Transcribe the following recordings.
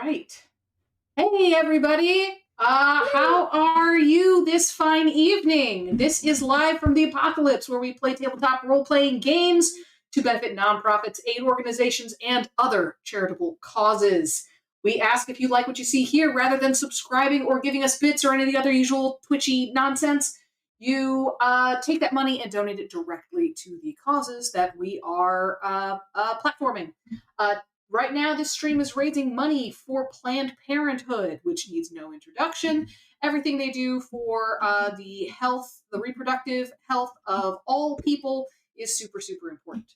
right. Hey, everybody. How are you this fine evening? This is Live from the Apocalypse, where we play tabletop role-playing games to benefit nonprofits, aid organizations, and other charitable causes. We ask if you like what you see here, rather than subscribing or giving us bits or any of the other usual twitchy nonsense, you take that money and donate it directly to the causes that we are platforming. Right now, this stream is raising money for Planned Parenthood, which needs no introduction. Everything they do for the reproductive health of all people is super, super important.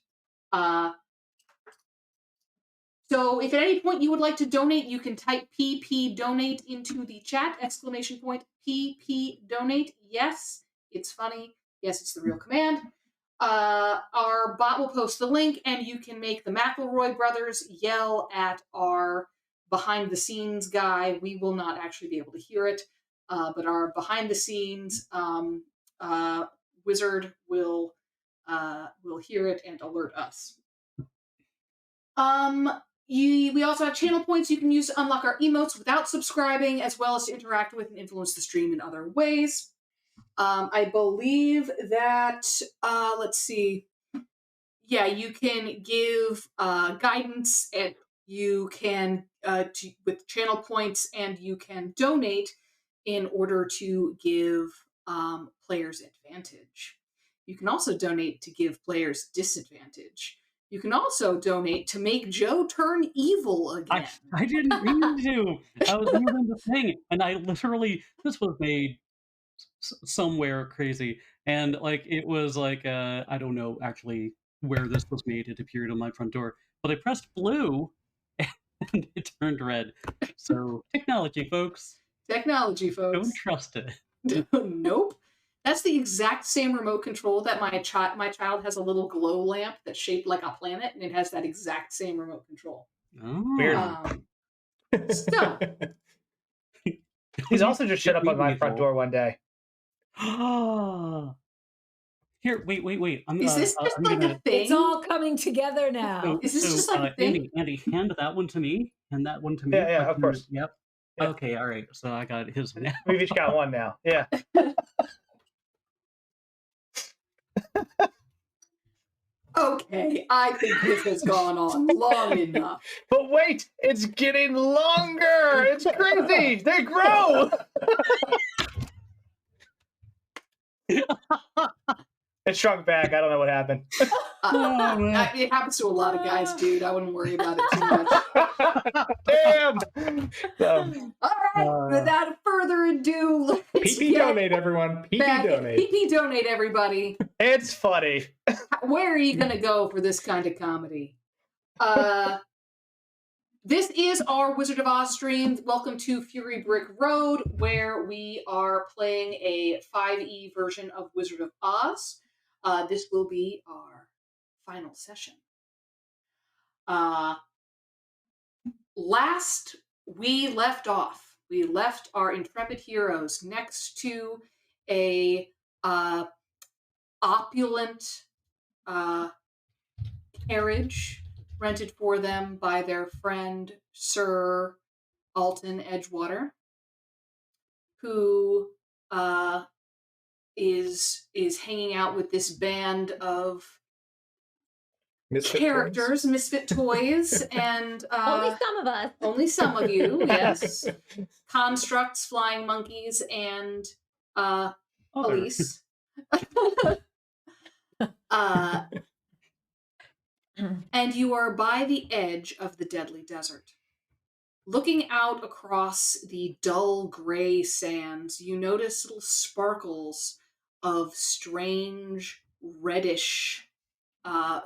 So if at any point you would like to donate, you can type PP donate into the chat, ! PP donate. Yes, it's funny. Yes, it's the real command. Our bot will post the link, and you can make the McElroy brothers yell at our behind-the-scenes guy. We will not actually be able to hear it, but our behind-the-scenes wizard will hear it and alert us. We also have channel points you can use to unlock our emotes without subscribing, as well as to interact with and influence the stream in other ways. I believe that, let's see. Yeah, you can give guidance, and you can with channel points, and you can donate in order to give players advantage. You can also donate to give players disadvantage. You can also donate to make Joe turn evil again. I didn't mean to. I was moving the thing, and this was made somewhere crazy, and it was I don't know actually where this was made. It appeared on my front door, but I pressed blue, and it turned red. So technology, folks. Technology, folks. Don't trust it. Nope. That's the exact same remote control that my child has a little glow lamp that's shaped like a planet, and it has that exact same remote control. Oh. Weird. So he's also just shut up on my front door one day. Here, wait. Is this just a thing? It's all coming together now. Is this just a thing? Andy, hand that one to me, and that one to me. Yeah, of course. Yep. Yeah. Okay, all right. So I got his now. We've each got one now. Yeah. Okay, I think this has gone on long enough. But wait, it's getting longer. It's crazy. They grow. It shrunk back. I don't know what happened. It happens to a lot of guys, dude. I wouldn't worry about it too much. Damn. All right. Without further ado, let's PP donate, everyone. PP donate. PP donate, everybody. It's funny. Where are you gonna go for this kind of comedy? This is our Wizard of Oz stream. Welcome to Fury Brick Road, where we are playing a 5e version of Wizard of Oz. This will be our final session. Last we left off, we left our intrepid heroes next to a opulent carriage rented for them by their friend Sir Alton Edgewater, who is hanging out with this band of characters, misfit toys, and only some of us. Only some of you, yes. Constructs, flying monkeys, and police. And you are by the edge of the deadly desert. Looking out across the dull gray sands, you notice little sparkles of strange reddish,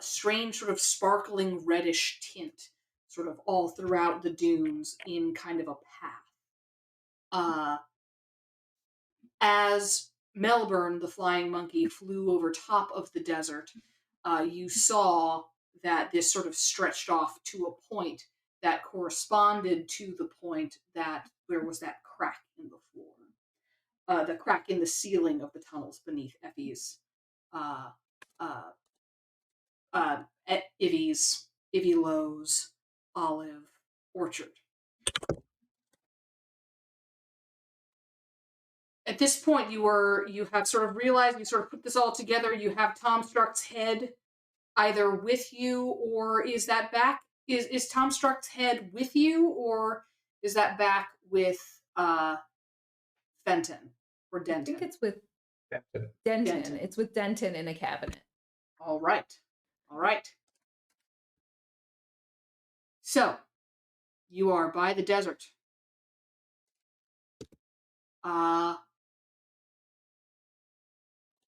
strange sort of sparkling reddish tint, sort of all throughout the dunes in kind of a path. As Melbourne, the flying monkey, flew over top of the desert, you saw that this sort of stretched off to a point that corresponded to the point that there was that crack in the floor, the crack in the ceiling of the tunnels beneath Effie's, Ivy Lowe's olive orchard. at this point, you have sort of realized, you sort of put this all together. You have Tom Struck's head either with you, or is that back? Is Tom Struck's head with you, or is that back with Fenton or I Denton? think it's with Denton. Denton. It's with Denton in a cabinet. All right. All right. So, you are by the desert.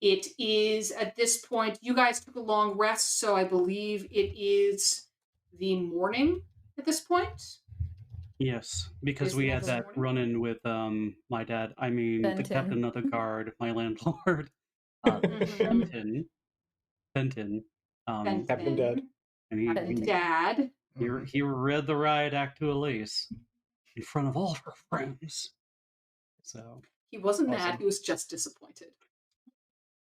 It is, at this point, you guys took a long rest, so I believe it is the morning at this point. Yes, because Is we the had next that morning? run-in with my dad. I mean, the Benton. captain of the guard, my landlord, Mhm. Benton. Captain Dad. And Captain he Dad. he read the riot act to Elise in front of all her friends. So He wasn't mad, Awesome. he was just disappointed.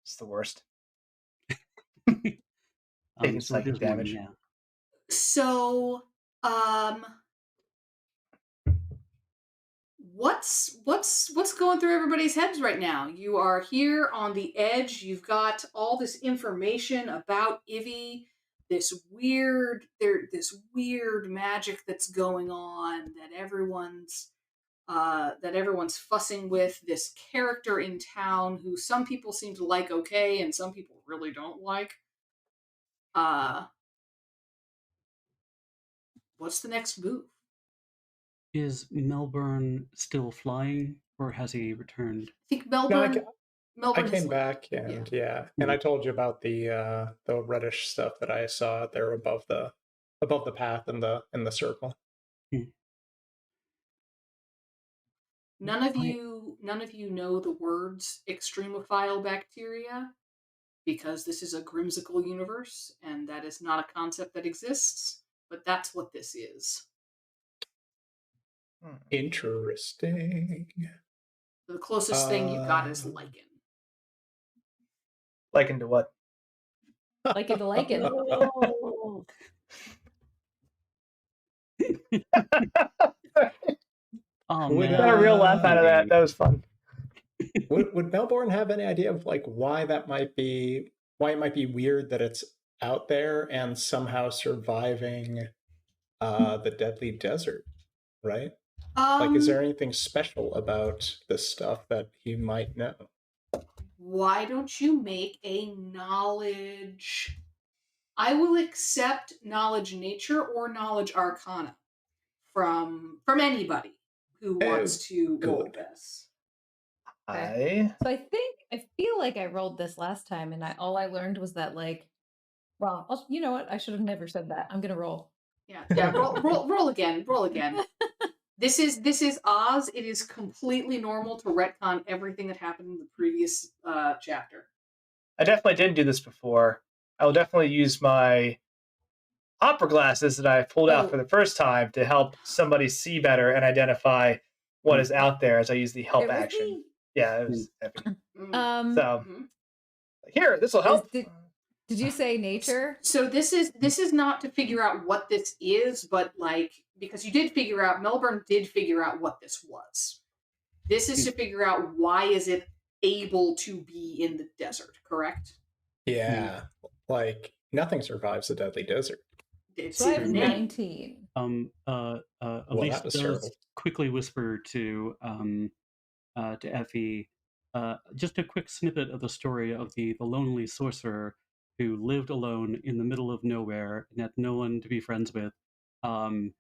It's the worst. Taking psychic damage. Yeah. So, what's going through everybody's heads right now? You are here on the edge. You've got all this information about Ivy, this weird magic that's going on that everyone's fussing with, this character in town who some people seem to like okay and some people really don't like. What's the next move? Is Melbourne still flying, or has he returned? I think No, Melbourne I has came left. back and and I told you about the reddish stuff that I saw out there above the path in the circle. None of you know the words extremophile bacteria, because this is a Grimsicle universe, and that is not a concept that exists, but that's what this is. Interesting. The closest thing you've got is lichen. Likened to what? Lichen to lichen. Oh Would, man! Got a real laugh out of that. That was fun. would Melbourne have any idea of like why it might be weird that it's out there and somehow surviving the deadly desert, right? Like, is there anything special about this stuff that he might know? Why don't you make a knowledge? I will accept knowledge nature or knowledge arcana from anybody who wants to roll good. this. I So I feel like I rolled this last time, and all I learned was that you know what? I should have never said that. I'm gonna roll. Yeah. Roll again. Roll again. This is Oz. It is completely normal to retcon everything that happened in the previous chapter. I definitely didn't do this before. I will definitely use my opera glasses that I pulled out for the first time to help somebody see better and identify what is out there as I use the help It was action. me. Yeah, it was epic. So Mhm. here, this will help. Did you say nature? So this is not to figure out what this is, but because you did figure out, Melbourne did figure out what this was. This is to figure out why is it able to be in the desert, correct? Yeah, like nothing survives the deadly desert. It's So I in have the name. 19. Elise that was does terrible. quickly whisper to Effie just a quick snippet of the story of the lonely sorcerer who lived alone in the middle of nowhere and had no one to be friends with, and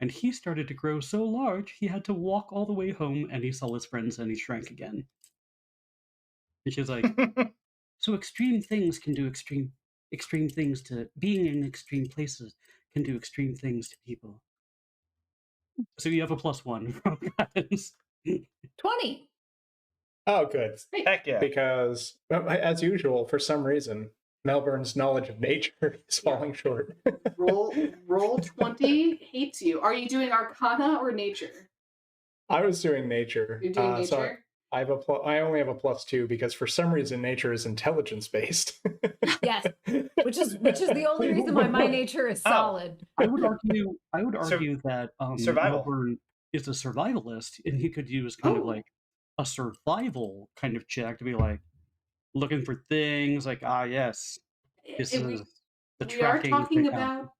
he started to grow so large he had to walk all the way home, and he saw his friends and he shrank again. And she's like, so extreme things can do extreme things to being in extreme places can do extreme things to people. So you have a +1 from guidance. 20. Oh, good. Heck yeah. Because, as usual, for some reason, Melbourne's knowledge of nature is falling short. Roll 20 hates you. Are you doing Arcana or Nature? I was doing nature. You're doing Nature? So I only have a +2 because for some reason nature is intelligence based. Yes, which is the only reason why my nature is solid. I would argue that Survival. Melbourne is a survivalist, and he could use kind of like a survival kind of check to be like looking for things like, yes, this It- is the we are tracking talking thing. about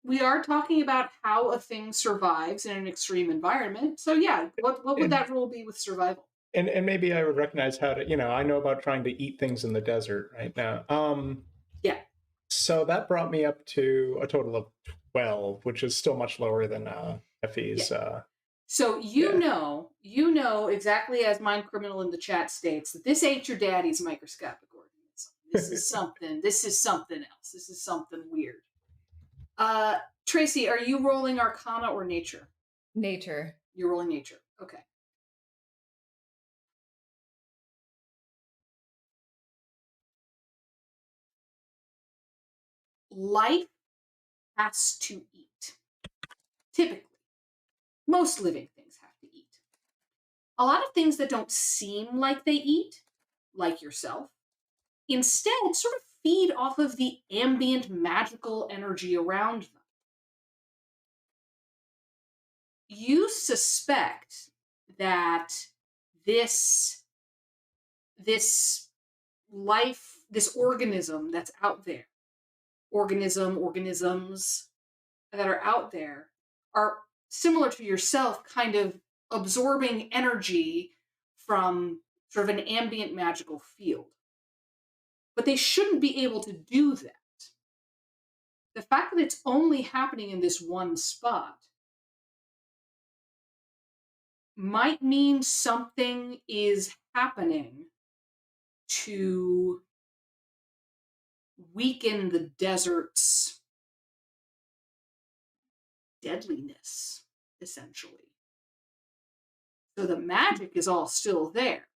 we are talking about how a thing survives in an extreme environment. So yeah, what would And- that rule be with survival? And maybe I would recognize how to, I know about trying to eat things in the desert right now. Yeah. So that brought me up to a total of 12, which is still much lower than Effie's. So Yeah. you know exactly as Mind Criminal in the chat states that this ain't your daddy's microscopic organism. This is something. This is something else. This is something weird. Tracy, are you rolling Arcana or Nature? Nature. You're rolling Nature. Okay. Life has to eat. Typically, most living things have to eat. A lot of things that don't seem like they eat, like yourself, instead sort of feed off of the ambient magical energy around them. You suspect that this life, this organism that's out there, organisms that are out there are similar to yourself, kind of absorbing energy from sort of an ambient magical field. But they shouldn't be able to do that. The fact that it's only happening in this one spot might mean something is happening to weaken the desert's deadliness, essentially. So the magic is all still there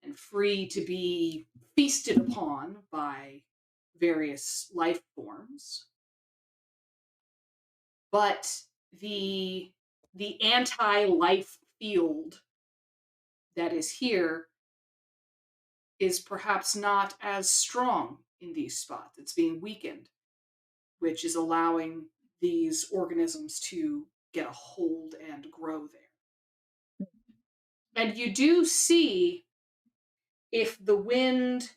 and free to be feasted upon by various life forms. But the anti-life field that is here is perhaps not as strong in these spots. It's being weakened, which is allowing these organisms to get a hold and grow there. And you do see, if the wind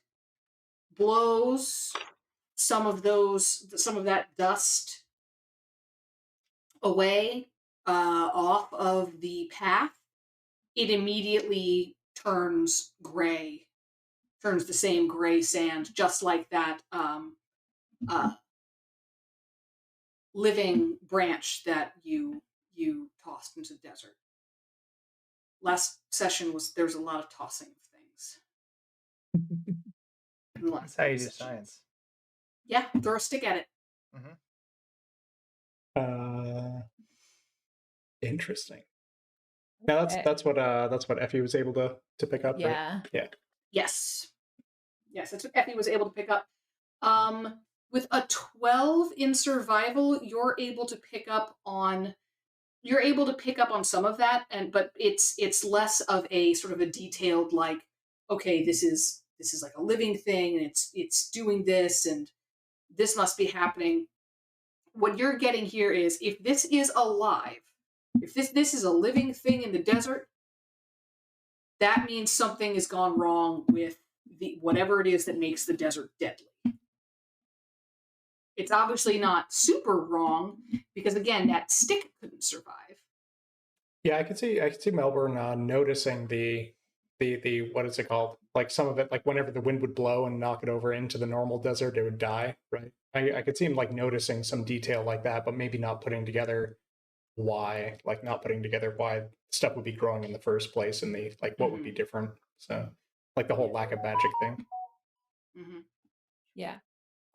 blows some of that dust away off of the path, it immediately turns gray, turns the same gray sand, just like that living branch that you tossed into the desert. Last session there's a lot of tossing of things. That's how you do science. Yeah, throw a stick at it. Interesting. Now that's what Effie was able to pick up. Yeah. Right? Yeah. Yes, that's what Effie was able to pick up. With a 12 in survival, you're able to pick up on some of that, but it's less of a sort of a detailed, like, okay, this is like a living thing, and it's doing this, and this must be happening. What you're getting here is, if this is alive, if this is a living thing in the desert, that means something has gone wrong with whatever it is that makes the desert deadly. It's obviously not super wrong, because again, that stick couldn't survive. Yeah, I could see Melbourne noticing the what is it called? Like some of it, like whenever the wind would blow and knock it over into the normal desert, it would die, right? I could see him like noticing some detail like that, but maybe not putting together why stuff would be growing in the first place, and what would be different. So like the whole lack of magic thing. Mm-hmm. Yeah.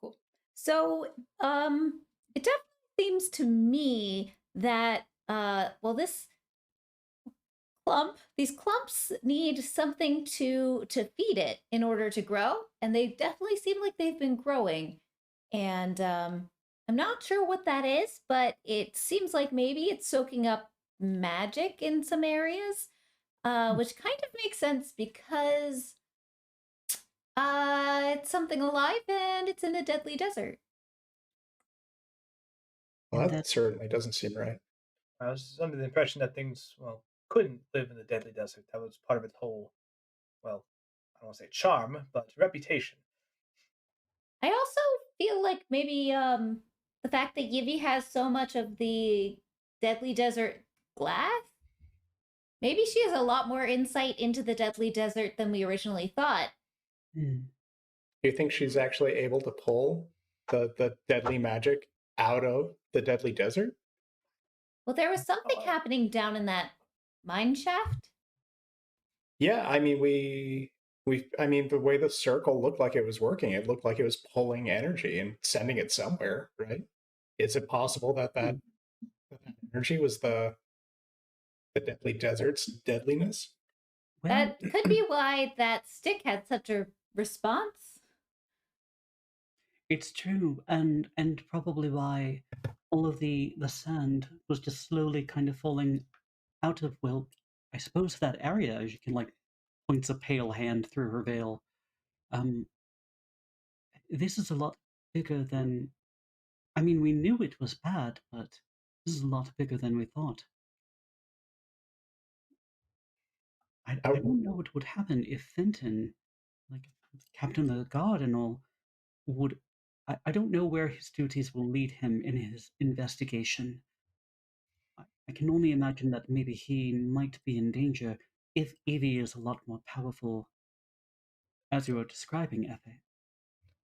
Cool. So it definitely seems to me that these clumps need something to feed it in order to grow, and they definitely seem like they've been growing. And I'm not sure what that is, but it seems like maybe it's soaking up magic in some areas, which kind of makes sense because it's something alive and it's in a deadly desert. Well, that certainly doesn't seem right. I was under the impression that things, couldn't live in the deadly desert. That was part of its whole, well, I don't want to say charm, but reputation. I also feel like maybe the fact that Yivi has so much of the deadly desert glass, maybe she has a lot more insight into the deadly desert than we originally thought. Hmm. Do you think she's actually able to pull the deadly magic out of the deadly desert? Well, there was something Oh. happening down in that mine shaft. Yeah, I mean I mean the way the circle looked like it was working, it looked like it was pulling energy and sending it somewhere, right? Is it possible that that energy was the deadly desert's deadliness? Well, That could be why that stick had such a response. it's true, and probably why all of the sand was just slowly kind of falling out of, well, I suppose that area, as you can like points a pale hand through her veil. Um, this is a lot bigger than. I mean, we knew it was bad, but this is a lot bigger than we thought. I How, don't know what would happen if Fenton, like Captain of the Guard and all, would. I don't know where his duties will lead him in his investigation. I can only imagine that maybe he might be in danger if Evie is a lot more powerful, as you were describing, Effie.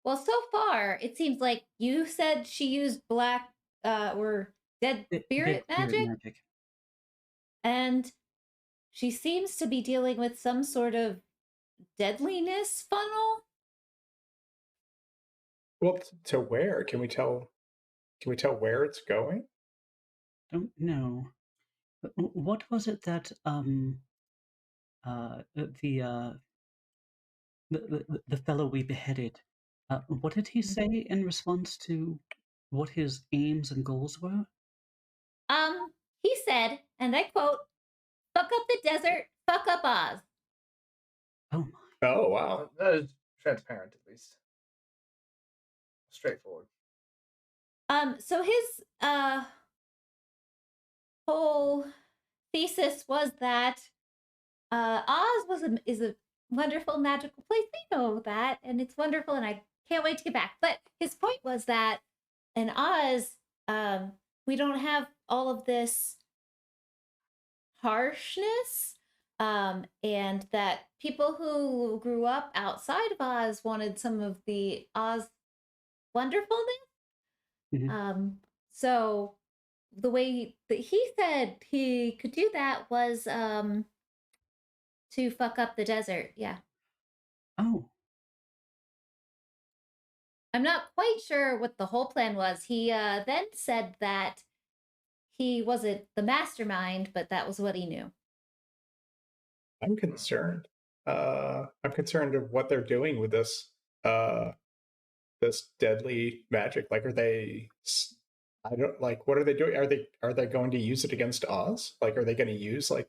Well, so far, it seems like you said she used black or dead Dead spirit magic, magic. and she seems to be dealing with some sort of deadliness funnel. well, to where? Can we tell where it's going? Don't know. But what was it that the the fellow we beheaded? What did he say in response to what his aims and goals were? He said, and I quote, "Fuck up the desert, fuck up Oz." Oh my! Oh wow. That is transparent, at least. Straightforward. So his whole thesis was that Oz is a wonderful magical place. We know that, and it's wonderful, and I can't wait to get back. But his point was that in Oz, we don't have all of this harshness, and that people who grew up outside of Oz wanted some of the Oz wonderfulness. Mhm. So the way that he said he could do that was to fuck up the desert. Yeah. Oh, I'm not quite sure what the whole plan was. He then said that he wasn't the mastermind, but that was what he knew. I'm concerned. I'm concerned of what they're doing with this deadly magic. Like, are they? I don't like. What are they doing? Are they going to use it against Oz? Like, are they going to use like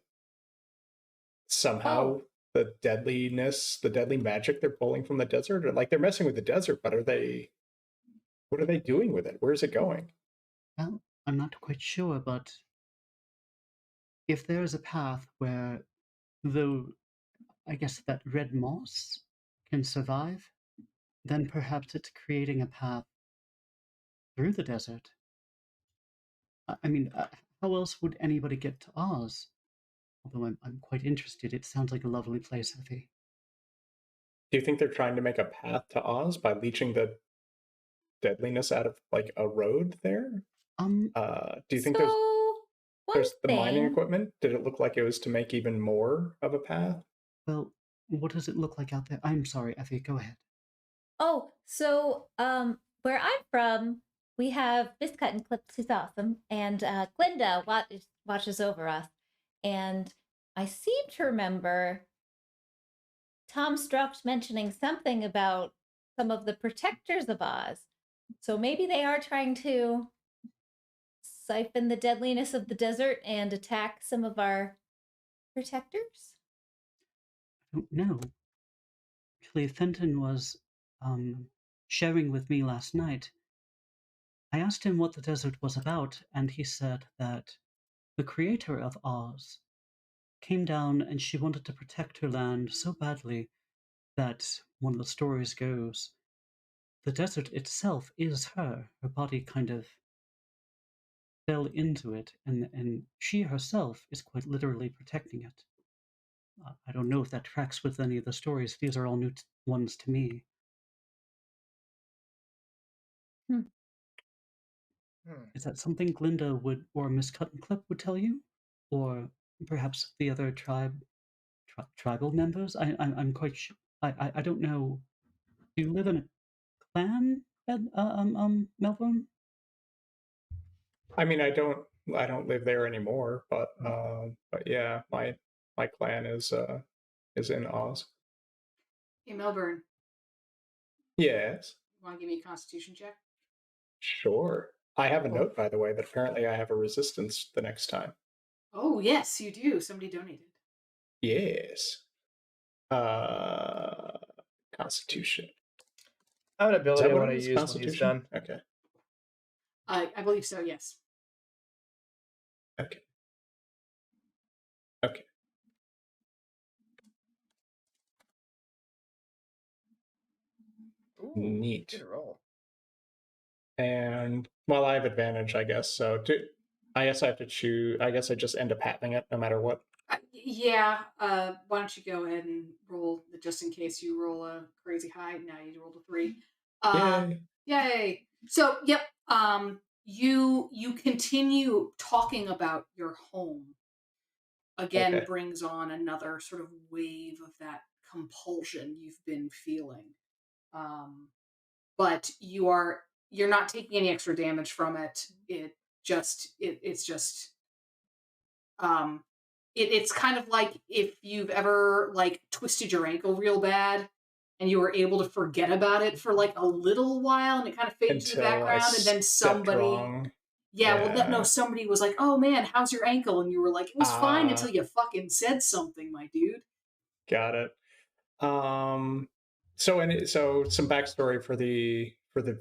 somehow the deadliness, the deadly magic they're pulling from the desert? Or like they're messing with the desert, but are they? What are they doing with it? Where is it going? well, I'm not quite sure, but if there is a path where, though, I guess that red moss can survive, then perhaps it's creating a path through the desert. I mean, how else would anybody get to Oz? Although I'm quite interested. It sounds like a lovely place, Effie. Do you think they're trying to make a path to Oz by leeching the deadliness out of like a road there? Do you think one there's the mining thing. equipment? Did it look like it was to make even more of a path? Well, what does it look like out there? I'm sorry, Effie, go ahead. Oh, so where I'm from, we have Miss Cut and Clips, who's awesome, and Glinda watches over us. And I seem to remember Tom Strauch mentioning something about some of the protectors of Oz. So maybe they are trying to siphon the deadliness of the desert and attack some of our protectors. I don't know. Actually, Fenton was sharing with me last night. I asked him what the desert was about, and he said that the creator of Oz came down and she wanted to protect her land so badly that one of the stories goes, the desert itself is her. Her body kind of fell into it, and she herself is quite literally protecting it. I don't know if that tracks with any of the stories. These are all new ones to me. Hmm. Is that something Glinda would, or Miss Cuttenclip would tell you, or perhaps the other tribal members? I'm quite sure. I don't know. Do you live in a clan, Melbourne? I mean, I don't live there anymore, but yeah, my clan is in Oz. Hey, Melbourne, Yes, you want to give me a Constitution check? sure. I have a Cool. note, by the way, that apparently I have a resistance the next time. Oh yes, you do. Somebody donated. Yes. Constitution. I have an Is ability that I what want it to is? use when he's Constitution? done. Okay. I believe so. Yes. Okay. Okay. Ooh, Neat. good roll. And well, I have advantage, I guess. So I guess I have to choose. I guess I just end up having it no matter what. Yeah. Why don't you go ahead and roll just in case you roll a crazy high? Now you rolled a 3. Yay. Yay. So yep. You continue talking about your home. Again, Okay. brings on another sort of wave of that compulsion you've been feeling. But you're not taking any extra damage from it. It's just it's kind of like if you've ever like twisted your ankle real bad and you were able to forget about it for like a little while and it kind of faded to the Until I background and then stepped somebody wrong. no, Yeah. somebody was like, "Oh man, how's your ankle?" And you were like, "It was fine until Ah, you fucking said something, my dude." got it. So some backstory for the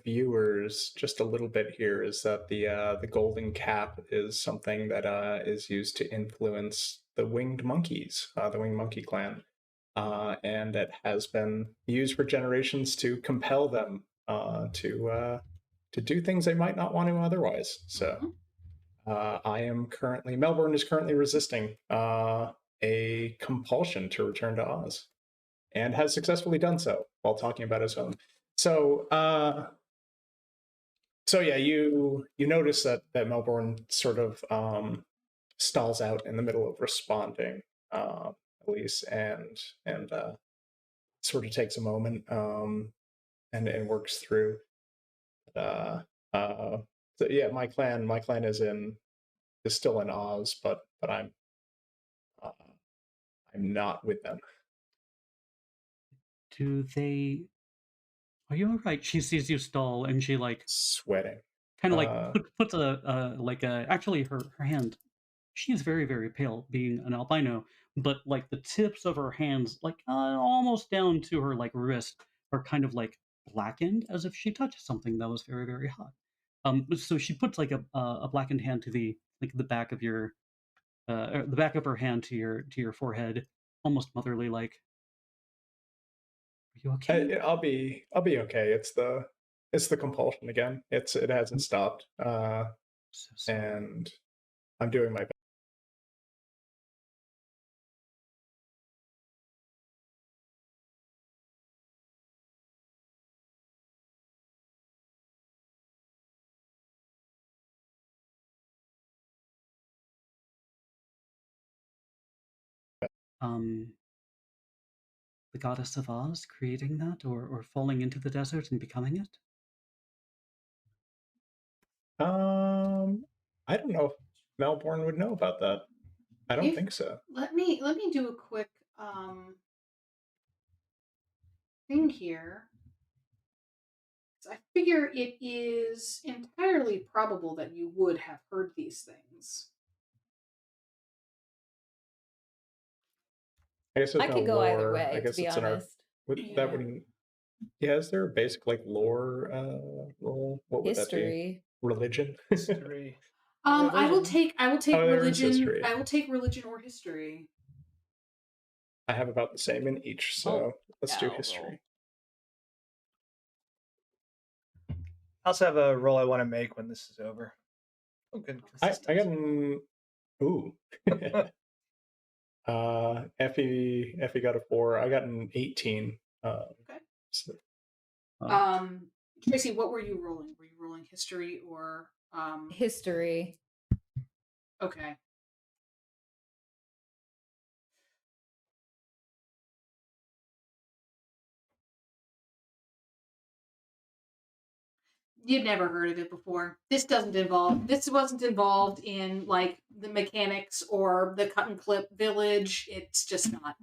viewers, just a little bit here, is that the golden cap is something that is used to influence the winged monkeys, the winged monkey clan, and it has been used for generations to compel them to do things they might not want to otherwise. So Melbourne is currently resisting a compulsion to return to Oz, and has successfully done so while talking about his home. So, yeah, you notice that Melbourne sort of stalls out in the middle of responding, Elise, and sort of takes a moment and works through. So yeah, my clan is still in Oz, but I'm not with them. Do they? Are you all right? She sees you stall, and she like Sweating. kind of like puts actually her hand. She's very very pale, being an albino, but like the tips of her hands, like almost down to her like wrist, are kind of like blackened, as if she touched something that was very very hot. So she puts like a blackened hand to the back of your the back of her hand to your forehead, almost motherly like. Are you okay? I'll be okay. It's the compulsion again. It hasn't stopped. So sorry. And I'm doing my best. The goddess of Oz creating that, or falling into the desert and becoming it? I don't know if Melbourne would know about that. I don't If- think so. Let me do a quick thing here. I figure it is entirely probable that you would have heard these things. I guess there's I no could go either lore. way, I guess to be it's in our. honest. That Yeah. wouldn't. Yeah, is there a basic like lore? Role? What would that be? History. Religion. History. I will Religion. take Oh, there is religion. history. I will take religion or history. I have about the same in each, so let's do I'll roll. history. I also have a roll I want to make when this is over. Oh, good. I got an ooh. Effie got a 4. I got an 18. Okay. So, Tracy, what were you rolling? Were you rolling history or History. okay. You've never heard of it before. This wasn't involved in like the mechanics or the cut and clip village. It's just not.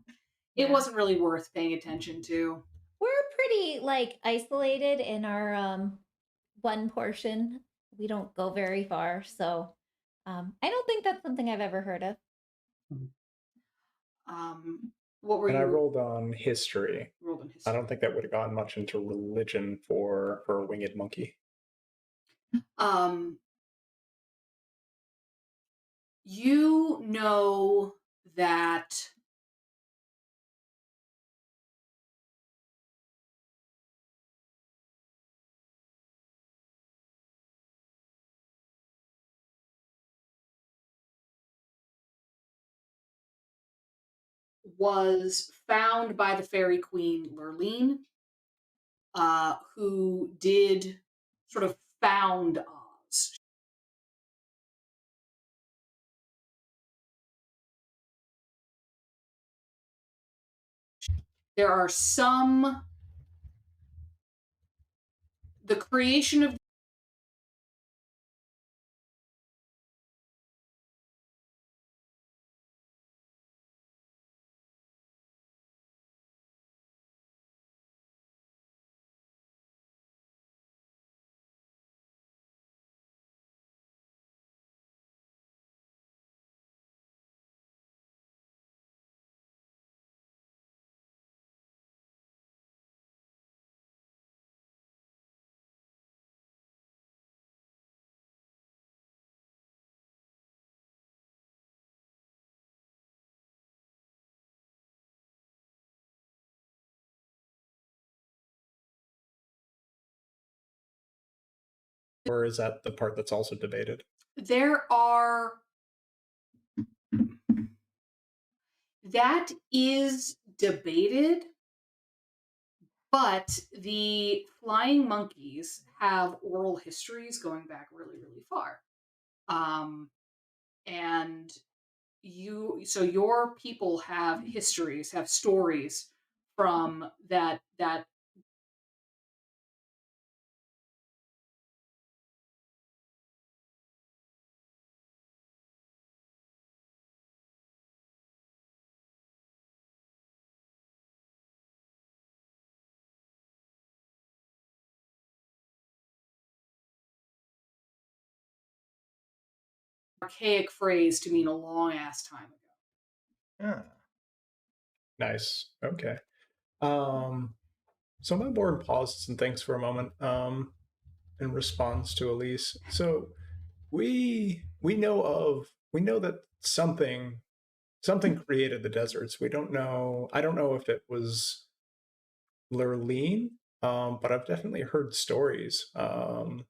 It Yeah. wasn't really worth paying attention to. We're pretty like isolated in our one portion. We don't go very far, so I don't think that's something I've ever heard of. What were and you I rolled on history. rolled in I history? don't think that would have gotten much into religion for a winged monkey. You know that was found by the fairy queen Lurleen, who did sort of found Oz. There are the creation of Or is that the part that's also debated? there are that is debated, but the flying monkeys have oral histories going back really, really far. And your people have histories, have stories from that archaic phrase to mean a long ass time ago. Yeah. Nice. Okay. So Melbourne pauses and thinks for a moment in response to Elise. So we know that something created the deserts. We don't know. I don't know if it was Lurleen, but I've definitely heard stories of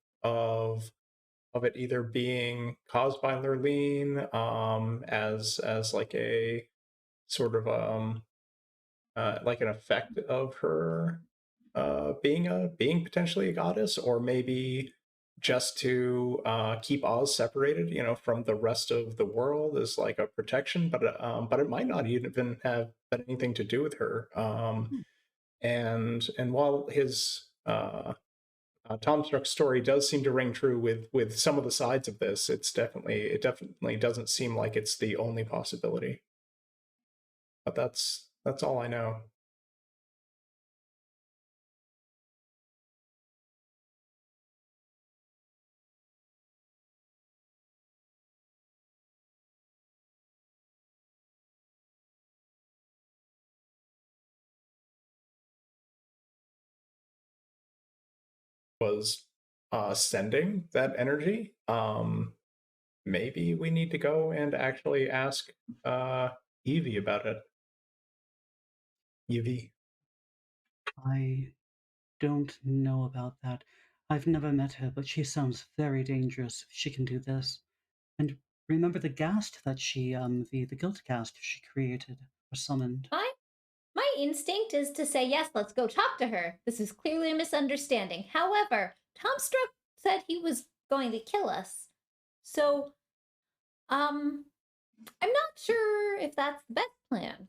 it either being caused by Lurleen as like a sort of like an effect of her being potentially a goddess, or maybe just to keep Oz separated, from the rest of the world as like a protection. But it might not even have anything to do with her. And while his Tom Struck's story does seem to ring true with some of the sides of this, it definitely doesn't seem like it's the only possibility. But that's all I know. Was sending that energy. Maybe we need to go and actually ask Evie about it. UV. I don't know about that. I've never met her, but she sounds very dangerous if she can do this. And remember the ghast that the guilt ghast she created or summoned. My instinct is to say, yes, let's go talk to her. This is clearly a misunderstanding. However, Tom Struck said he was going to kill us. So, I'm not sure if that's the best plan.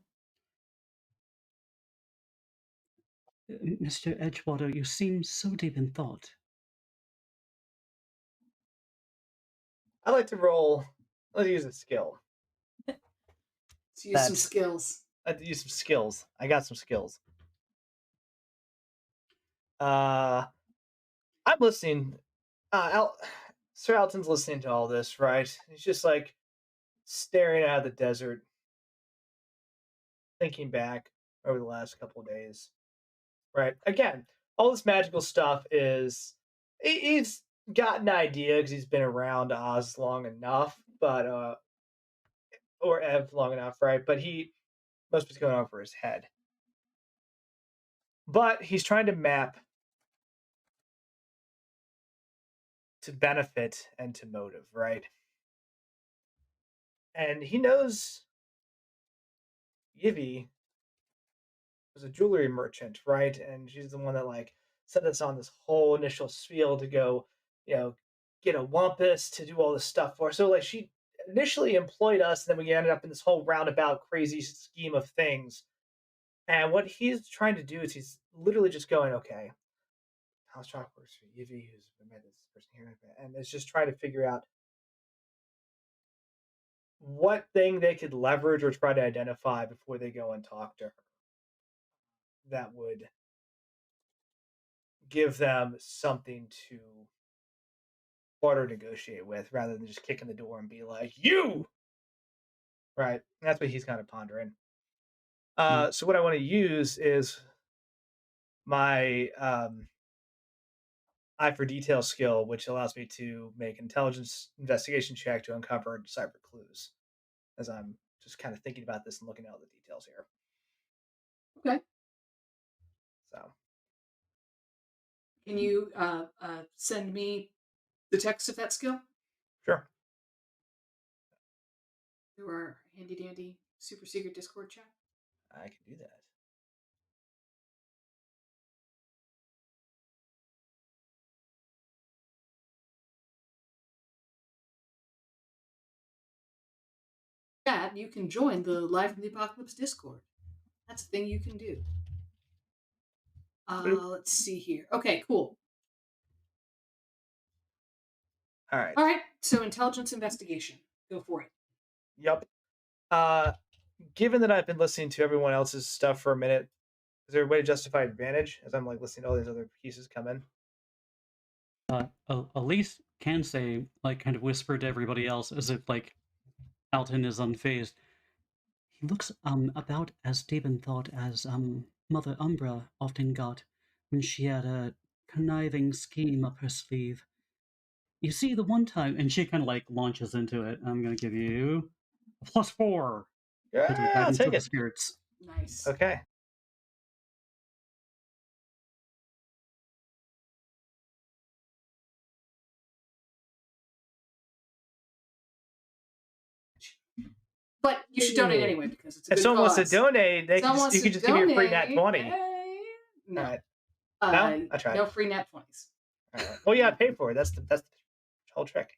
Mr. Edgewater, you seem so deep in thought. I like to roll. Let's use a skill. Let's use some That's- skills. I have to use some skills. I got some skills. I'm listening. Sir Alton's listening to all this, right? He's just like staring out of the desert, thinking back over the last couple of days, right? Again, all this magical stuff is he's got an idea because he's been around Oz long enough, but or Ev long enough, right? But he must be going over his head. But he's trying to map to benefit and to motive, right? And he knows Yivy was a jewelry merchant, right? And she's the one that like set us on this whole initial spiel to go, get a wampus to do all this stuff for. So like she initially employed us, and then we ended up in this whole roundabout crazy scheme of things. And what he's trying to do is he's literally just going, okay, how's Chalk works for Yivy, who's met this person here, and it's just trying to figure out what thing they could leverage or try to identify before they go and talk to her that would give them something to barter negotiate with rather than just kicking the door and be like, you! Right. And that's what he's kind of pondering. So what I want to use is my eye for detail skill, which allows me to make an intelligence investigation check to uncover and decipher clues as I'm just kind of thinking about this and looking at all the details here. Okay. So Can you send me the text of that skill sure. through our handy dandy super secret Discord chat? I can do that. Chat, you can join the Live from the Apocalypse Discord. That's a thing you can do. Let's see here. Okay, cool. All right. All right, so intelligence investigation. Go for it. Yep. Given that I've been listening to everyone else's stuff for a minute, is there a way to justify advantage as I'm like listening to all these other pieces come in? Elise can say, like, kind of whisper to everybody else as if, like, Alton is unfazed. He looks about as deep in thought as Mother Umbra often got when she had a conniving scheme up her sleeve. You see, the one time, and she kind of like launches into it. I'm gonna give you a +4. Yeah, to the I'll guidance take of the it. spirits. Nice. Okay. But you should donate anyway because it's a If good someone wants to cause. donate, they Someone you wants can to just give me a free nat donate, 20. No. All right. No? I tried. No free nat 20s. All right. Well, yeah, I paid for it. That's the whole trick.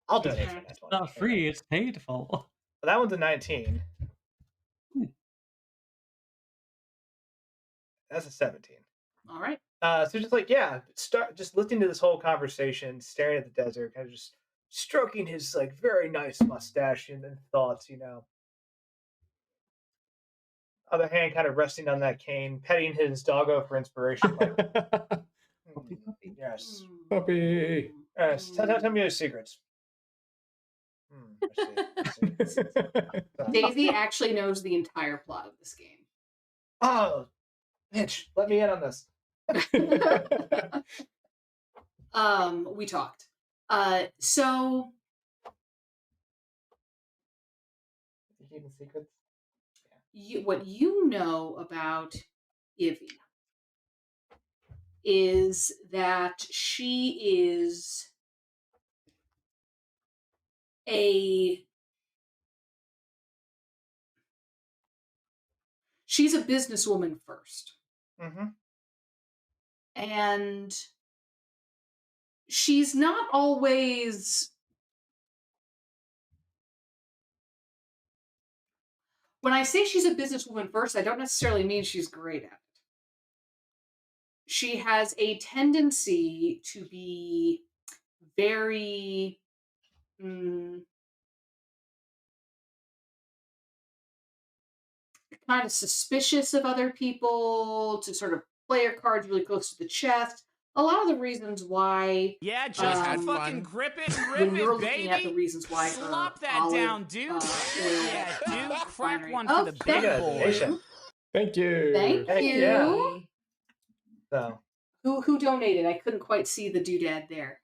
I'll donate for Yeah. nat 20. It's not free, it's paid for. Well, that one's a 19. That's a 17. All right. So just like, yeah, start just listening to this whole conversation, staring at the desert, kind of just stroking his like very nice mustache and thoughts, Other hand kind of resting on that cane, petting his doggo for inspiration. Like, Puppy, puppy. yes. Puppy. Yes. Tell me your secrets. I see. Daisy actually knows the entire plot of this game. Oh, bitch, let me in on this. We talked. So Hidden secrets? what you know about Ivy is that she is a she's a businesswoman first, Mm-hmm. and she's not always. When I say she's a businesswoman first, I don't necessarily mean she's great at it. She has a tendency to be very mm, kind of suspicious of other people, to sort of play her cards really close to the chest. A lot of the reasons why Yeah, just Had fucking grip it and when rip you're it, looking at the baby. reasons why Slop her that olive down, dude. oil Yeah, dude. Crack refinery. one Oh, for the thank big Yeah, boy. donation. Thank you. Thank Heck you. yeah. So Who donated? I couldn't quite see the doodad there.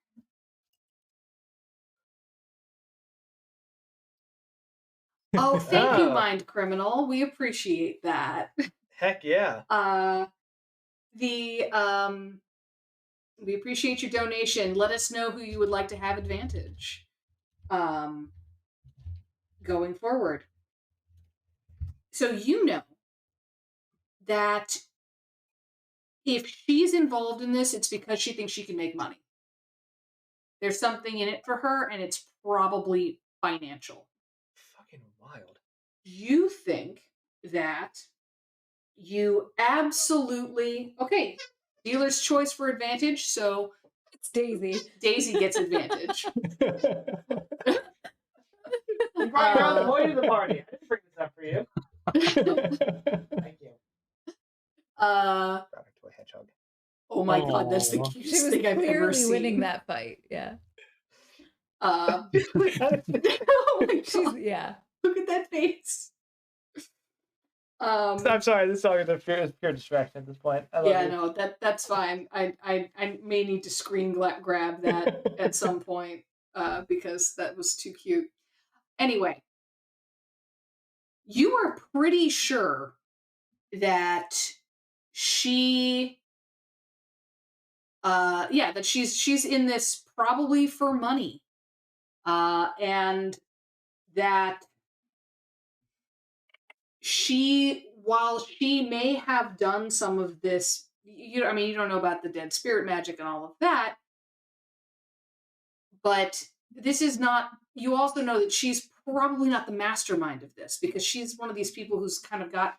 Oh, thank you, Oh. Mind Criminal. We appreciate that. heck yeah. We appreciate your donation. Let us know who you would like to have advantage. Going forward. So you know that if she's involved in this, it's because she thinks she can make money. There's something in it for her, and it's probably financial. Fucking wild. You think that you absolutely okay. Dealer's choice for advantage, so It's Daisy. Daisy gets advantage. You brought your own toy to the party. I didn't bring this up for you. Thank you. Uh Brought a toy hedgehog. oh my god, that's the Aw. cutest She was thing I've ever clearly seen. winning that fight. Yeah. Oh my She's god, yeah. look at that face. I'm sorry, this song is a pure distraction at this point. I love Yeah, you. no, that's fine. I may need to screen grab that at some point because that was too cute. Anyway, you are pretty sure that she that she's in this probably for money. And that while she may have done some of this, I mean, you don't know about the dead spirit magic and all of that, but this is not, you also know that she's probably not the mastermind of this, because she's one of these people who's kind of got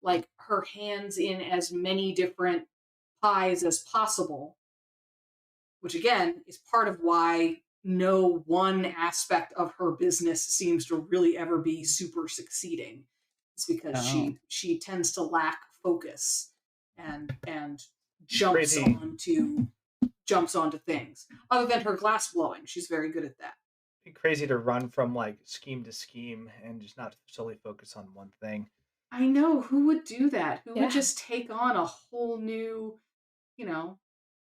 like her hands in as many different pies as possible, which again is part of why no one aspect of her business seems to really ever be super succeeding. It's because she tends to lack focus and jumps onto things. Other than her glass blowing, she's very good at that. It'd be crazy to run from like scheme to scheme and just not solely focus on one thing. I know, who would do that? Who Yeah. would just take on a whole new,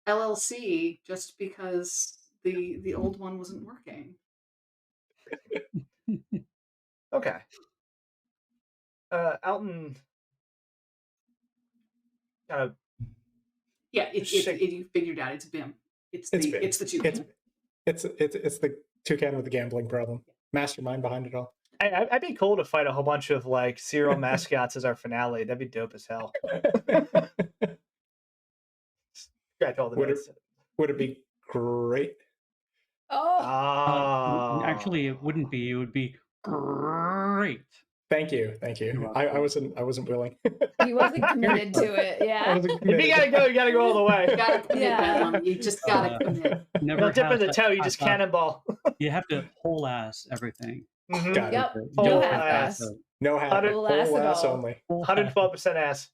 LLC just because the old one wasn't working? Okay. Alton kind of Yeah, you figured out it's BIM. It's It's the been. it's the toucan. It's the toucan with the gambling problem. Mastermind behind it all. I'd be cool to fight a whole bunch of like serial mascots as our finale. That'd be dope as hell. Scratch all the Would it- notes. Would it be great? Oh, Actually, it wouldn't be. It would be great. Thank you. You're I wasn't willing. he wasn't committed to it. I Yeah. wasn't If committed. you gotta go, you gotta go all the way. You gotta commit, Yeah. man. You just gotta Uh, commit. Never Don't dip in have the that toe, you just half-ass- cannonball. You have to whole ass everything. Mhm. Got it. Yep. Oh, No ass. half-ass. No hat. Hundred- Full Full ass ass at all. only. Whole ass. 112% ass.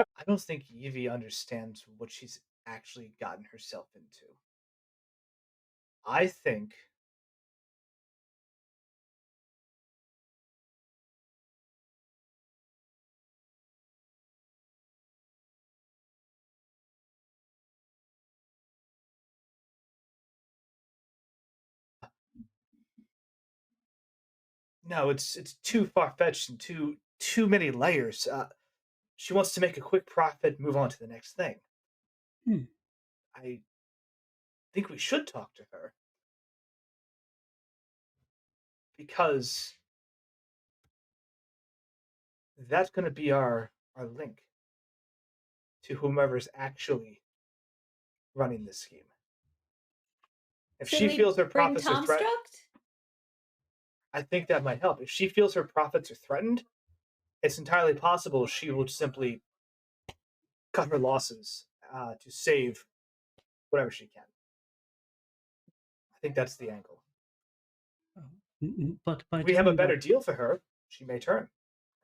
I don't think Evie understands what she's actually gotten herself into. I think No, it's too far fetched and too many layers. She wants to make a quick profit, move on to the next thing. Hmm. I think we should talk to her because that's going to be our link to whomever's actually running this scheme. If Should she we feels her bring profits are threatened, Tomstruct? I think that might help. If she feels her profits are threatened, it's entirely possible she will simply cut her losses to save whatever she can. I think that's the angle. But by If we have a doing better that, deal for her, she may turn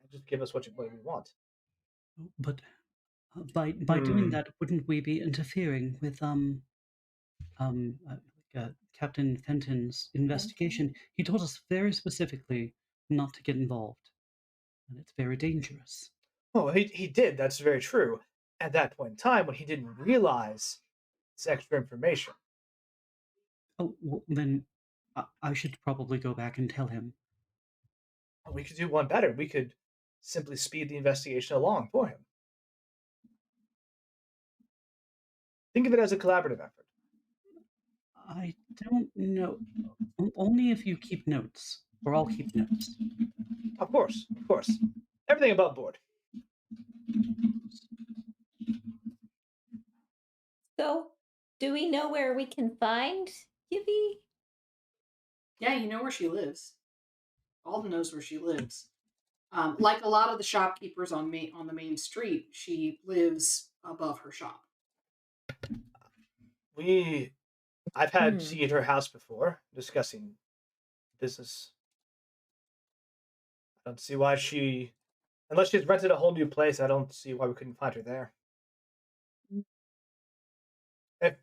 and just give us what we want. but by doing Hmm. that, wouldn't we be interfering with Captain Fenton's investigation? He told us very specifically not to get involved, and it's very dangerous. Oh, he did. That's very true. At that point in time, when he didn't realize this extra information, Oh, well, then I should probably go back and tell him. we could do one better. We could simply speed the investigation along for him. Think of it as a collaborative effort. I don't know. Only if you keep notes, or I'll keep notes. Of course, of course. Everything above board. So, do we know where we can find Yivy? Yeah, you know where she lives. Alden knows where she lives. Like a lot of the shopkeepers on the main street, she lives above her shop. I've had Hmm. tea at her house before, discussing business. I don't see why unless she's rented a whole new place, I don't see why we couldn't find her there. If,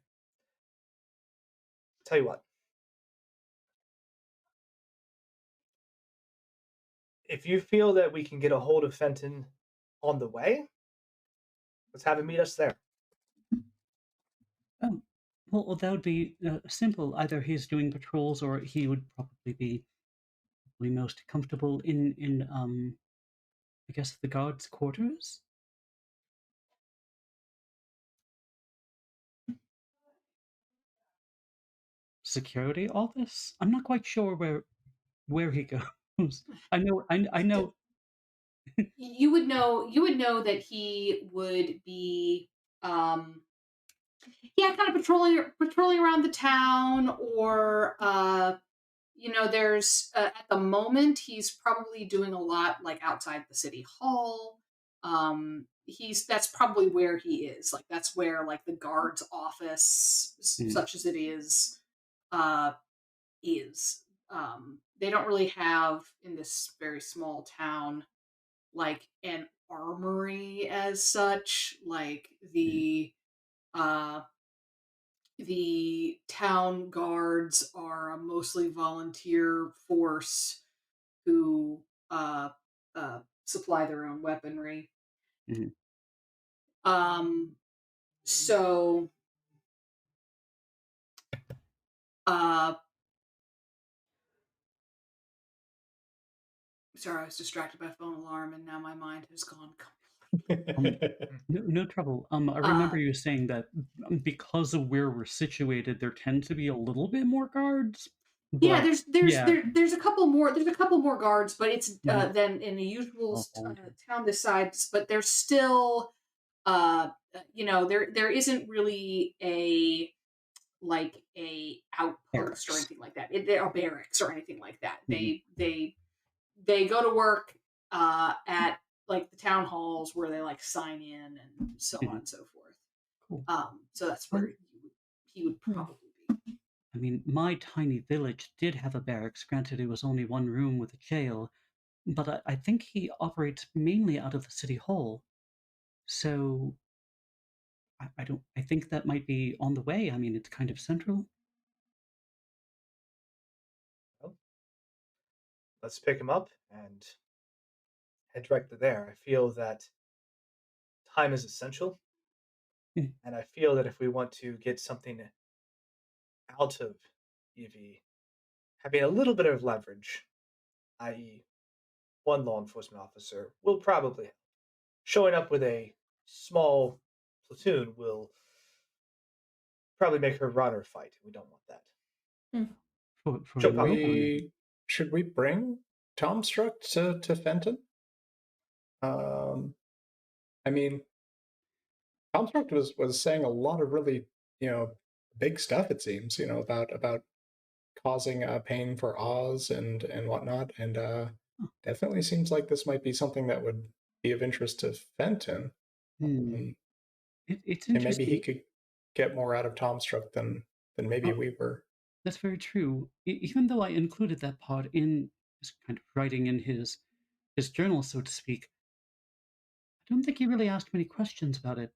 tell you what, if you feel that we can get a hold of Fenton on the way, let's have him meet us there. Oh, well, that would be simple. Either he's doing patrols, or he would probably be most comfortable in I guess the guards' quarters. Security office. I'm not quite sure where he goes. I know. You would know that he would be yeah, kind of patrolling around the town, or there's at the moment he's probably doing a lot like outside the city hall. That's probably where he is. Like that's where like the guard's office, Hmm. such as it is. Uh, is. They don't really have in this very small town like an armory as such. Like uh, the town guards are a mostly volunteer force who supply their own weaponry. Mhm. So uh, sorry, I was distracted by a phone alarm, and now my mind has gone. No trouble. I remember you saying that because of where we're situated, there tend to be a little bit more guards. Yeah, But yeah, there's a couple more guards, but it's Mhm. than in the usual All volunteer. town this size. But there's still there isn't really a like a outpost or Barracks. anything like that. There are barracks or anything like that. Mhm. They go to work at like the town halls where they like sign in and so on Mhm. and so forth. Cool. So that's Well, where he would Hmm. probably be. I mean, my tiny village did have a barracks. Granted, it was only one room with a jail, but I think he operates mainly out of the city hall. So I don't. I think that might be on the way. I mean, it's kind of central. Well, let's pick him up and head directly there. I feel that time is essential, Mm. and I feel that if we want to get something out of Evie, having a little bit of leverage i.e., one law enforcement officer, will probably help. Showing up with a small platoon will probably make her run or fight. We don't want that. For Should another one. Should we bring Tom Struck to Fenton? I mean, Tom Struck was saying a lot of really, big stuff, it seems, about causing pain for Oz and whatnot, and definitely seems like this might be something that would be of interest to Fenton. It's And interesting. maybe he could get more out of Tom Struck than maybe we were. That's very true. Even though I included that part in his kind of writing in his journal, so to speak, I don't think he really asked many questions about it,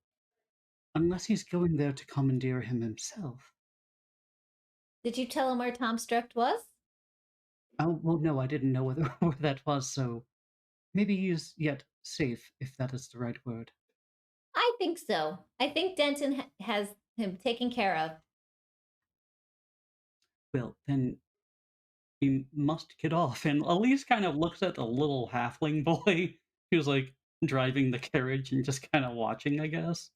unless he's going there to commandeer him himself. Did you tell him where Tom Struck was? Oh, well, no, I didn't know where that was, so maybe he is yet safe, if that is the right word. I think so. I think Denton has him taken care of. Well, then we must get off. And Elise kind of looks at the little halfling boy who's like driving the carriage and just kind of watching, I guess.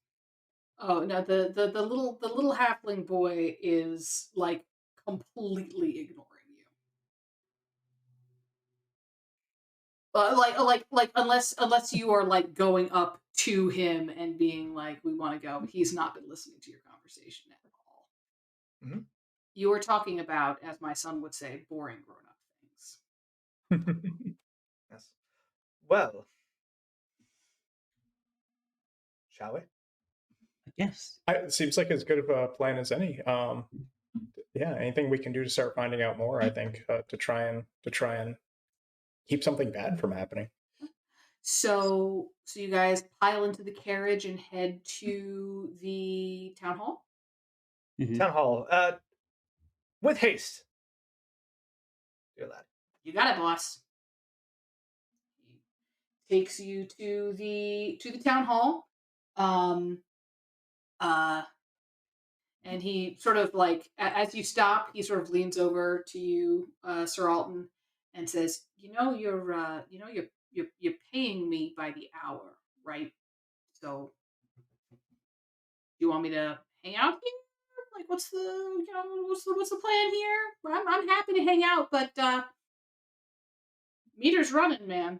Oh no, the little halfling boy is like completely ignoring you. Like unless you are like going up to him and being like, "We want to go," he's not been listening to your conversation at all. Mhm. You were talking about, as my son would say, boring grown-up things. Yes. Well, shall we? Yes. It seems like as good of a plan as any. Yeah, anything we can do to start finding out more, I think, to try and keep something bad from happening. So you guys pile into the carriage and head to the town hall. Mhm. Town hall. With haste. Dear lad. You got it, boss. He takes you to the town hall. And he sort of like as you stop, he sort of leans over to you, Sir Alton, and says, you're paying me by the hour, right? So do you want me to hang out here? Like, what's the plan here? I'm happy to hang out, but meter's running, man.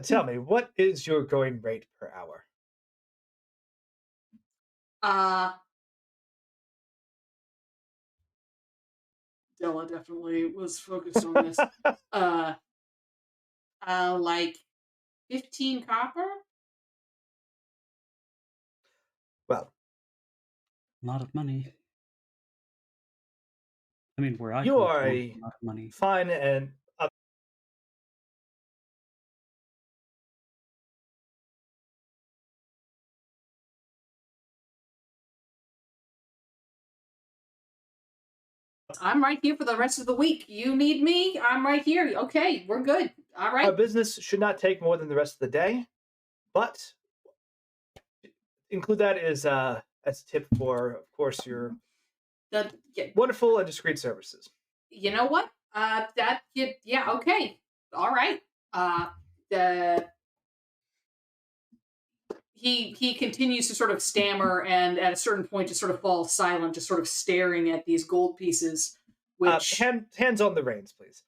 Tell me, what is your going rate per hour? Della definitely was focused on this. Like 15 copper. Well, A lot of money. I mean, where I you come are from, a a lot of money. fine and I'm right here for the rest of the week. You need me? I'm right here. Okay, we're good. All our right. business should not take more than the rest of the day, but include that as a tip for, of course, your wonderful and discreet services. You know what? Okay. All right. He continues to sort of stammer, and at a certain point just sort of falls silent, just sort of staring at these gold pieces. Which hands on the reins, please.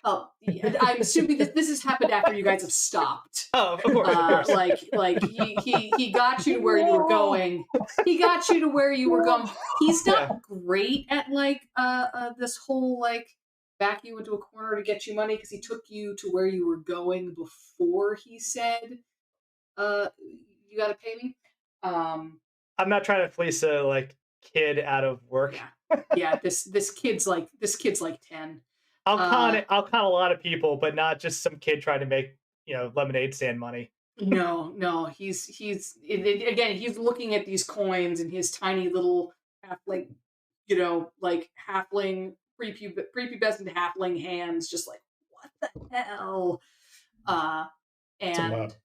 Oh, I'm assuming that this has happened after you guys have stopped. Oh, of course. Like he got you to where you were going. He got you to where you were going. He's not great at like this whole like back you into a corner to get you money, because he took you to where you were going before he said, "You got to pay me." I'm not trying to fleece a like kid out of work. Yeah. This kid's like 10. I'll con a lot of people, but not just some kid trying to make lemonade stand money. No. He's again. He's looking at these coins and his tiny little halfling prepubescent halfling hands, just like, what the hell? And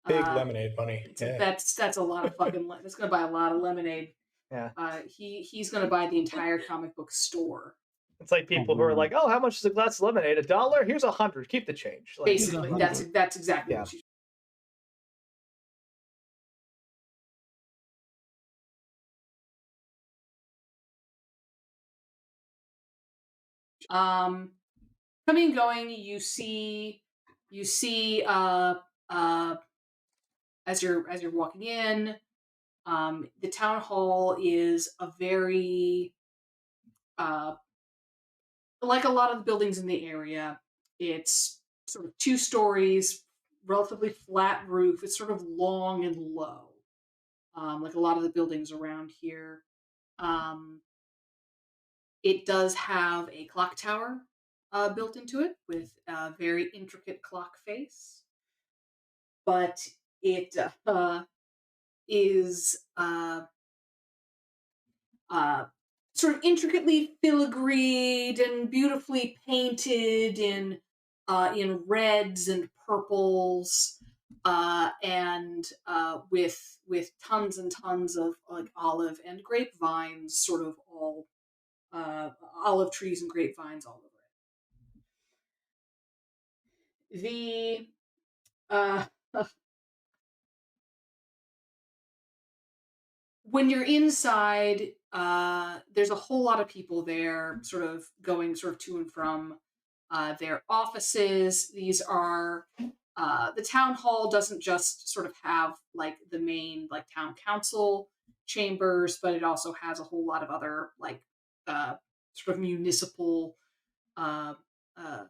big lemonade money. Yeah. That's a lot of fucking. That's gonna buy a lot of lemonade. Yeah. He's gonna buy the entire comic book store. It's like people who are like, "Oh, how much is a glass of lemonade? $1? Here's 100. Keep the change." Like, Basically, that's exactly Yeah. what you. Coming and going, you see as you're walking in, the town hall is a very like a lot of the buildings in the area. It's sort of 2 stories, relatively flat roof. It's sort of long and low, like a lot of the buildings around here. Um, it does have a clock tower built into it with a very intricate clock face, but it is uh, sort of intricately filigreed and beautifully painted in reds and purples, and with tons and tons of like olive and grapevines, sort of all olive trees and grapevines all over it. The uh, when you're inside, there's a whole lot of people there, sort of going sort of to and from their offices. These are the town hall doesn't just sort of have like the main like town council chambers, but it also has a whole lot of other like sort of municipal uh, uh,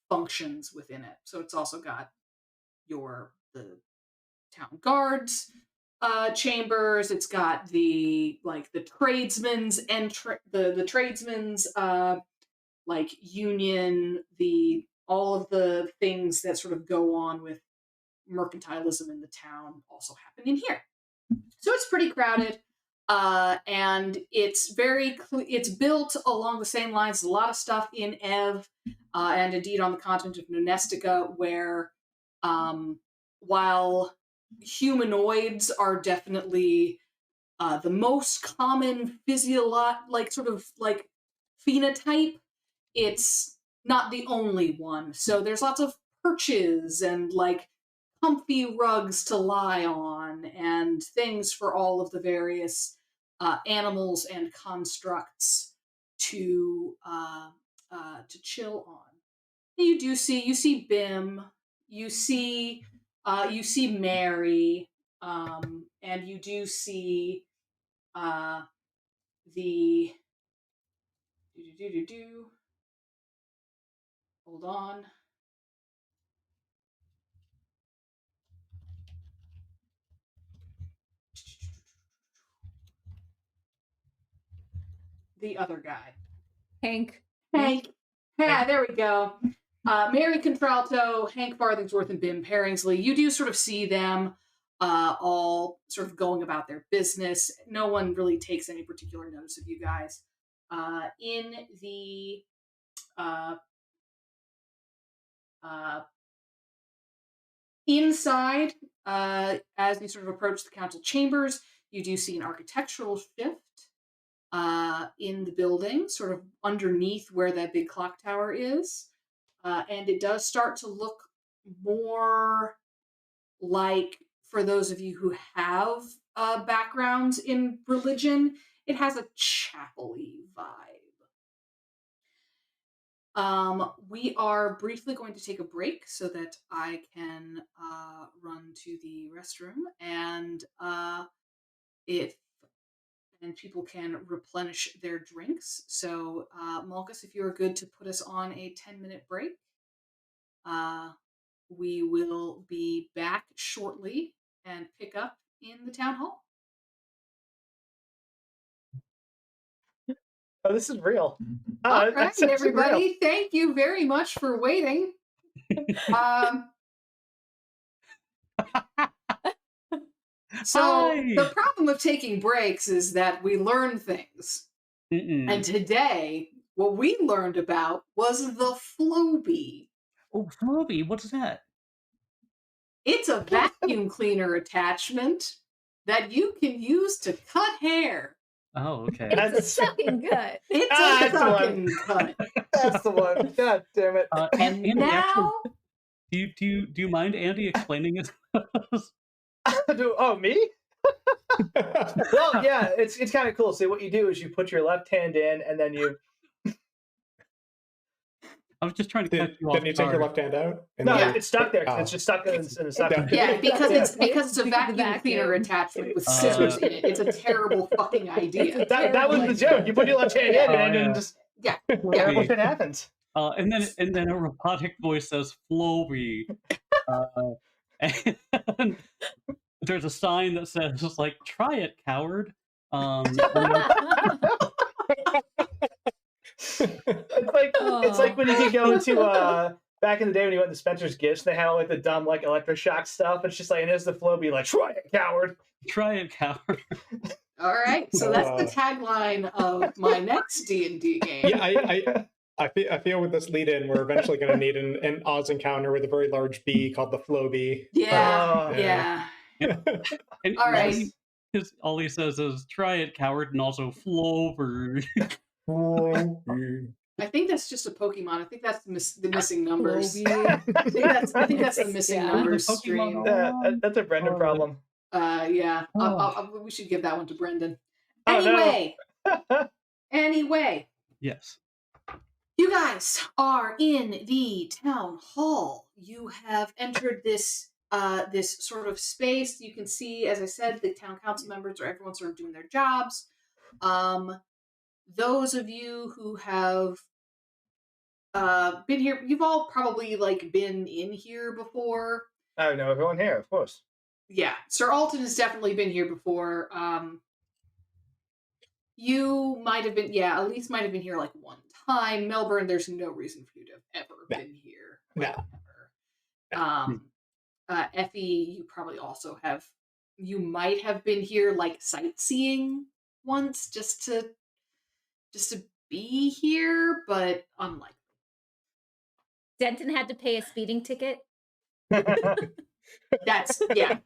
functions within it. So it's also got the town guards chambers. It's got the like the tradesmen's the tradesmen's like union, the all of the things that sort of go on with mercantilism in the town also happen in here. So it's pretty crowded. And it's it's built along the same lines as a lot of stuff in Ev, and indeed on the continent of Nonestica, where while humanoids are definitely the most common like sort of like phenotype, it's not the only one. So there's lots of perches and like comfy rugs to lie on and things for all of the various animals and constructs to chill on. You see Bim, you see Mary, and you do see the hold on. The other guy. Hank. Hank. Yeah, there we go. Mary Contralto, Hank Farthingsworth, and Bim Paringsley. You do sort of see them all sort of going about their business. No one really takes any particular notice of you guys. In the inside, as you sort of approach the council chambers, you do see an architectural shift in the building, sort of underneath where that big clock tower is. And it does start to look more like, for those of you who have backgrounds in religion, it has a chapel-y vibe. We are briefly going to take a break so that I can run to the restroom, and people can replenish their drinks. So, Malchus, if you're good to put us on a 10-minute break, we will be back shortly and pick up in the town hall. Oh, this is real. All right, everybody. Real. Thank you very much for waiting. So Hi. the problem of taking breaks is that we learn things. And today, what we learned about was the Flowbee. Oh, Flowbee, what's that? It's a vacuum cleaner attachment that you can use to cut hair. Oh, okay. It's a That's- sucking gut. It's Ah, a that's the one. fucking cut. That's the one. God damn it. And Andy, actually, now, do you mind Andy explaining it? Oh, me? Well, yeah, it's kind of cool. So what you do is you put your left hand in, and then you. I was just trying to catch you off Didn't you take your guard. left hand out? And No, then- it's stuck there. 'Cause Oh. It's just stuck in the suction. yeah, because Yeah. it's a The vacuum cleaner vacuum. attachment with scissors in it. It's a terrible fucking idea. That was the joke. You put your left hand in, Oh, and then yeah. just Yeah. terrible shit happens. And then a robotic voice says "Floby," and there's a sign that says like "Try it, coward." And It's like when you could go to back in the day when you went to Spencer's Gifts, they had all like the dumb like electroshock stuff. It's just like, and there's the flow be like, try it, coward. "Try it, coward." All right, so that's the tagline of my next D&D game. Yeah, I feel with this lead in, we're eventually going to need an Oz encounter with a very large bee called the Flow Bee. Yeah, Oh. yeah. And All right. Because all he says is "Try it, coward," and also "Flober." I think that's just a Pokemon. I think that's the missing numbers. Floby. I think that's the missing Yeah. numbers Pokemon. stream. That's a Brendan problem. Yeah. Oh. We should give that one to Brendan. Oh, no. Anyway, Yes. you guys are in the town hall. You have entered this this sort of space. You can see, as I said, the town council members are everyone sort of doing their jobs. Those of you who have been here, you've all probably like been in here before. I know everyone here, of course. Yeah, Sir Alton has definitely been here before. You might have been, yeah, Elise might have been here like one time. Melbourne, there's no reason for you to have ever been here. Like, ever. Effie, you probably also have. You might have been here like sightseeing once, just to be here, but unlikely. Denton had to pay a speeding ticket. That's yeah.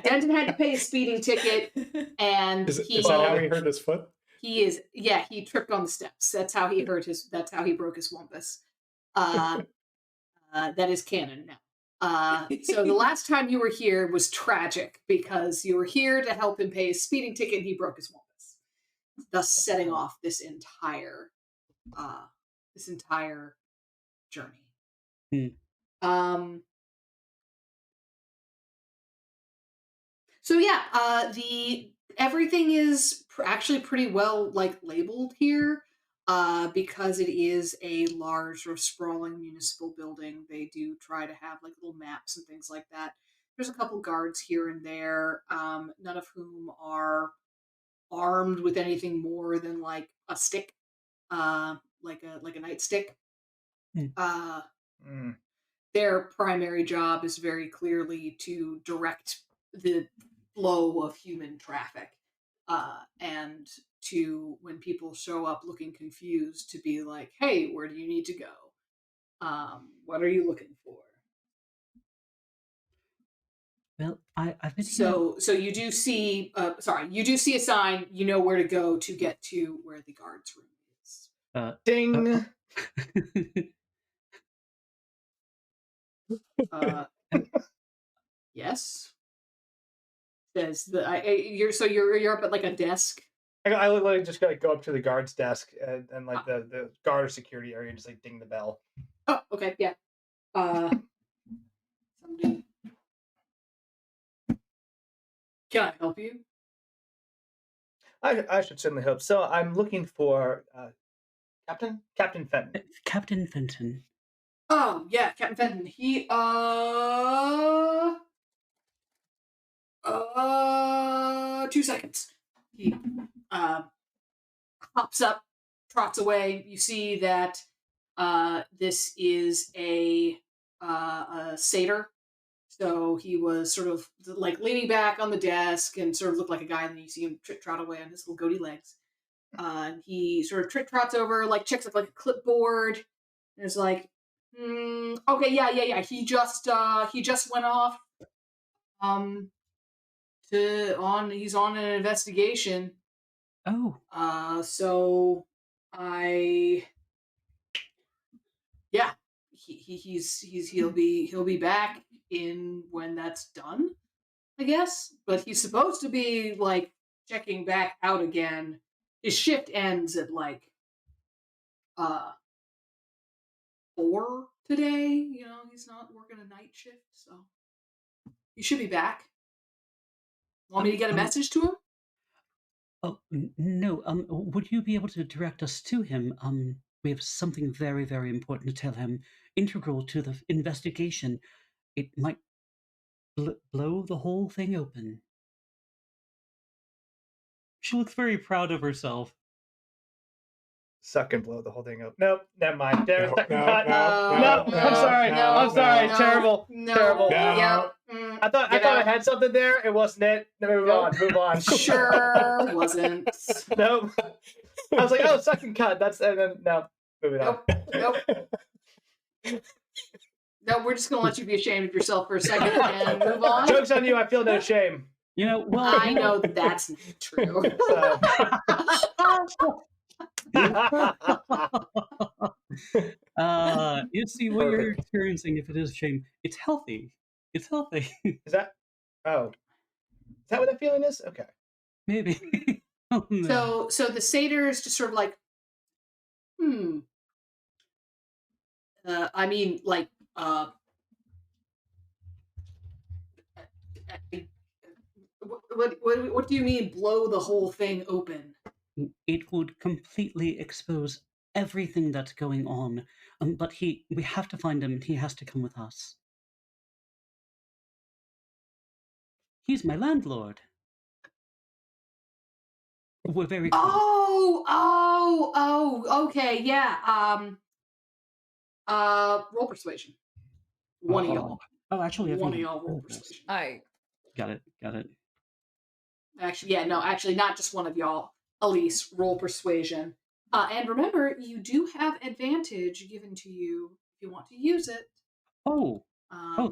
Denton had to pay a speeding ticket, and Is he that how he hurt his foot? he is he tripped on the steps. That's how he That's how he broke his wumpus. That is canon now. So the last time you were here was tragic because you were here to help him pay his speeding ticket and he broke his wumpus, thus setting off this entire journey. So yeah, everything is actually pretty well like labeled here, because it is a large or sprawling municipal building. They do try to have like little maps and things like that. There's a couple guards here and there, none of whom are armed with anything more than like a stick, like a nightstick. Their primary job is very clearly to direct the flow of human traffic, and to, when people show up looking confused, to be like, hey, where do you need to go? What are you looking for? Well, I think So you do see you do see a sign. You know where to go to get to where the guards room is. Ding. Yes. Says you're up at like a desk. I literally just gotta go up to the guard's desk and like the guard security area, just like ding the bell. Oh, okay, yeah. Somebody. Can I help you? I should certainly hope so. I'm looking for Captain Fenton. Captain Fenton. Oh yeah, Captain Fenton. He 2 seconds. He hops up, trots away. You see that this is a satyr. So he was sort of like leaning back on the desk and sort of looked like a guy, and then you see him trot away on his little goatee legs. He sort of trots over, like checks up like a clipboard, and is like, okay, yeah. He just went off. He's on an investigation. Oh, So I, yeah, he'll be back in when that's done, I guess. But he's supposed to be like checking back out again. His shift ends at like uh 4 today. You know, he's not working a night shift, so he should be back. Want me to get a um, message to him? oh, no. Would you be able to direct us to him? We have something very, very important to tell him, integral to the investigation. It might blow the whole thing open. She looks very proud of herself. Suck and blow the whole thing up. Nope, never mind. There's No, second no, cut. no, No, no, I'm sorry. no, I'm sorry. no. Terrible. No. Terrible. No. Yep. I thought Get I out. had something there. It wasn't it. No, move Nope. on. Move on. Sure wasn't. Nope. I was like, oh, second cut. That's and then no. Moving on. Nope. No, we're just gonna let you be ashamed of yourself for a second and move on. Joke's on you. I feel no shame. You know, well, I know that that's not true. So. You see what you're Perfect. experiencing. If it is shame, it's healthy. It's healthy. Is that? Oh, is that what that feeling is? Okay. Maybe. Oh, no. So the satyr is just sort of like, I mean, like, what do you mean blow the whole thing open? It would completely expose everything that's going on. But we have to find him. He has to come with us. He's my landlord. We're very close. Okay, yeah. Roll persuasion. One of y'all. Oh, actually, One of everyone. y'all roll Oh, yes. persuasion. Got it. Got it. Actually, yeah, no, actually, not just one of y'all. Elise, roll persuasion. And remember, you do have advantage given to you if you want to use it. Oh,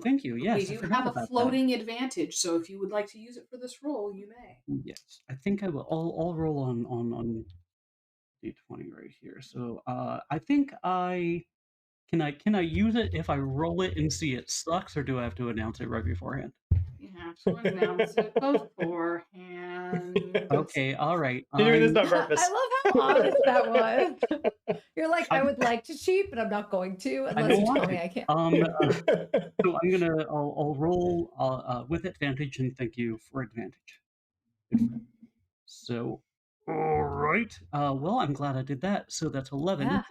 thank you. Yes, we I do forgot have a about that. floating advantage, so if you would like to use it for this roll, you may. Yes, I think I will. I'll roll on D20 right here. So I think can I use it if I roll it and see it sucks, or do I have to announce it right beforehand? You have to announce it beforehand. Okay, all right. You're doing this on I purpose. love how honest that was. You're like, I would like to cheat, but I'm not going to unless don't you want tell to. me I can't. So I'll roll with advantage, and thank you for advantage. So, all right. Well, I'm glad I did that. So that's 11 Yeah.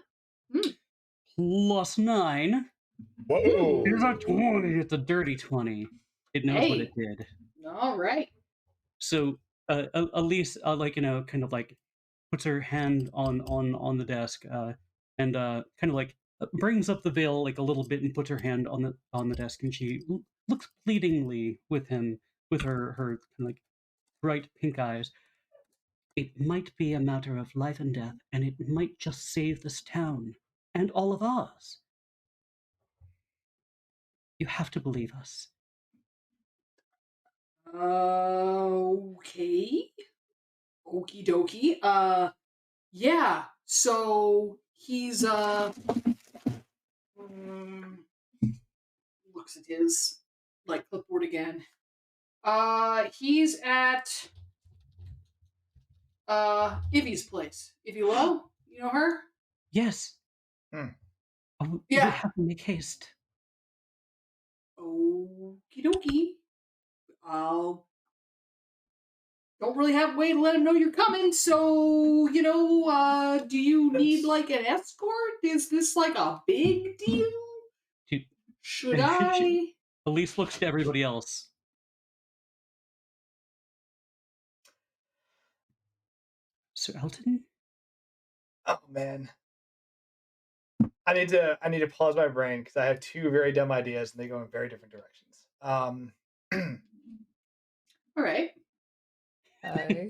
plus 9. Whoa. Here's a 20. It's a dirty 20. It knows what it did. All right. So Elise, like, you know, kind of like puts her hand on the desk, and kind of like brings up the veil like a little bit and puts her hand on the desk, and she looks pleadingly with him with her kind of like bright pink eyes. It might be a matter of life and death, and it might just save this town and all of ours. You have to believe us. Okay. Okie dokie. Yeah. So he's looks at his like clipboard again. He's at Ivy's place. Ivy Lowe, you know her? Yes. Hmm. Oh, Yeah. We have to make haste. Okie dokie. Don't really have a way to let him know you're coming, so, you know, do you need, like, an escort? Is this, like, a big deal? Dude, Should I? Elise looks to everybody else. Sir Elton? Oh man. I need to pause my brain because I have two very dumb ideas and they go in very different directions. All right. I'm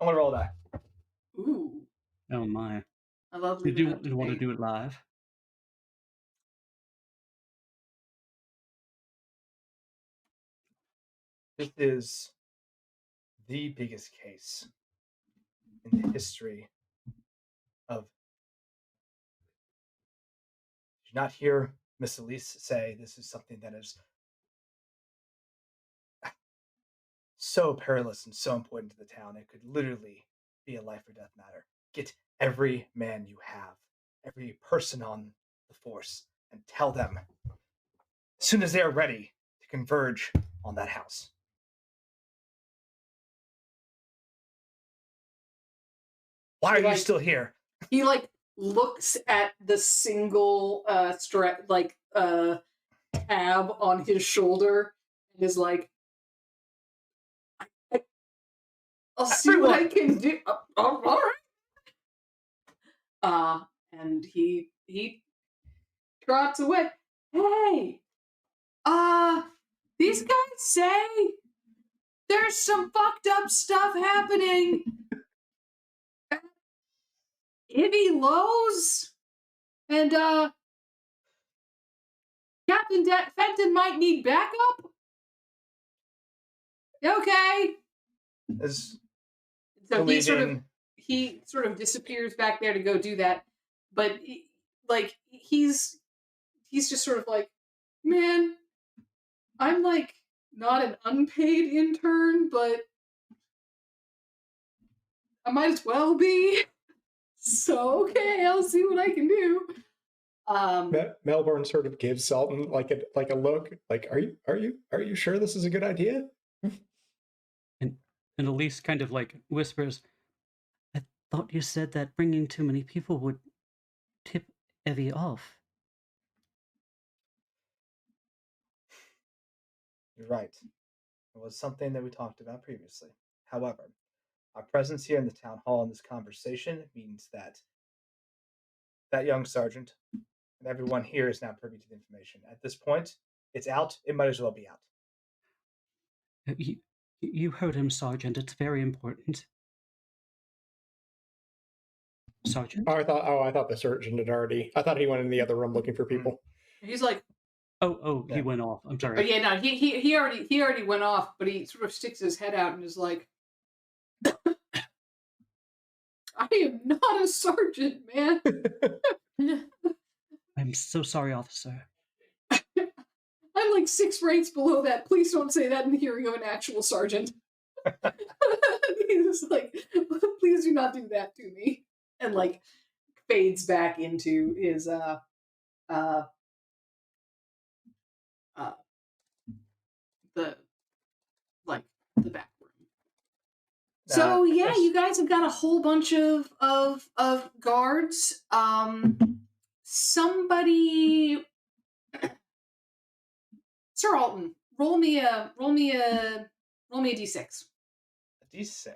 gonna roll a die. Ooh. Oh my. I love You leaving it up to want to fate. do it live? This is the biggest case in the history of. Did you not hear Miss Elise say this is something that is so perilous and so important to the town? It could literally be a life or death matter. Get every man you have, every person on the force, and tell them as soon as they are ready to converge on that house. Why are you Like- still here? He like looks at the single tab on his shoulder and is like, I'll see what I can do. All right. And he trots away. Hey, these guys say there's some fucked up stuff happening. Ivy Lowe's and Captain Fenton might need backup. Okay. So he sort of disappears back there to go do that, but he's just sort of like, man, I'm like not an unpaid intern, but I might as well be. So okay, I'll see what I can do. Melbourne sort of gives Sultan like a look, like, are you sure this is a good idea? And Elise kind of like whispers, I thought you said that bringing too many people would tip Evie off. You're right. It was something that we talked about previously. However, our presence here in the town hall in this conversation means that that young sergeant and everyone here is now privy to the information. At this point, it's out. It might as well be out. You heard him, Sergeant. It's very important. Sergeant? I thought the sergeant had already. I thought he went in the other room looking for people. He's like, Oh, Yeah. he went off. I'm sorry. oh yeah, no, he already went off, but he sort of sticks his head out and is like, I am not a sergeant, man. I'm so sorry, officer. I'm like 6 ranks below that. Please don't say that in the hearing of an actual sergeant. He's like, please do not do that to me. And like fades back into his the back room. So yeah, yes. you guys have got a whole bunch of guards. Somebody, Sir Alton, roll me a d6. A D6.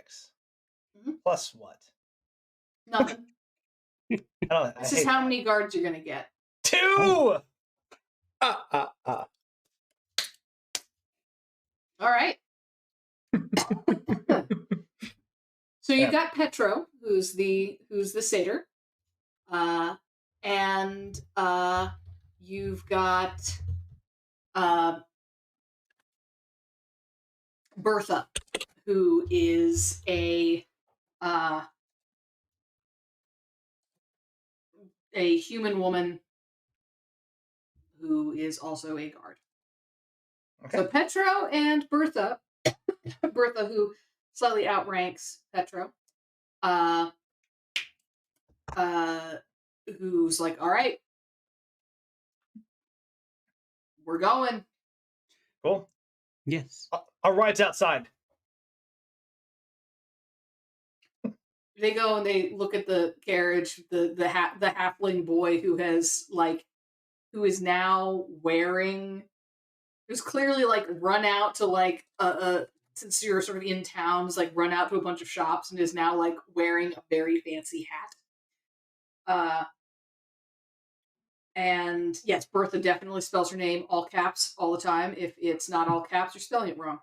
Mhm. Plus what? Nothing. I This is hate how that. many guards you're gonna get. 2! All right. So you've Yeah. got Petro, who's the satyr, and you've got Bertha, who is a human woman who is also a guard. Okay. So Petro and Bertha, Bertha, who slightly outranks Petro, who's like, all right, we're going. Cool. Yes. Our ride's outside. They go and they look at the carriage, the halfling boy who is now wearing, who's clearly like run out to like since you're sort of in town, has like run out to a bunch of shops and is now like wearing a very fancy hat. And yes, Bertha definitely spells her name all caps all the time. If it's not all caps, you're spelling it wrong.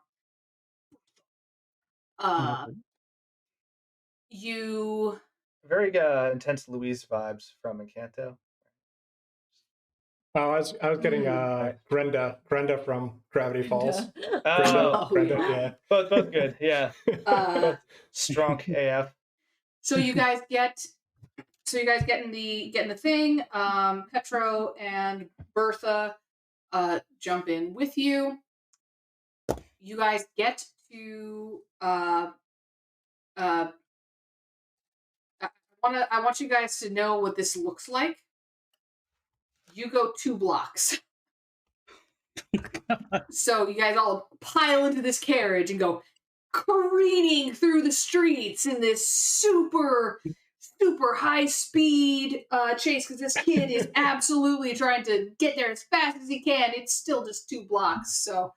You Very intense Louise vibes from Encanto. Oh, I was getting Grenda from Gravity Falls. Oh, Oh, Grenda, yeah. yeah. both good. Yeah. uh, Both strong AF. So you guys get in the thing. Petro and Bertha jump in with you. You guys get to I want you guys to know what this looks like. You go 2 blocks. So you guys all pile into this carriage and go careening through the streets in this super high speed chase, because this kid is absolutely trying to get there as fast as he can. It's still just 2 blocks, so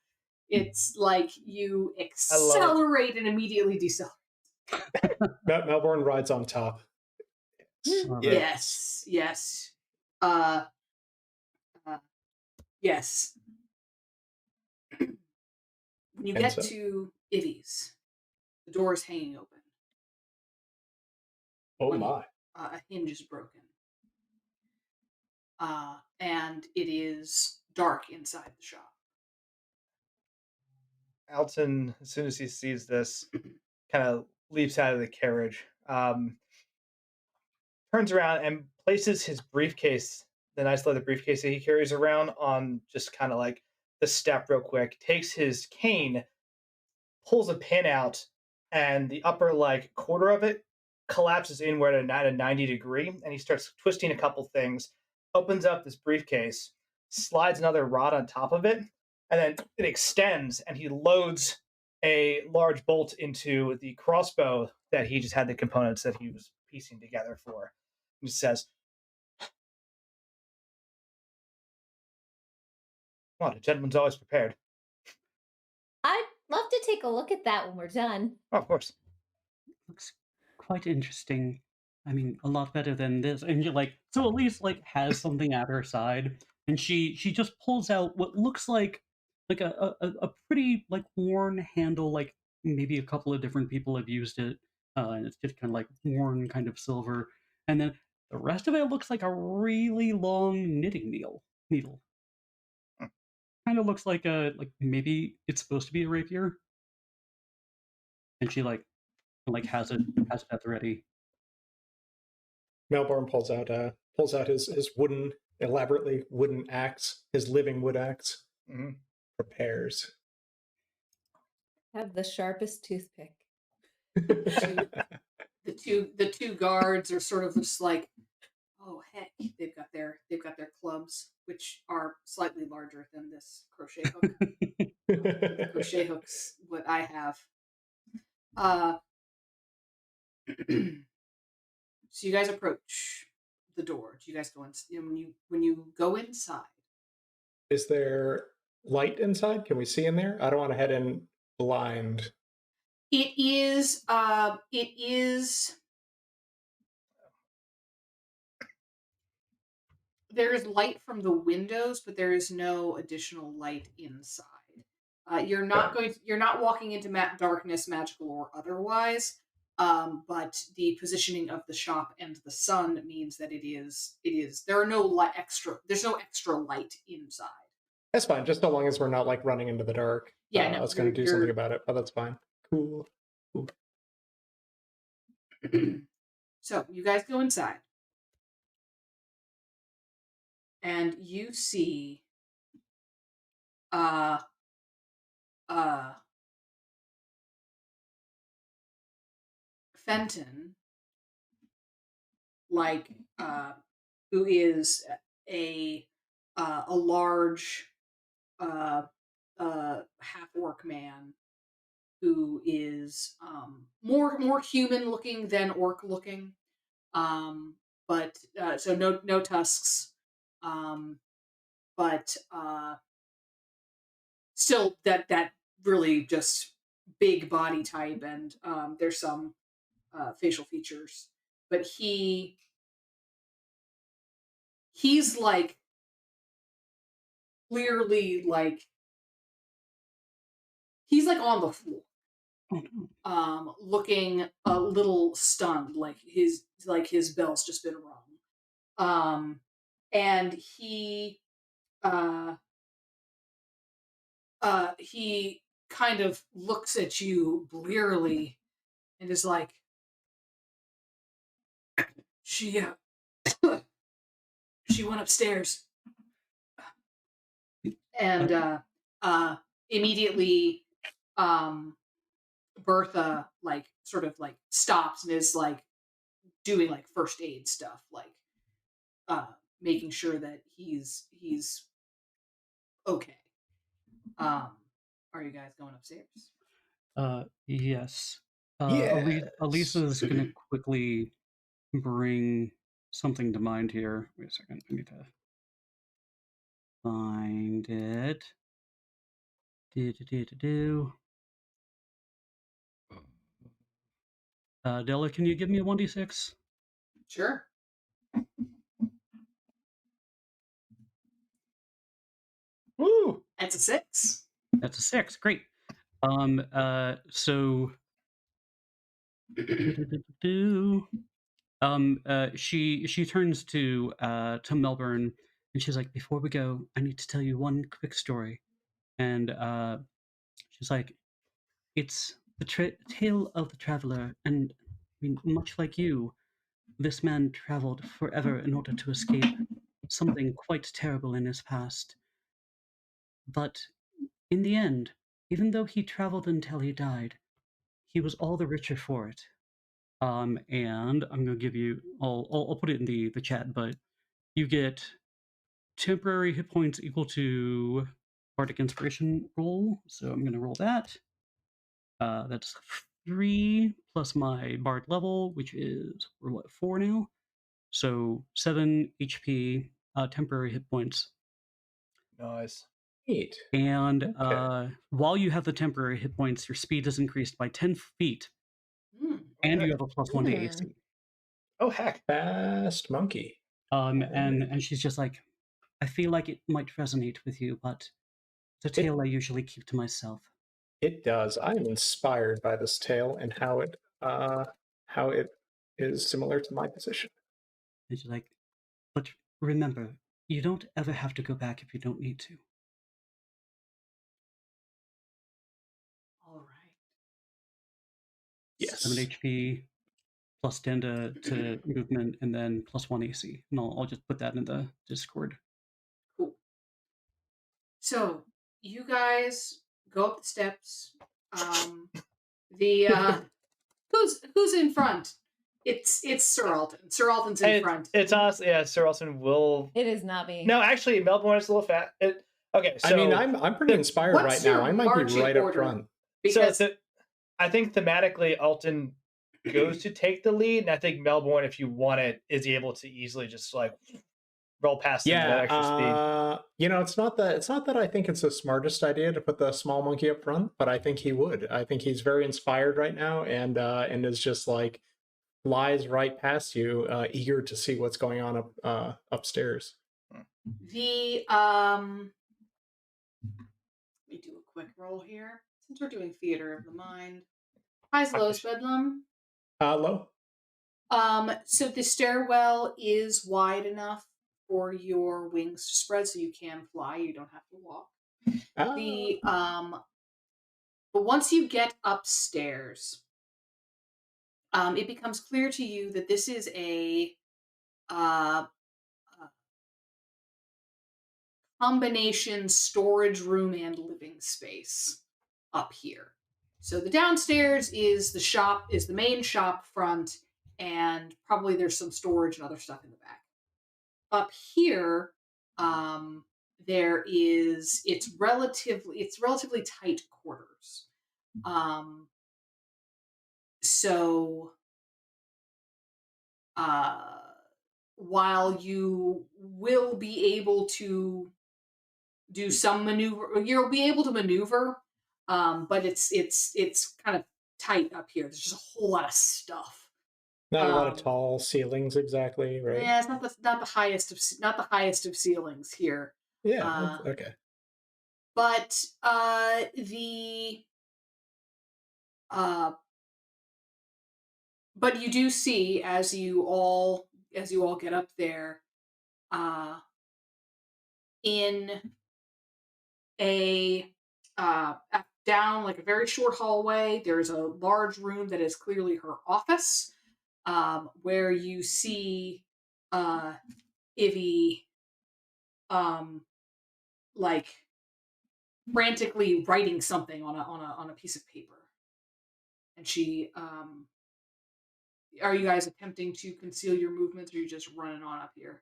it's like you accelerate and immediately decelerate. Melbourne rides on top. Yes. Yes. When you get to Ivy's, the door is hanging open. Oh my. A hinge is broken. And it is dark inside the shop. Alton, as soon as he sees this, kind of leaps out of the carriage, turns around and places his briefcase, the nice leather briefcase that he carries around, on just kind of like the step real quick, takes his cane, pulls a pin out, and the upper like quarter of it collapses inward at a 90 degree, and he starts twisting a couple things, opens up this briefcase, slides another rod on top of it, and then it extends, and he loads a large bolt into the crossbow that he just had the components that he was piecing together for. He says, "Well, the gentleman's always prepared." I'd love to take a look at that when we're done. Oh, of course. Looks quite interesting. I mean, a lot better than this. And you're like, so at least like has something at her side, and she just pulls out what looks like a pretty like worn handle, like maybe a couple of different people have used it, and it's just kind of like worn, kind of silver, and then the rest of it looks like a really long knitting needle. Kind of looks like maybe it's supposed to be a rapier, and she like has it at the ready. Melbourne pulls out his elaborately wooden axe, his living wood axe. Mm-hmm. Prepares. Have the sharpest toothpick. The two guards are sort of just like, oh heck, they've got their clubs, which are slightly larger than this crochet hook. Crochet hooks, what I have. So you guys approach the door. Do you guys go in? When you go inside? Is there light inside? Can we see in there? I don't want to head in blind. It is. There is light from the windows, but there is no additional light inside. You're not walking into darkness, magical or otherwise. But the positioning of the shop and the sun means that it is. There are no there's no extra light inside. That's fine, just so long as we're not like running into the dark. Yeah, no, I was going to do something about it, but that's fine. Cool. So you guys go inside, and you see, Fenton, like, who is a large half-orc man who is more human looking than orc looking, but so no tusks, but still that really just big body type, and there's some facial features, but he's like clearly like he's like on the floor, looking a little stunned, like his bell's just been rung, and he kind of looks at you blearily and is like, She she went upstairs. And immediately Bertha like sort of like stops and is like doing like first aid stuff, like making sure that he's okay. Are you guys going upstairs? Yes. Yes. Elisa's gonna quickly bring something to mind here. Wait a second. I need to find it. Do. Della, can you give me a 1d6? Sure. Woo! That's a 6. That's a 6. Great. So she turns to Melbourne and she's like, before we go, I need to tell you one quick story. And she's like, it's the tale of the traveler, and I mean, much like you, this man traveled forever in order to escape something quite terrible in his past. But in the end, even though he traveled until he died, he was all the richer for it. And I'm gonna give you, I'll put it in the chat, but you get temporary hit points equal to Bardic Inspiration roll. So I'm gonna roll that. That's 3 plus my Bard level, which is, we're what, 4 now? So 7 HP, temporary hit points. Nice. Neat. And Okay. while you have the temporary hit points, your speed is increased by 10 feet, and you have a +1 to AC. Oh heck! Fast monkey. And she's just like, I feel like it might resonate with you, but it's a tale I usually keep to myself. It does. I am inspired by this tale and how it is similar to my position. And she's like, but remember, you don't ever have to go back if you don't need to. All right. Yes. 7 HP, plus 10 to movement, and then +1 AC. And I'll just put that in the Discord. Cool. So you guys go up the steps. Who's in front? It's Sir Alton. Sir Alton's in front. It's us. Yeah, Sir Alton will. It is not me. No, actually, Melbourne is a little fat. Okay, so I mean, I'm pretty inspired what's right now. your I might be marching right up order? front. Because I think thematically, Alton goes to take the lead, and I think Melbourne, if you want it, is able to easily just like roll past him with extra speed. You know, it's not that I think it's the smartest idea to put the small monkey up front, but I think he would. I think he's very inspired right now, and is just like flies right past you, eager to see what's going on upstairs. the let me do a quick roll here since we're doing theater of the mind. Highs, lows, Bedlam. Low. So the stairwell is wide enough for your wings to spread, so you can fly. You don't have to walk. But once you get upstairs, it becomes clear to you that this is a combination storage room and living space up here. So the downstairs is the main shop front, and probably there's some storage and other stuff in the back. Up here, it's relatively tight quarters. So while you will be able to do some maneuver, you'll be able to maneuver, but it's kind of tight up here. There's just a whole lot of stuff. Not a lot of tall ceilings, exactly, right? Yeah, it's not the highest of ceilings here. Yeah. Okay. But but you do see as you all get up there, in a down like a very short hallway, there's a large room that is clearly her office. where you see Ivy like frantically writing something on a piece of paper, and she are you guys attempting to conceal your movements, or are you just running on up here?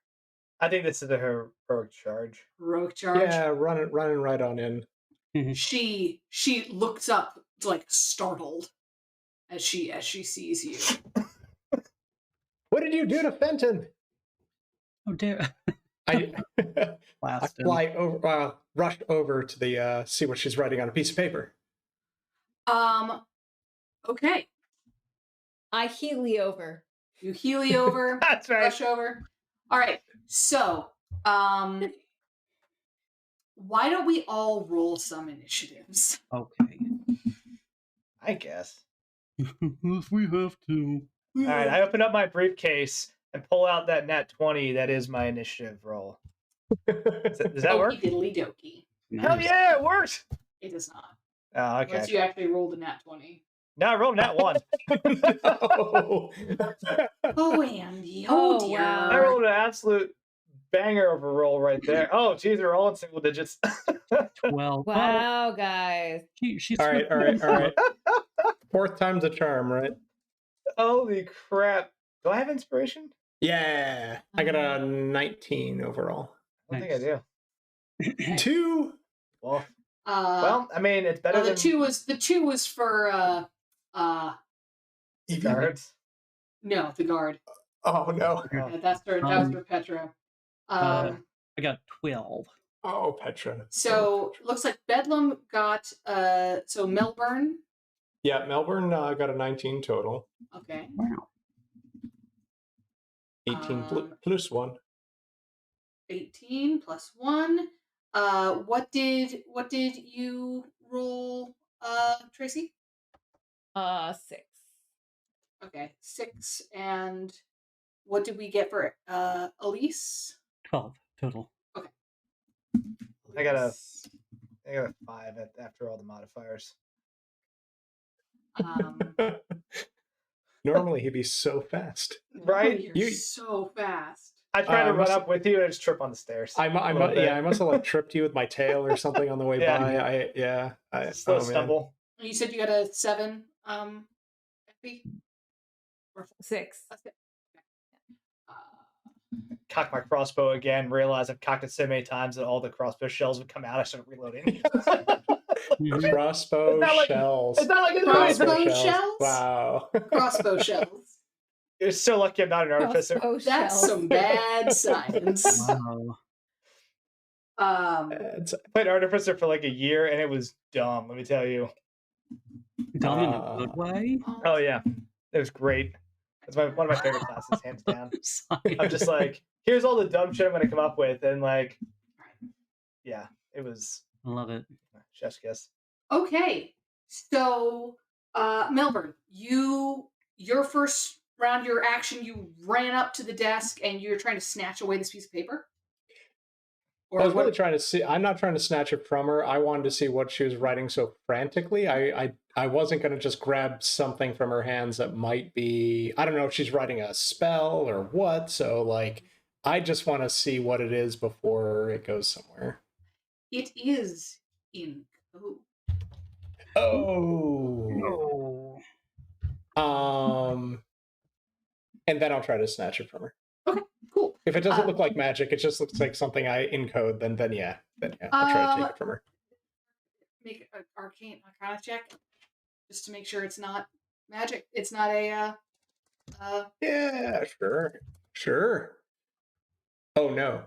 I think this is a heroic charge. Heroic charge. Yeah, running right on in. She looks up like startled as she sees you. What did you do to Fenton? Oh dear. I Blast him. fly over, rush over to the see what she's writing on a piece of paper. Okay. I heely over. You heely over. That's right. Rush over. All right. So, why don't we all roll some initiatives? Okay. I guess. If we have to. All right, I open up my briefcase and pull out that nat 20 that is my initiative roll. Does that work? Diddly dokey. Hell yeah, it worked! It does not. Oh, okay. Unless you actually rolled a nat 20. No, I rolled nat 1. No. Oh, Andy. Oh, Oh, dear. wow. I rolled an absolute banger of a roll right there. Oh, geez, we're all in single digits. 12. Wow, guys. She's all right. Fourth time's a charm, right? Holy crap. Do I have inspiration? Yeah, I got a 19 overall. I don't think I do. 2. Well, I mean, it's better the than two was for guards. no, the guard. Oh no. Oh. That was for Petra. I got 12. Oh, Petra. So looks like Bedlam got so Melbourne. Yeah, Melbourne got a 19 total. Okay. Wow. 18 plus 1. 18 plus 1. What did you roll, Tracy? 6. Okay, 6. And what did we get for Elise? 12 total. I got a 5 after all the modifiers. Normally he'd be so fast. Right? You're so fast. I try to run must- up with you and I just trip on the stairs. I must have like tripped you with my tail or something on the way Yeah. by. Slow oh, man. stumble. You said you got a 7, FP? 6. That's it. Cock my crossbow again, realize I've cocked it so many times that all the crossbow shells would come out. I start reloading. Crossbow It's not like- shells. It's not like it's Crossbow really- shells? Wow. Crossbow shells. You're so lucky I'm not an artificer. Crossbow That's shells. some bad science. Wow. It's- I played artificer for like a year and it was dumb, let me tell you. Dumb in a good way? Oh yeah. It was great. It's one of my favorite classes, hands down. I'm just like, here's all the dumb shit I'm gonna come up with, and like, yeah, it was I love it. chef's kiss. Okay, so Melbourne, your first round, your action, you ran up to the desk and you're trying to snatch away this piece of paper. Or I was really what? trying to see. I'm not trying to snatch it from her. I wanted to see what she was writing so frantically. I wasn't going to just grab something from her hands that might be. I don't know if she's writing a spell or what. So like, I just want to see what it is before it goes somewhere. It is in code. Oh. No. And then I'll try to snatch it from her. Okay, cool. If it doesn't look like magic, it just looks like something I encode. Then yeah, I'll try to take it from her. Make an arcana check, just to make sure it's not magic. It's not a. Yeah, sure. Oh no.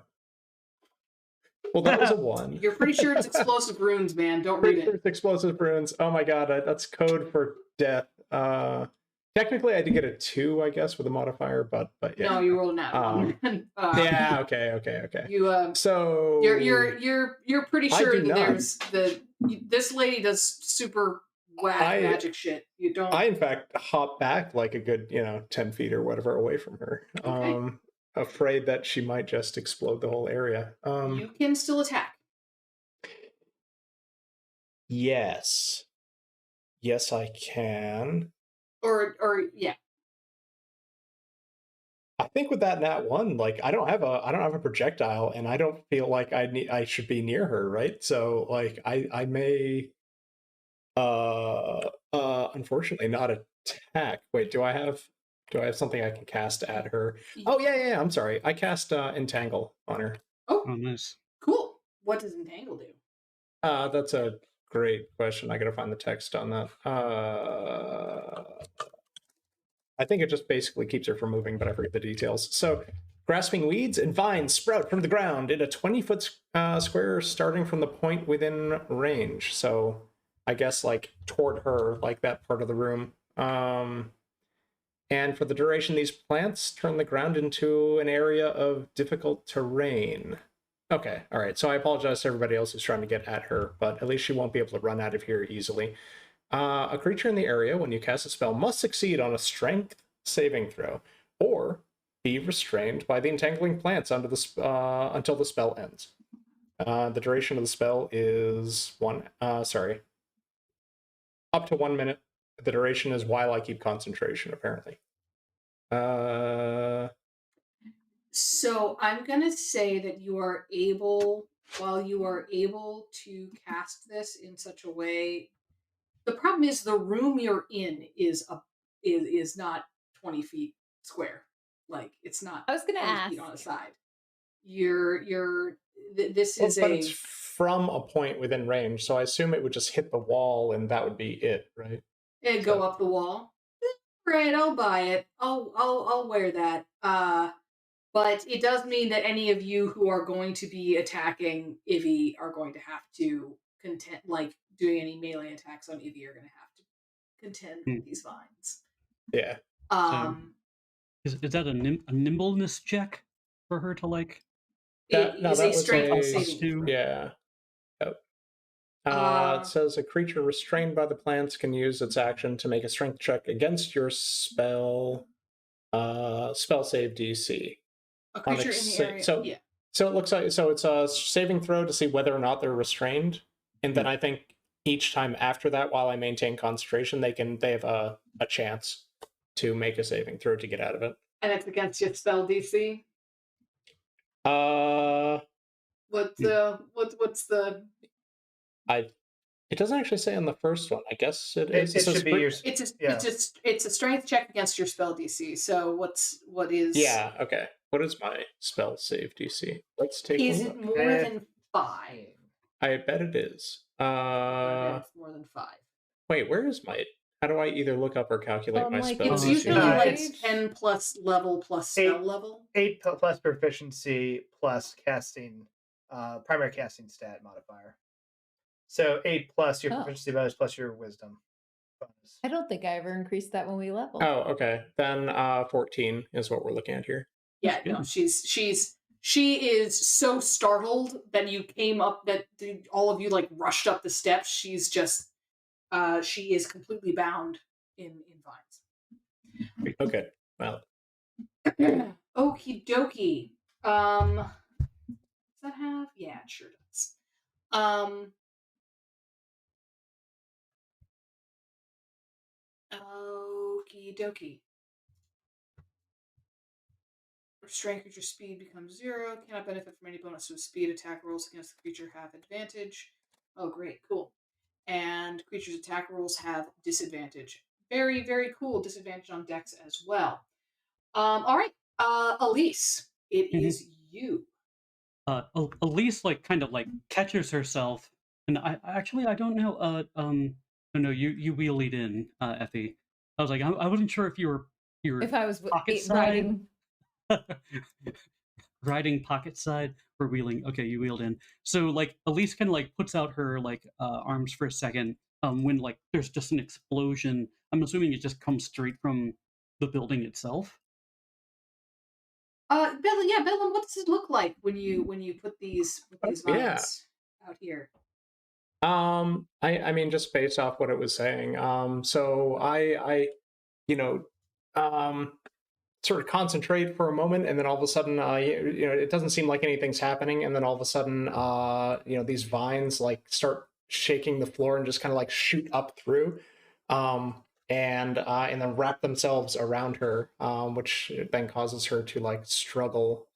Well, that was a 1. You're pretty sure it's explosive runes, man. Don't read Pretty sure it. it's explosive runes. Oh my god, that's code for death. Technically, I did get a 2, I guess, with a modifier, but yeah. No, you rolled an one. Yeah. Okay. You So you're pretty I sure do that not. there's this lady does super whack magic shit. You don't. I in fact hop back like a good 10 feet or whatever away from her. Okay. Afraid that she might just explode the whole area. You can still attack. Yes, I can. Or yeah. think with that nat 1, like I don't have a projectile, and I don't feel like I should be near her, right? So like I may unfortunately not attack. Wait, do I have something I can cast at her? Oh yeah, I'm sorry. I cast entangle on her. Oh, nice. Cool. What does entangle do? That's a great question. I gotta find the text on that. I think it just basically keeps her from moving, but I forget the details. So, grasping weeds and vines sprout from the ground in a 20-foot square starting from the point within range. So, I guess like toward her, like that part of the room. And for the duration, these plants turn the ground into an area of difficult terrain. Okay, all right. So I apologize to everybody else who's trying to get at her, but at least she won't be able to run out of here easily. A creature in the area, when you cast a spell, must succeed on a strength saving throw, or be restrained by the entangling plants until the spell ends. The duration of the spell is up to 1 minute. The duration is while I keep concentration, apparently. So I'm gonna say that you are able, while you are able to cast this in such a way. The problem is the room you're in is not 20 feet square. Like it's not. I was gonna 20 ask. feet on the side. This is but it's from a point within range, so I assume it would just hit the wall and that would be it, right? It'd go up the wall. Right, I'll buy it. I'll wear that. But it does mean that any of you who are going to be attacking Ivy are going to have to contend, like doing any melee attacks on Ivy are going to have to contend with these vines. Yeah. Is that a nimbleness check for her to like? It is a strength saving. Yeah. It says a creature restrained by the plants can use its action to make a strength check against your spell save DC. A creature in the area. So it looks like it's a saving throw to see whether or not they're restrained, and then I think each time after that, while I maintain concentration, they have a chance to make a saving throw to get out of it. And it's against your spell DC. What's the? It doesn't actually say on the first one. I guess it is. It should be your. It's a strength check against your spell DC. So what is? Yeah. Okay. What is my spell save DC? Let's take. Is a it look. more than 5? I bet it is. It's more than 5. Wait, where is my? How do I either look up or calculate my spell? It's DC? usually like it's 10 plus level plus spell level. 8 plus proficiency plus casting, primary casting stat modifier. So 8 plus your proficiency bonus plus your wisdom bonus. I don't think I ever increased that when we leveled. Oh, okay. Then 14 is what we're looking at here. Yeah, no, she is so startled that you came up, that all of you like rushed up the steps. She's just she is completely bound in vines. Okay. Well. Okie dokie. Does that have? Yeah, it sure does. Okie dokie. Restrained creature speed becomes 0. Cannot benefit from any bonus to speed. Attack rolls against the creature have advantage. Oh, great. Cool. And creatures' attack rolls have disadvantage. Very, very cool. Disadvantage on dex as well. All right. Elise, it is you. Elise kind of catches herself, and I don't know. No, you wheelied in, Effie. I was like, I wasn't sure if you were if I was pocket side. Riding pocket side or wheeling. Okay, you wheeled in. So Elise kind of puts out her arms for a second. When there's just an explosion. I'm assuming it just comes straight from the building itself. Bellum, what does it look like when you put these vines out here? I mean, just based off what it was saying. So I sort of concentrate for a moment, and then all of a sudden, it doesn't seem like anything's happening, and then all of a sudden, these vines start shaking the floor and just kind of shoot up through. and then wrap themselves around her, which then causes her to like struggle.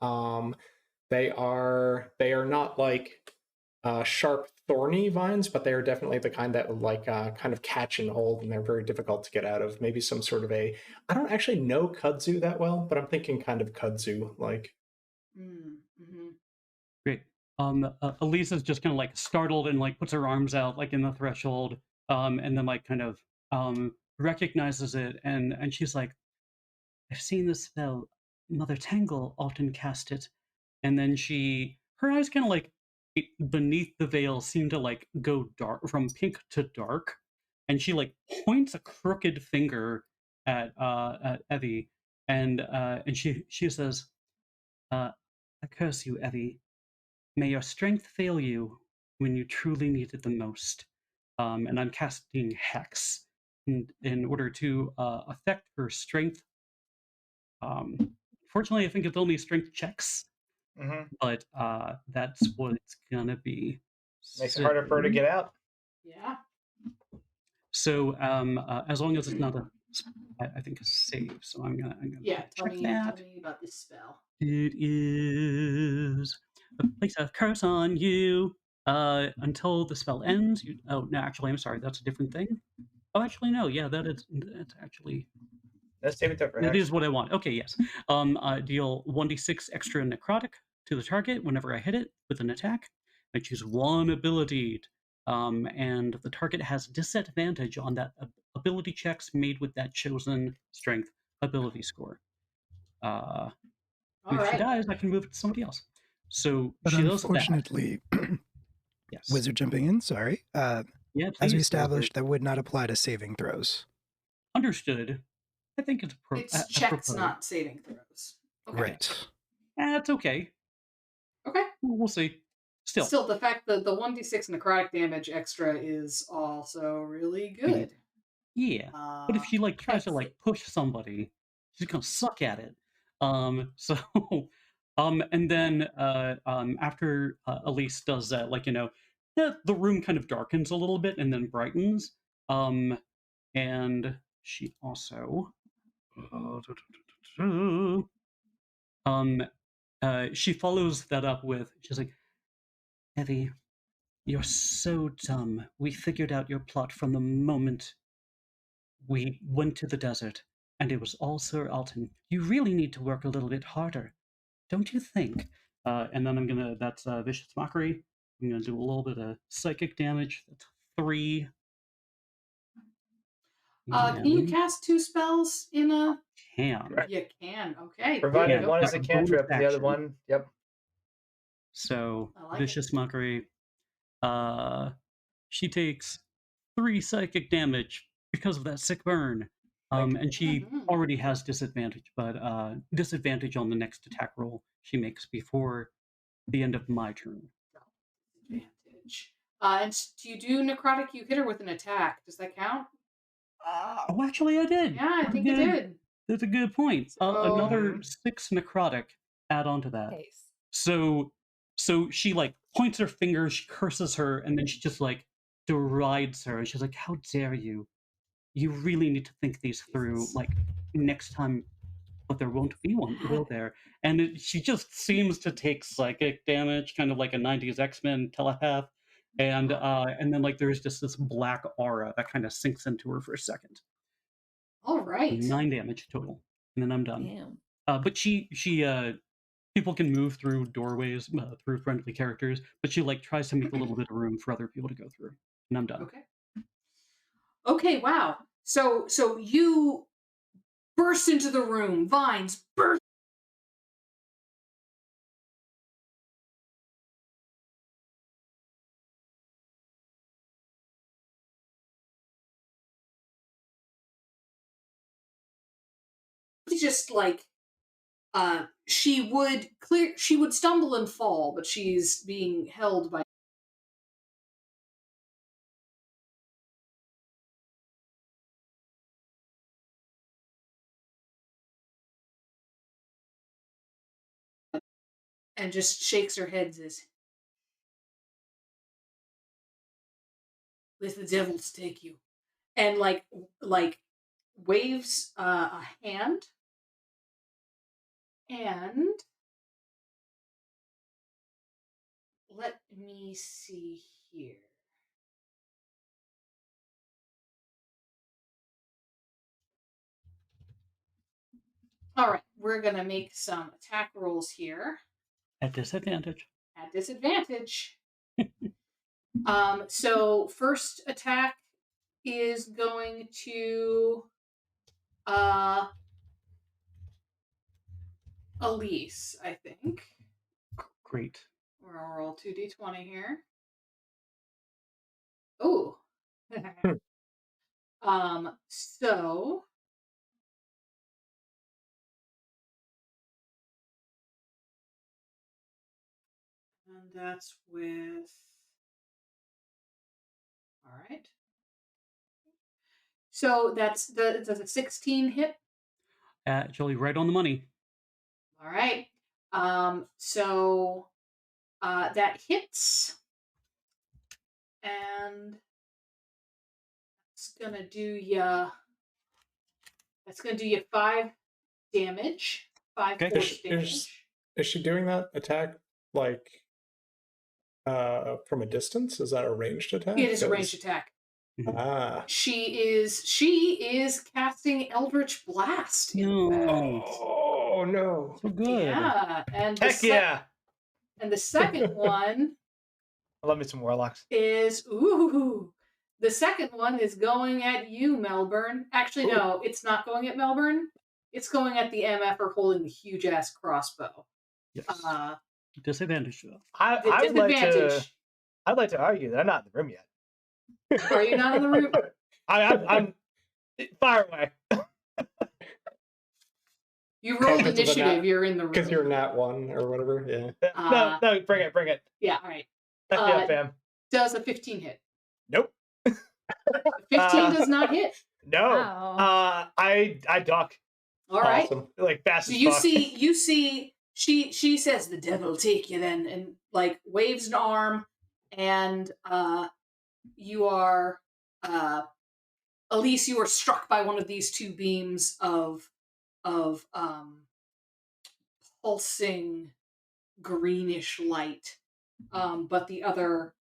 They are not like sharp, thorny vines, but they are definitely the kind that would like kind of catch and hold, and they're very difficult to get out of. Maybe some sort of a, I don't actually know kudzu that well, but I'm thinking kind of kudzu like. Mm-hmm. Great. Elisa's just kind of like startled and like puts her arms out like in the threshold, and then like kind of recognizes it, and she's like, "I've seen this spell. Mother Tangle often cast it." And then her eyes kind of like beneath the veil seem to like go dark from pink to dark, and she like points a crooked finger at Evie, and she says, "I curse you, Evie. May your strength fail you when you truly need it the most." And I'm casting Hex in order to affect her strength. Fortunately, I think it's only strength checks, Hmm. but that's what it's gonna be. Makes it harder for her to get out. Yeah. So as long as it's not I think a save. So I'm gonna Yeah. Tell check me that. about this spell. It is place a curse on you until the spell ends. Oh no, actually, I'm sorry. That's a different thing. Oh, actually, no. Yeah, that's actually Let's save it for it Hex. is what I want. Okay, yes. Deal 1d6 extra necrotic to the target whenever I hit it with an attack. I choose one ability, and the target has disadvantage on that ability checks made with that chosen strength ability score. All If she right. dies, I can move it to somebody else. So But she does that. unfortunately, Yes. wizard jumping in, sorry. Yeah, As please, we wizard. established, that would not apply to saving throws. Understood. I think it's It's checks, not saving throws. Okay. Right. That's okay. Okay. We'll see. Still, the fact that the 1d6 necrotic damage extra is also really good. Yeah. But if she like tries to Hex like it. push somebody, she's gonna suck at it. So and then after Elise does that, like the room kind of darkens a little bit and then brightens. And she also she follows that up with, she's like, "Evie, you're so dumb. We figured out your plot from the moment we went to the desert, and it was all Sir Alton. You really need to work a little bit harder, don't you think?" And then that's Vicious Mockery. I'm gonna do a little bit of psychic damage. That's 3. Can you cast 2 spells in a? Can. Correct. You can. Okay. Provided Yeah, one is that's a a bonus cantrip, and the other action. one, yep. So I like Vicious Mockery. She takes 3 psychic damage because of that sick burn. And she Mhm. already has disadvantage, but disadvantage on the next attack roll she makes before the end of my turn. Advantage. And do you do necrotic? You hit her with an attack. Does that count? Oh, actually, I did. Yeah, I That's think it good. did. That's a good point. Another Mhm. 6 necrotic add on to that. Case. So she like points her finger, she curses her, and then she just like derides her, and she's like, "How dare you? You really need to think these through. Jesus. Like next time, but there won't be one, will there?" And she just seems to take psychic damage, kind of like a '90s X-Men telepath, and then like there's just this black aura that kind of sinks into her for a second. All right. 9 damage total, and then I'm done. Damn. But she people can move through doorways through friendly characters, but she like tries to make a little bit of room for other people to go through, and I'm done. Okay. Okay. Wow. So you burst into the room. Vines burst. Just like she would stumble and fall, but she's being held by and just shakes her head and says, "Let the devils take you." And like waves a hand, and let me see here. All right, we're gonna make some attack rolls here At disadvantage. at disadvantage. So first attack is going to Elise, I think. Great. We're gonna roll 2d20 here. Ooh. So and that's with all right. So that's does a 16 hit? Actually, right on the money. All right. So that hits, and it's gonna do ya. That's gonna do you 5 damage. 5 Okay. force damage. Is she doing that attack like from a distance? Is that a ranged attack? It is a ranged attack. Ah. She is casting Eldritch Blast. In fact. Oh no. So good. Yeah, and the Heck yeah! and the second one I love me some warlocks. is the second one is going at you, Melbourne. Actually, no, it's not going at Melbourne. It's going at the MFer holding the huge ass crossbow. Yes. Disadvantage though. I'd like to argue that I'm not in the room yet. Are you not in the room? I'm fire away. You rolled Because of the initiative. nat- You're in the room. Because you're nat 1 or whatever. Yeah. No, bring it. Yeah. All right. Heck yeah, fam. Does a 15 hit? Nope. 15 does not hit. No. Wow. I duck All right. Awesome. like fast So as you fuck. see she says the devil take you then, and like waves an arm, and you are Elise, you are struck by one of these 2 beams of pulsing greenish light, but the other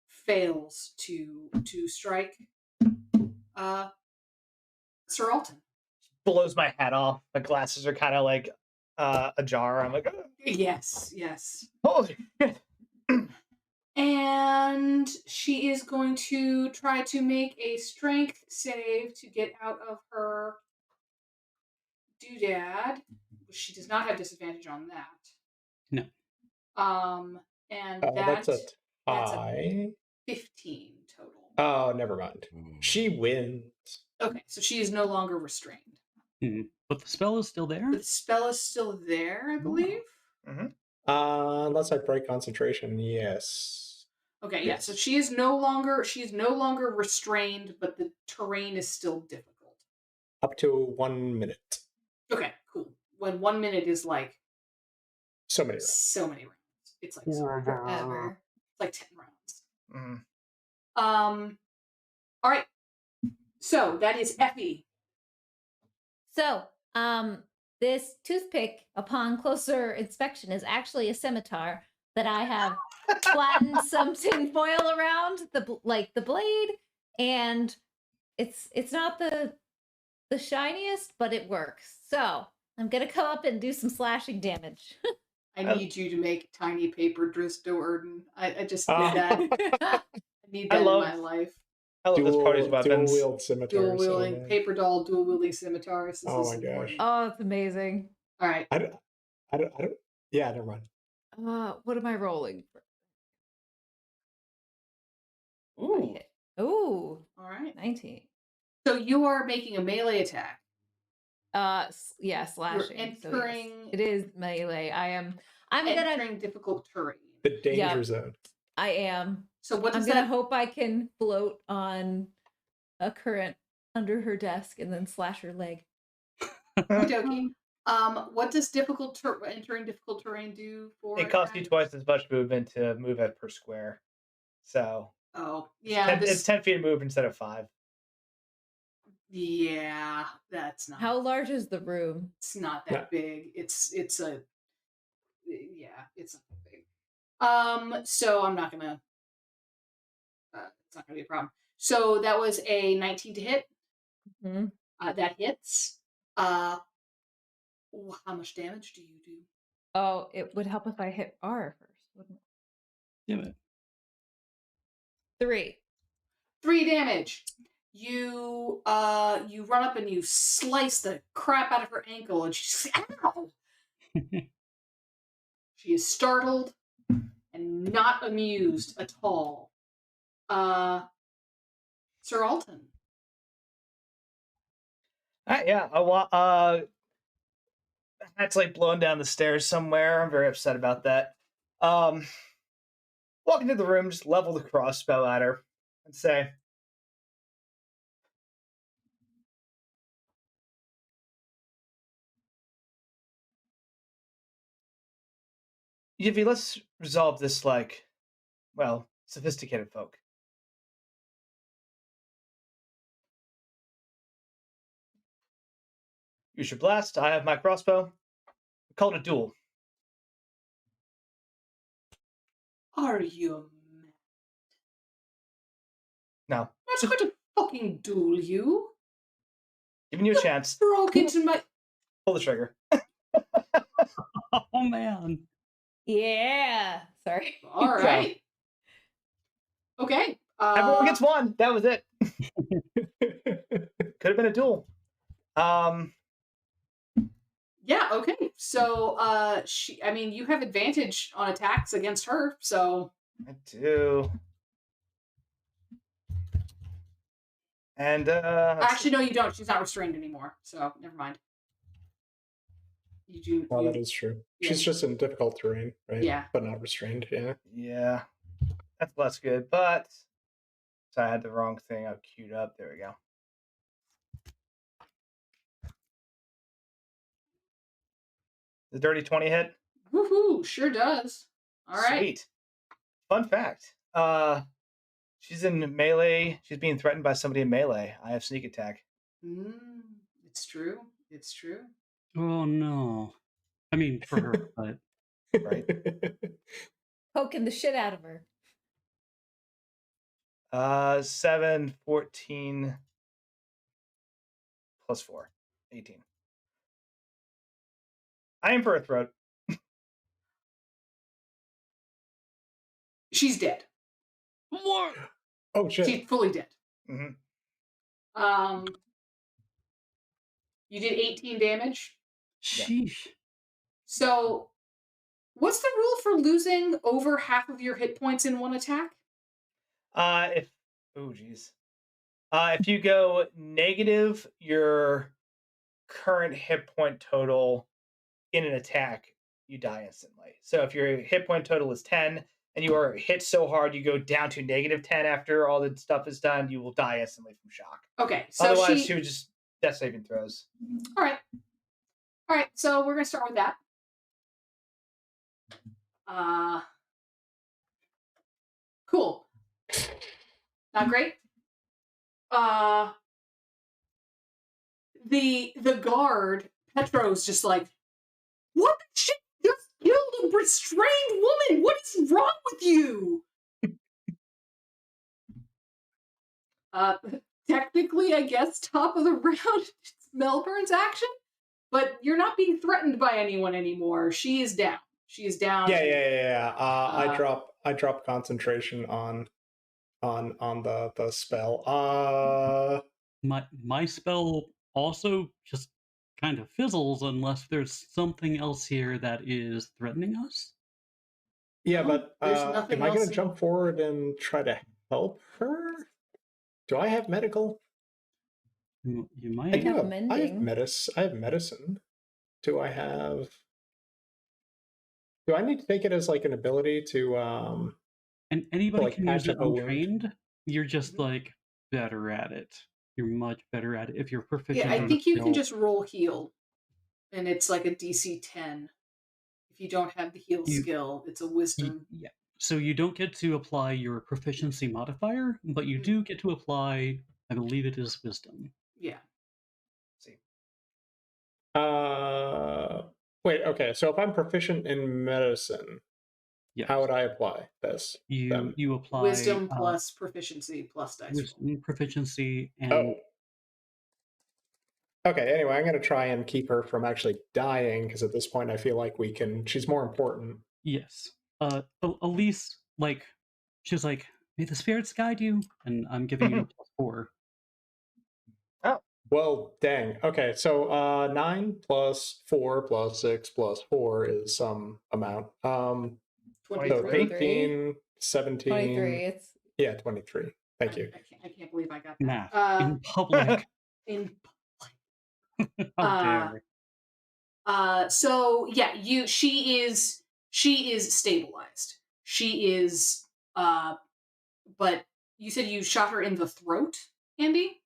fails to strike Sir Alton. blows my hat off. My glasses are kind of like ajar. I'm like, "Ugh." Yes. Holy shit. And she is going to try to make a strength save to get out of her doodad. She does not have disadvantage on that. No. And That's a that's a tie. 15 total. Oh, never mind. She wins. Okay, so she is no longer restrained. But the spell is still there? But the spell is still there, I believe. Unless I break concentration, yes. Okay, yeah. Yes. So she is no longer restrained, but the terrain is still difficult. Up to 1 minute. Okay, cool. When 1 minute is like So many rounds. so many rounds. It's like Forever. It's like 10 rounds. Mhm. All right. So that is Effie. So, this toothpick, upon closer inspection, is actually a scimitar that I have flattened some tin foil around the blade, and it's not the shiniest, but it works. So I'm gonna come up and do some slashing damage. I need you to make tiny paper Drisdoerden. I just need that. I need that in my life. I love this party's Dual weapons. wield scimitars. Dual wielding man. paper doll, dual wielding scimitars. This Oh is my gosh. important. Oh, it's amazing. All right. I don't. Yeah, never mind. What am I rolling for? Ooh. Ooh, All right. 19. So you are making a melee attack. Yeah, slashing. So yes, entering- it is melee. I'm gonna. Entering difficult terrain. The danger Yeah. zone. I am. So what I'm does gonna that? hope I can float on a current under her desk and then slash her leg. Okey-dokey. What does entering difficult terrain do for? It costs you attacks? twice as much movement to move it per square. So Oh, it's yeah. 10 feet of move instead of 5. Yeah, that's not. How large is the room? It's not Yeah. that big. It's a yeah. It's not that big. So I'm not gonna. It's not gonna be a problem. So that was a 19 to hit. Mhm. That hits. How much damage do you do? Oh, it would help if I hit R first, wouldn't it? Give it. 3. 3 damage. You run up and you slice the crap out of her ankle, and she's ow. She is startled and not amused at all. Sir Alton. Yeah. That's like blowing down the stairs somewhere. I'm very upset about that. Walk into the room, just level the crossbow at her, and say, Yivy, let's resolve this like, well, sophisticated folk. Use your blast. I have my crossbow. We call it a duel. Are you mad? No, I'm not going to fucking duel you. giving you a chance. Broke into my. Pull the trigger. Oh man. Yeah. Sorry. All right. Okay. Everyone gets one. That was it. Could have been a duel. Yeah. Okay. So, I mean, you have advantage on attacks against her. So. I do. And Actually, no, you don't. She's not restrained anymore. So, never mind. You do. Well, you- that is true. yeah. She's just in difficult terrain, right? Yeah. But not restrained, yeah. yeah, that's less good. But so I had the wrong thing up queued up. There we go. The dirty 20 hit. Woohoo! Sure does. All right. Sweet. Fun fact. She's in melee. She's being threatened by somebody in melee. I have sneak attack. It's true. It's true. Oh no. I mean, for her, but Right. Poking the shit out of her. 7, 14 plus 4, 18. I am for a throat. She's dead. what? Oh shit. She's fully dead. hmm You did 18 damage. Sheesh. So, what's the rule for losing over half of your hit points in one attack? If you go negative your current hit point total in an attack, you die instantly. So if your hit point total is 10 and you are hit so hard you go down to negative 10 after all the stuff is done, you will die instantly from shock. Okay, so Otherwise, she. she would just death saving throws. All right. All right, so we're gonna start with that. Cool. Not great. The guard Petro's just like, what the shit? Just killed a restrained woman. What is wrong with you? Technically, I guess top of the round, it's Melbourne's action, but you're not being threatened by anyone anymore. She is down. She is down. Yeah. I drop concentration on the spell. My spell also just kind of fizzles unless there's something else here that is threatening us. Yeah, No, but there's nothing am I else gonna in- jump forward and try to help her? Do I have medical? You I might. do have have mending. I have medicine. Do I have? Do I need to take it as like an ability to And anybody like can use patch it up a wound? untrained. You're just like better at it. You're much better at it if you're proficient. Yeah, I in think the you can skill. just roll heal, and it's like a DC 10. If you don't have the heal You- skill, it's a wisdom. Yeah. So you don't get to apply your proficiency modifier, but you do get to apply, I believe it is wisdom. Yeah. See. Wait, okay. So if I'm proficient in medicine, Yes. how would I apply this? then? You apply Wisdom plus proficiency plus dice roll. wisdom, proficiency, and Oh. Okay, anyway, I'm going to try and keep her from actually dying because at this point I feel like she's more important. yes. Elise, like, she's like, may the spirits guide you, and I'm giving you +4. Well, dang. Okay, so 9 plus 4 plus 6 plus 4 is some amount. So 23. 18, 17. 23. It's Yeah, 23. Thank you. I can't believe I got that. Math in public. In How dare. so yeah, she is stabilized. She is but you said you shot her in the throat, Andy?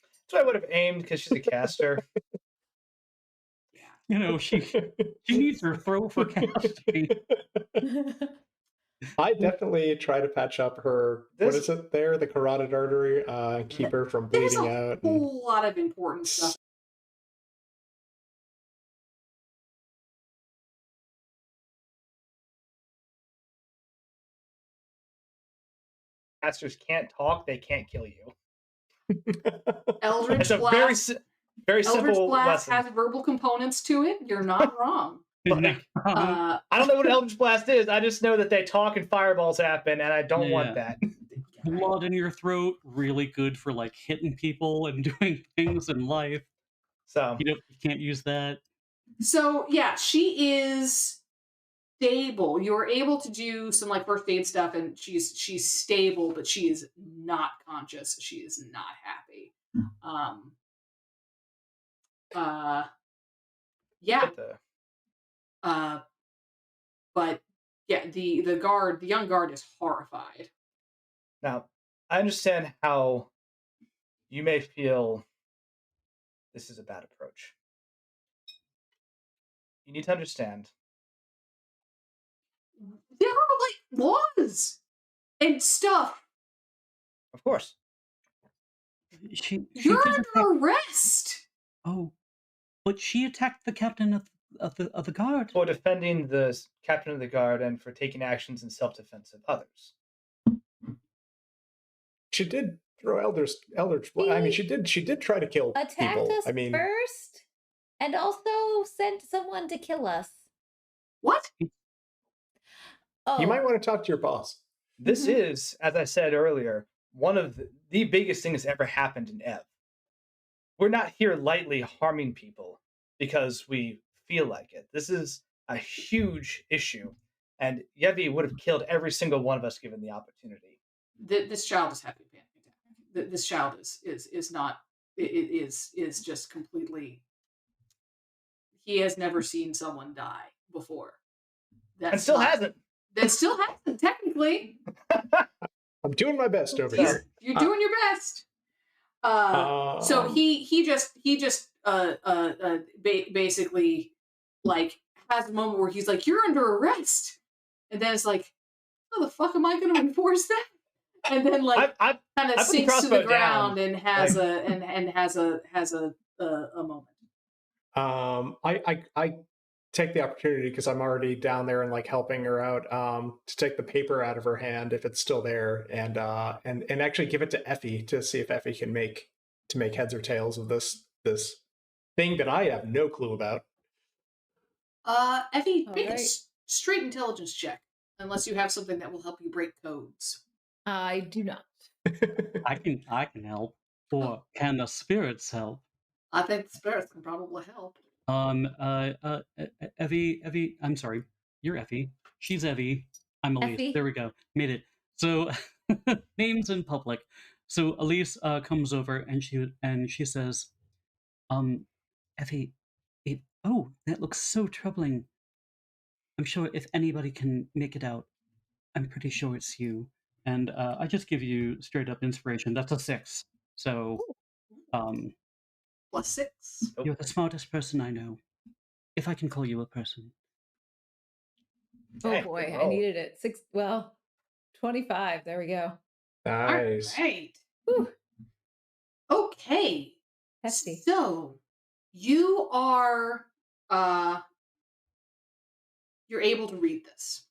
That's what I would have aimed because she's a caster. You know, she needs her throat for casting. I definitely try to patch up her. What This- is it there? The carotid artery. Keep her from There's bleeding a out. and- whole lot of important stuff. Casters can't talk; they can't kill you. Eldritch It's a Blast. very Eldritch simple Blast lesson. has verbal components to it. You're not wrong. Like, Uh, I don't know what Eldritch Blast is. I just know that they talk and fireballs happen, and I don't want that. Blood in your throat, really good for like hitting people and doing things in life. So You can't use that. So yeah, she is stable. You're able to do some like first aid stuff, and she's stable, but she is not conscious. She is not happy. Yeah. but the- But yeah, the young guard is horrified. now I understand how you may feel this is a bad approach. You need to understand. There are like laws and stuff. Of course, She You're did under attack- arrest. Oh, but she attacked the captain of the guard. for defending the captain of the guard and for taking actions in self-defense of others. She did throw Eldritch. I mean, she did try to kill attacked people. us I mean, first and also sent someone to kill us. What? Oh, you might want to talk to your boss. This is, as I said earlier, one of the biggest things that ever happened in Ev. We're not here lightly harming people because we feel like it. This is a huge issue, and Yevi would have killed every single one of us given the opportunity. This child is having a panic attack. This child is not. It is just completely. He has never seen someone die before. And still hasn't. That still hasn't technically. I'm doing my best over He's- here. You're doing your best. So he just basically like has a moment where he's like, "You're under arrest," and then it's like, "How the fuck am I going to enforce that?" And then like I kind of I put the sinks to the crossbow ground down, and has like- has a moment. I take the opportunity because I'm already down there and like helping her out to take the paper out of her hand if it's still there and actually give it to Effie to see if Effie can make heads or tails of this thing that I have no clue about. Effie, All make a right. straight intelligence check, unless you have something that will help you break codes. I do not. I can help. Or can the spirits help? I think the spirits can probably help. Evie, I'm sorry, you're Effie. She's Evie. I'm Elise. Effie. There we go. Made it. So names in public. So Elise comes over and she says, Effie, that looks so troubling. I'm sure if anybody can make it out, I'm pretty sure it's you. And I just give you straight up inspiration. That's a 6. So +6. you're the smartest person I know. If I can call you a person. Oh Dang, boy, good I roll. needed it. 25. There we go. Nice. All right. Whew. Okay. Okay. Hefty. So you are you're able to read this.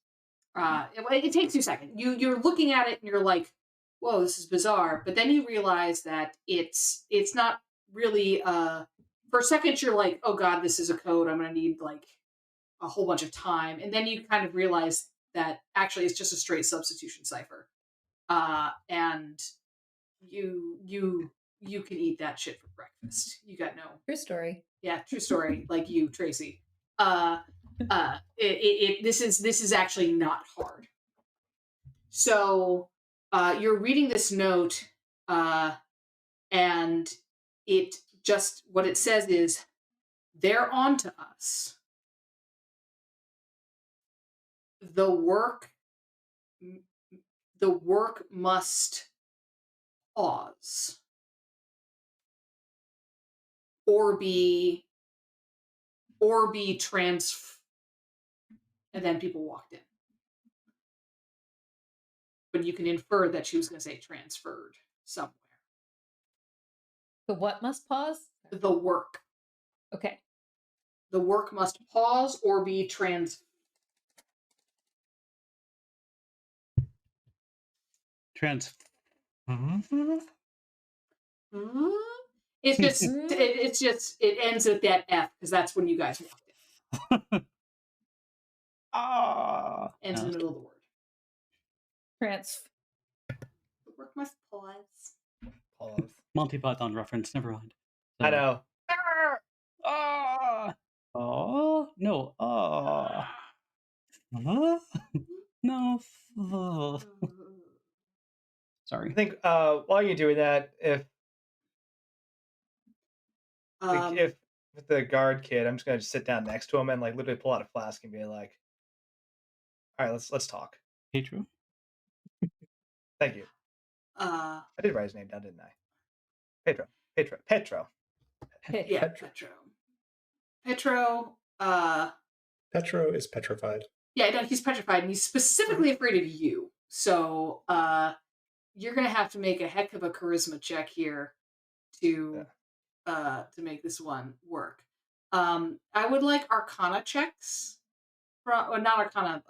It takes you a second. You're looking at it and you're like, whoa, this is bizarre. But then you realize that it's not really for a second you're like, oh god, this is a code. I'm gonna need like a whole bunch of time. And then you kind of realize that actually it's just a straight substitution cipher. And you can eat that shit for breakfast. You got no True story. yeah, true story. Like you, Tracy. This is actually not hard. So, you're reading this note, and it just what it says is, "They're on to us. The work, the work must pause, or be trans." And then people walked in. But you can infer that she was going to say transferred somewhere. The what must pause? The work. Okay. The work must pause or be It's just it ends with that F because that's when you guys walked in. Ends in the middle of the word. The work must pause. Pause. Monty Python reference. Never mind. I know. Oh no. No. Sorry. I think while you're doing that, if with the guard kid, I'm just gonna sit down next to him and like literally pull out a flask and be like, "All right, let's talk." Petro. Thank you. I did write his name down, didn't I? Petro. Yeah, Petro. Petro is petrified. Yeah, no, he's petrified, and he's specifically afraid of you. So you're gonna have to make a heck of a charisma check here to make this one work. I would like Arcana checks, or not Arcana.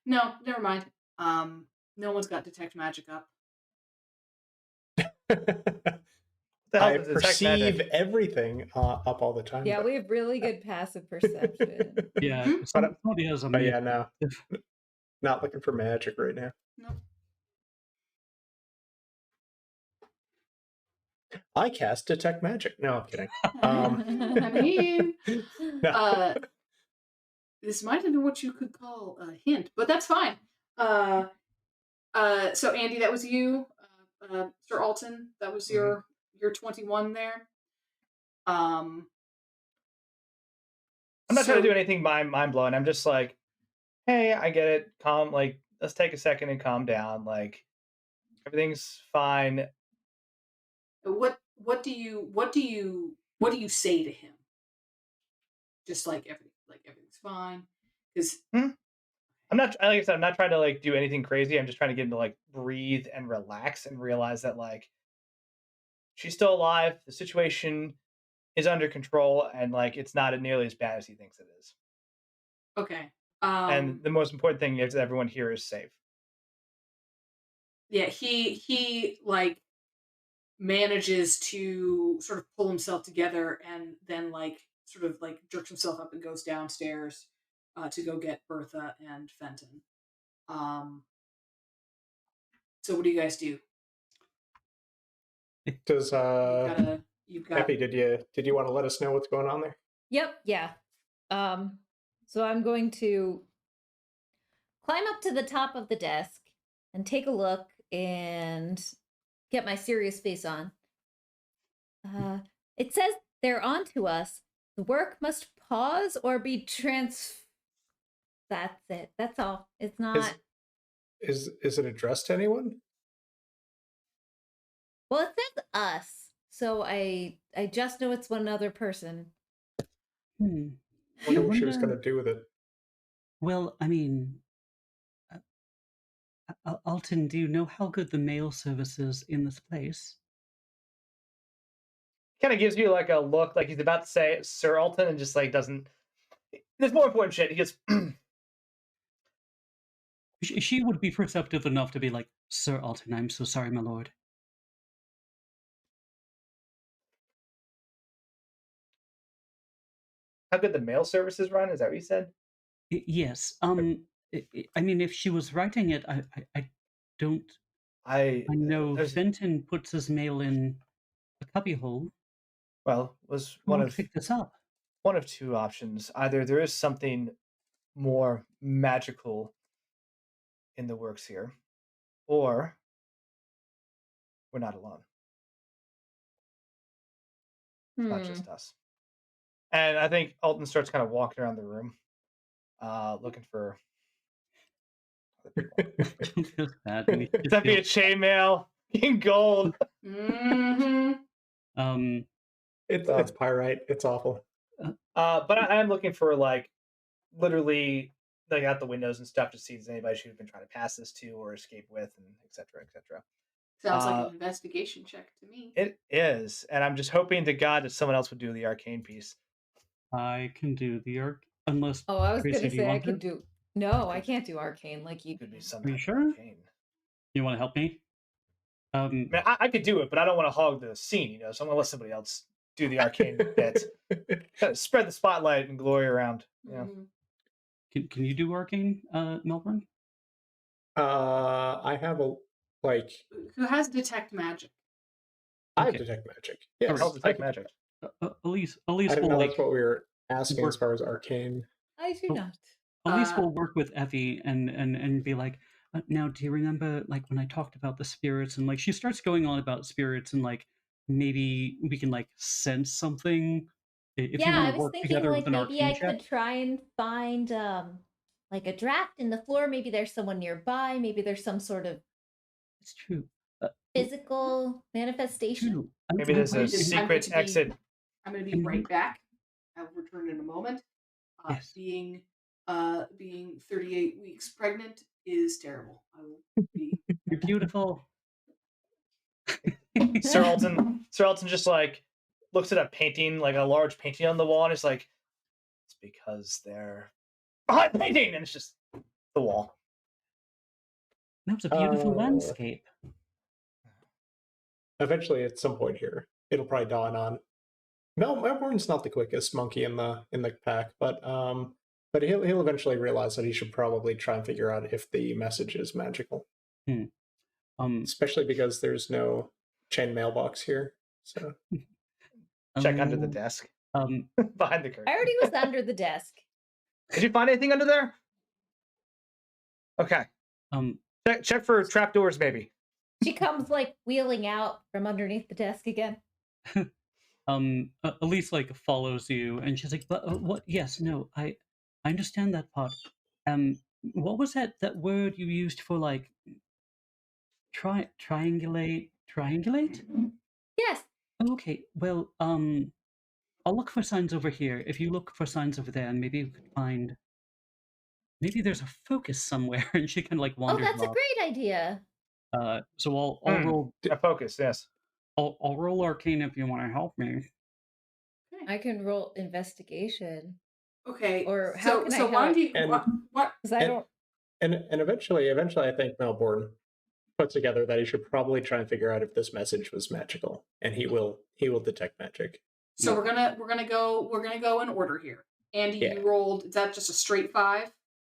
No, never mind. No one's got detect magic up. I perceive everything up all the time. Yeah, we have really good passive perception. Yeah, somebody has a. But yeah, no, not looking for magic right now. No. I cast detect magic. No, I'm kidding. I mean, No. This might have been what you could call a hint, but that's fine. So Andy, that was you. Sir Alton, that was your 21 there. I'm not trying to do anything mind blowing. I'm just like, hey, I get it. Calm, like, let's take a second and calm down. Like, everything's fine. What do you say to him? Just like everything's fine, because I'm not, like I said, I'm not trying to like do anything crazy. I'm just trying to get him to like breathe and relax and realize that like she's still alive. The situation is under control, and like it's not nearly as bad as he thinks it is. Okay. And the most important thing is that everyone here is safe. Yeah, he like manages to sort of pull himself together and then like sort of like jerks himself up and goes downstairs to go get Bertha and Fenton. So what do you guys do? Does You've got Epi, did you want to let us know what's going on there? Yep, yeah. So I'm going to climb up to the top of the desk and take a look and get my serious face on. It says they're on to us. The work must pause or be That's it. That's all. It's not. Is it addressed to anyone? Well, it says us, so I just know it's one other person. wonder what she was wonder- going to do with it. Well, I mean, Alton, do you know how good the mail service is in this place? Kind of gives you like a look, like he's about to say Sir Alton, and just like doesn't. There's more important shit. He goes, She would be perceptive enough to be like, Sir Alton, I'm so sorry, my lord. how good the mail services run? Is that what you said? Yes. I mean, if she was writing it, I don't. I know there's Fenton puts his mail in a cubbyhole. was Who one would of pick this up? one of two options. Either there is something more magical in the works here, or we're not alone. It's not just us. And I think Alton starts kind of walking around the room, looking for other people. Just that, and he Does that be a chainmail in gold? Hmm. It's pyrite. It's awful. But I am looking for like literally like out the windows and stuff to see if there's anybody who's been trying to pass this to or escape with, and et cetera, et cetera. Sounds like an investigation check to me. It is, and I'm just hoping to God that someone else would do the arcane piece. I can do the arc, unless. Oh, I was Tracy, gonna do you say I want could to? do. No, I can't do arcane like you. Could be some Are you type of sure? arcane. You want to help me? I mean, I could do it, but I don't want to hog the scene, so I'm gonna let somebody else do the arcane bit. Kind of spread the spotlight and glory around. Mhm. Can you do arcane, Melbourne? I have a like. Who has detect magic? I have Okay. detect magic. Yes, Help I detect can- magic. Elise I will didn't know like that's what we were asking work- as far as arcane. I do Oh. not. Elise Uh, will work with Effie and be like, now, do you remember like when I talked about the spirits, and like she starts going on about spirits, and like maybe we can like sense something if you Yeah, want I to was work thinking together like with an maybe I arcane check. could try and find like a draft in the floor. Maybe there's someone nearby. Maybe there's some sort of It's true. physical manifestation. True. Maybe there's I'm a going to be- secret exit. I'm going to be right back. I will return in a moment. Yes. Being 38 weeks pregnant is terrible. I will be. You're beautiful. Sir Alton just like looks at a painting, like a large painting on the wall, and it's like, it's because they're behind the painting, and it's just the wall. That was a beautiful Uh, landscape. Eventually, at some point here, it'll probably dawn on. Melbourne's not the quickest monkey in the pack, but he'll eventually realize that he should probably try and figure out if the message is magical. Especially because there's no chain mailbox here. So Check under the um, desk Um, behind the curtain. I already was under the desk. Did you find anything under there? Okay. um, Check for trapdoors, maybe. She comes like wheeling out from underneath the desk again. Elise like follows you, and she's like, "But what? Yes, no, I understand that part. What was that word you used for like triangulate? Triangulate? Yes. Okay, well, I'll look for signs over here. If you look for signs over there, and maybe you could find. Maybe there's a focus somewhere, and she can like Oh, wander that's a off. great idea. So I'll roll. A focus, yes. I'll roll arcane if you want to help me. I can roll investigation Okay. Or how so can I so why help? do you And- what because I And- don't. and eventually, I think Melbourne puts together that he should probably try and figure out if this message was magical, and he will detect magic. so we're gonna go in order here. Andy, Yeah. you rolled, is that just a straight 5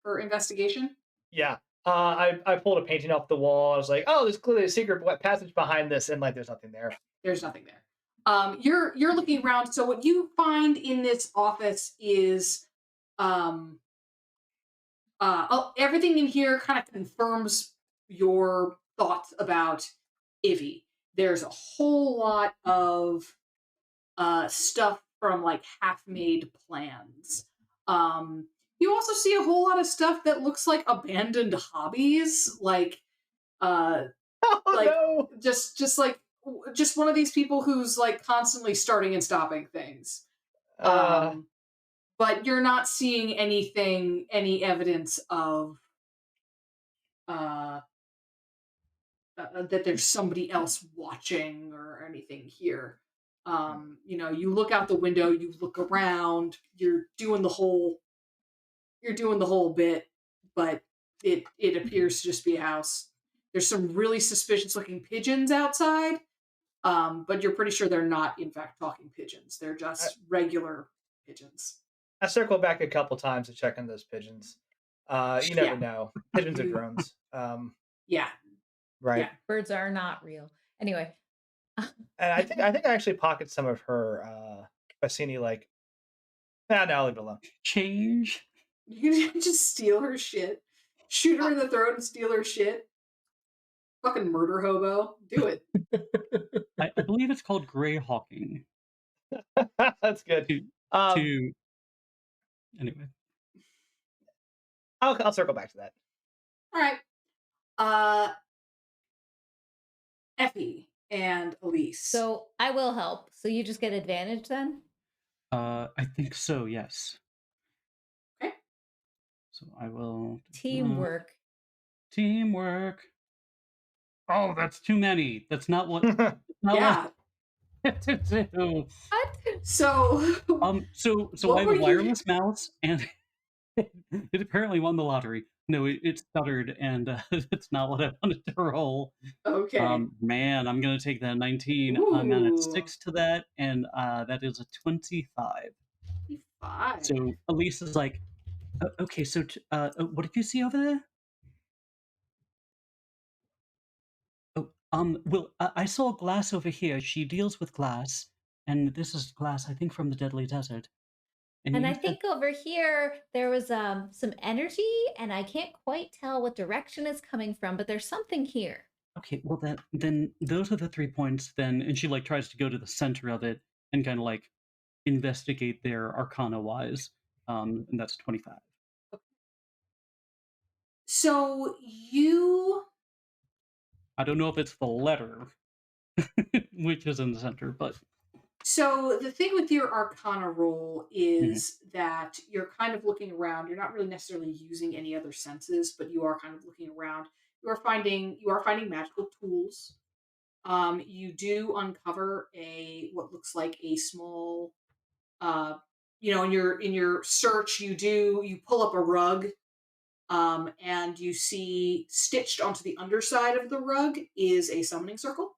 for investigation? Yeah. I pulled a painting off the wall. I was like, oh, there's clearly a secret passage behind this, and like there's nothing there. There's nothing there. You're looking around. So what you find in this office is everything in here kind of confirms your thoughts about Ivy. There's a whole lot of stuff from like half-made plans. You also see a whole lot of stuff that looks like abandoned hobbies, like Oh Like- no! just one of these people who's like constantly starting and stopping things. Uh, but you're not seeing any evidence of that there's somebody else watching or anything here. You look out the window, you look around, you're doing the whole bit, but it appears to just be a house. There's some really suspicious looking pigeons outside, but you're pretty sure they're not in fact talking pigeons. They're just regular pigeons. I circled back a couple times to check on those pigeons. You never Yeah. know. Pigeons are drones. Yeah. Right. Yeah. Birds are not real. Anyway, And I think I actually pocketed some of her Bassini like now leave it alone. Change. You can just steal her shit, shoot her in the throat and steal her shit. Fucking murder hobo. Do it. I believe it's called greyhawking. That's good. To anyway, I'll circle back to that. All right. Effie and Elise. so I will help. So you just get advantage then? I think so. Yes. Okay. So I will Teamwork. Teamwork. Oh, that's too many. That's not what. Not yeah. what to do. What? So So What I have were a you- wireless mouse, and it apparently won the lottery. No, it stuttered, and it's not what I wanted to roll. okay. Man, I'm gonna take that 19. I'm gonna Ooh. 6 to that, and that is a 25. 5. So Elise is like, okay, so what did you see over there? Oh, well, I saw glass over here. She deals with glass, and this is glass, I think, from the Deadly Desert. And you I said- think over here there was some energy, and I can't quite tell what direction it's coming from, but there's something here. Okay, well then those are the 3 points then, and she like tries to go to the center of it and kind of like investigate there arcana wise. And that's 25. So you I don't know if it's the letter which is in the center, but So the thing with your Arcana roll is that you're kind of looking around. You're not really necessarily using any other senses, but you are kind of looking around. You are finding magical tools. You do uncover what looks like a small, in your search, you pull up a rug, and you see stitched onto the underside of the rug is a summoning circle.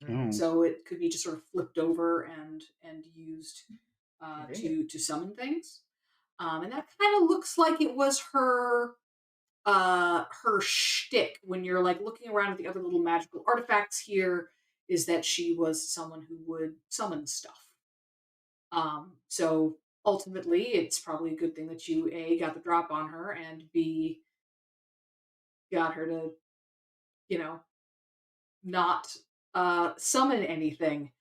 oh, So it could be just sort of flipped over and used Convenient. to summon things. And that kind of looks like it was her shtick when you're like looking around at the other little magical artifacts here, is that she was someone who would summon stuff. So ultimately it's probably a good thing that you A, got the drop on her, and B, got her to, not summon anything,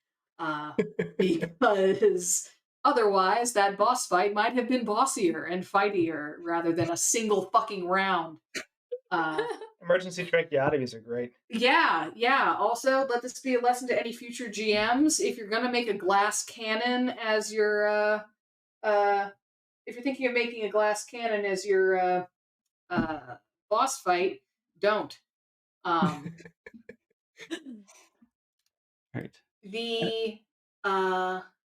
because otherwise that boss fight might have been bossier and fightier rather than a single fucking round. Emergency tracheotomies are great. Yeah. Also, let this be a lesson to any future GMs. If you're gonna make a glass cannon as your if you're thinking of making a glass cannon as your boss fight, don't. right.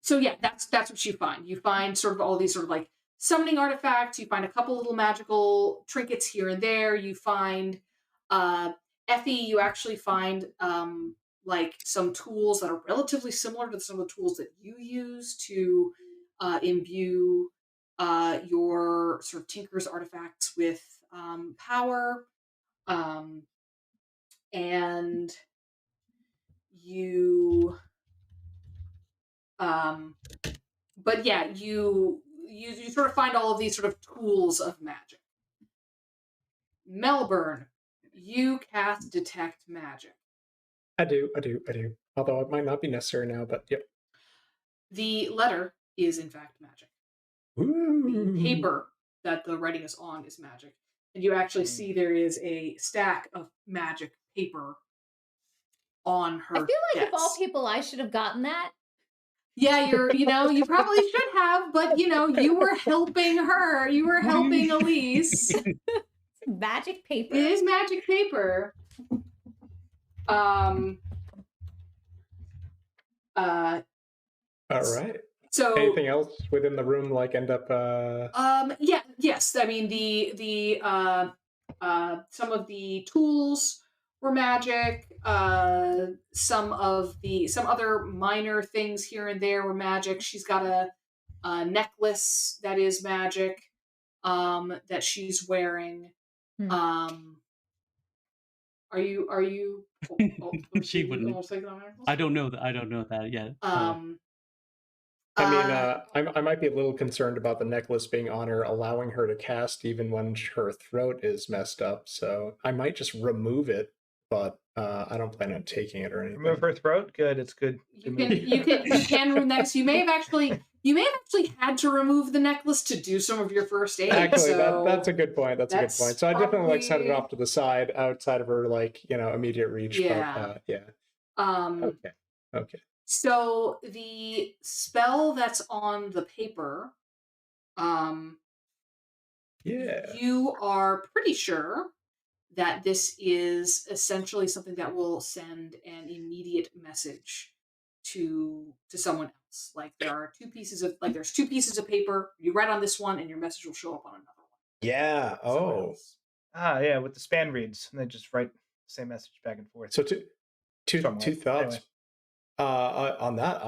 So yeah, that's what you find. You find sort of all these sort of like summoning artifacts. You find a couple little magical trinkets here and there. You find Effie, you actually find like some tools that are relatively similar to some of the tools that you use to imbue your sort of Tinker's artifacts with power. And you but yeah, you sort of find all of these sort of tools of magic. Melbourne, you cast detect magic. I do. Although it might not be necessary now, but yep. The letter is in fact magic. The Ooh. paper that the writing is on is magic. And you actually see there is a stack of magic paper on her I feel like of all desk. people, I should have gotten that. Yeah, you probably should have, but you were helping her. You were helping Elise. Magic paper. It is magic paper. All right. So Anything else within the room like end up yes. I mean the some of the tools were magic. Some other minor things here and there were magic. She's got a necklace that is magic, that she's wearing. Hmm. Are you? She wouldn't. I don't know that. I don't know that yet. I might be a little concerned about the necklace being on her, allowing her to cast even when her throat is messed up. So I might just remove it, but I don't plan on taking it or anything. Remove her throat. Good. It's good. You can remove that. So you may have actually had to remove the necklace to do some of your first aid. Actually, so that's a good point. That's a good point. So I definitely set it off to the side, outside of her immediate reach. Yeah. But, yeah. Okay. So the spell that's on the paper, you are pretty sure that this is essentially something that will send an immediate message to someone else. Like there's two pieces of paper. You write on this one, and your message will show up on another one. Yeah. Oh. Yeah, with the span reads, and they just write the same message back and forth. So two thoughts. Anyway. On that,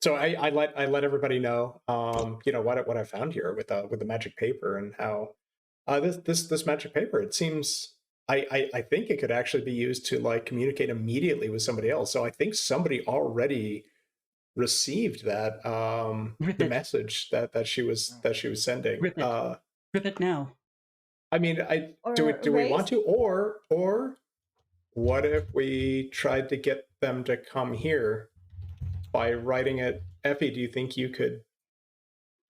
so I let everybody know, what I found here with the magic paper and how this magic paper, it seems I think it could actually be used to communicate immediately with somebody else. So I think somebody already received that the message that she was sending. Rip it now. I mean, do we want to, or what if we tried to get them to come here by writing it? Effie, do you think you could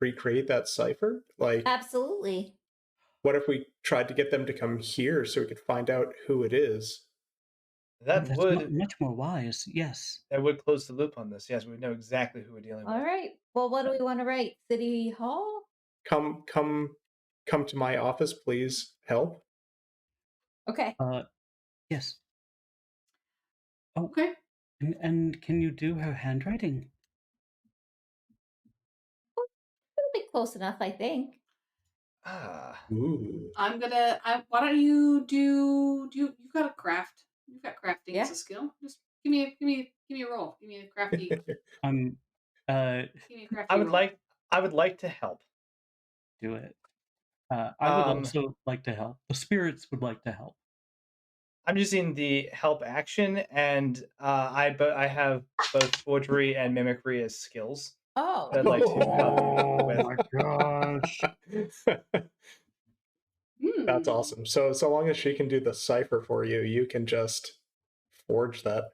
recreate that cipher? Absolutely. What if we tried to get them to come here so we could find out who it is? That's much more wise. Yes. That would close the loop on this. Yes, we would know exactly who we're dealing with. All right. Well, what do we want to write? City Hall? Come to my office, please. Help. Okay. Yes. Okay. And can you do her handwriting? It'll be close enough, I think. Ooh. Why don't you do you've got a craft. You've got crafting as a skill. Just give me a roll. Give me a crafty. Give me a crafty I would like to help. Do it. I would also like to help. The spirits would like to help. I'm using the help action, and I have both forgery and mimicry as skills. Oh. I'd like to help you with. Oh my gosh. That's awesome. So long as she can do the cipher for you, you can just forge that.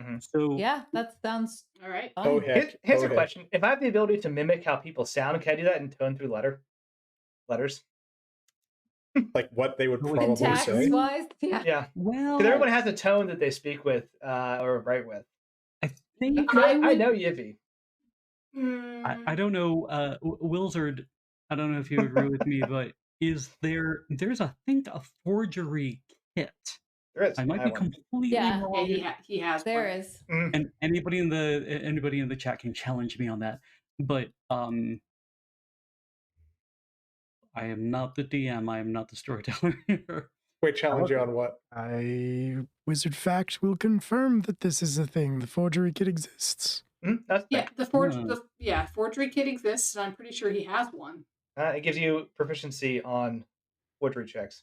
Mm-hmm. So yeah, that sounds all right. Fine. Oh, heck. Here's a question: if I have the ability to mimic how people sound, can I do that in tone through letters? Like what they would probably say. Wise? Yeah. Well, because everyone has a tone that they speak with or write with. I think I know Yivy. I don't know, Wilzard. I don't know if you agree with me, but there's I think a forgery kit. There is. I might be completely wrong. Yeah, he has. There is. And anybody in the chat can challenge me on that. But I am not the DM. I am not the storyteller here. Wait, challenge you on what? Wizard Fact will confirm that this is a thing. The forgery kit exists. Forgery kit exists, and I'm pretty sure he has one. It gives you proficiency on forgery checks.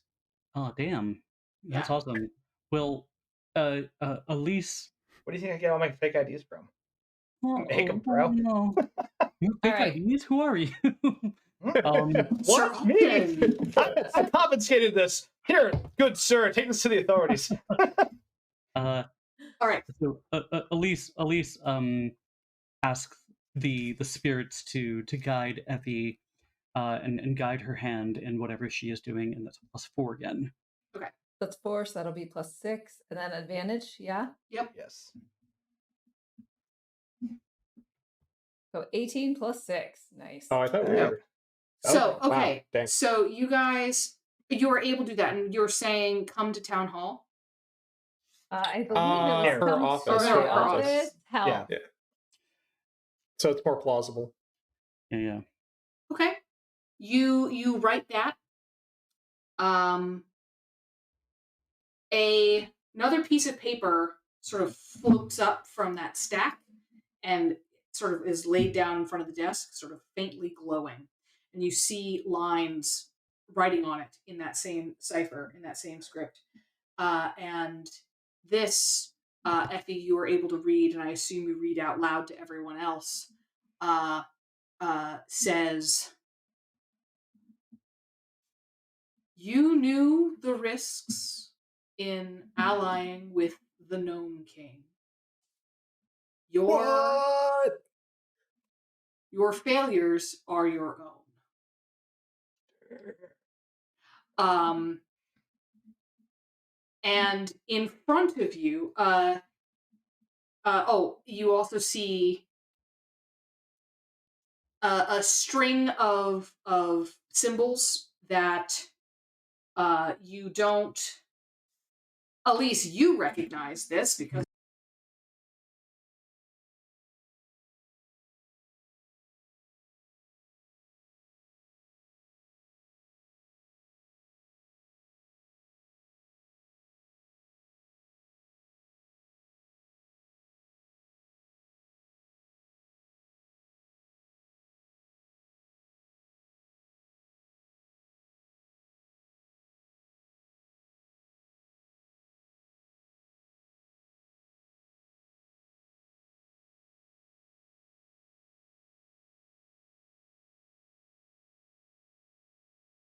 Oh, damn. That's awesome. Well, Elise. Where do you think I get all my fake IDs from? Make them, bro. bro. No. You fake IDs? Who are you? What? Me? I confiscated this. Here, good sir, take this to the authorities. All right. So, Elise asks the spirits to guide Effie, and guide her hand in whatever she is doing, and that's +4 again. Okay. That's 4, so that'll be +6, and then advantage. Yeah. Yep. Yes. So 18 plus 6. Nice. Oh, I thought we Yeah. were. So, Oh, wow, okay. dang. So you guys, you were able to do that, and you're saying come to town hall? I believe it was Her come office, to her the office. office. Help. Yeah. So it's more plausible. Yeah. Okay. You write that. Another piece of paper sort of floats up from that stack and sort of is laid down in front of the desk, sort of faintly glowing. And you see lines writing on it in that same cipher, in that same script. And this, Effie, you were able to read, and I assume you read out loud to everyone else, says, "You knew the risks in allying with the Gnome King. Your failures are your own." And in front of you, you also see a string of symbols that you don't. Elise, you recognize this because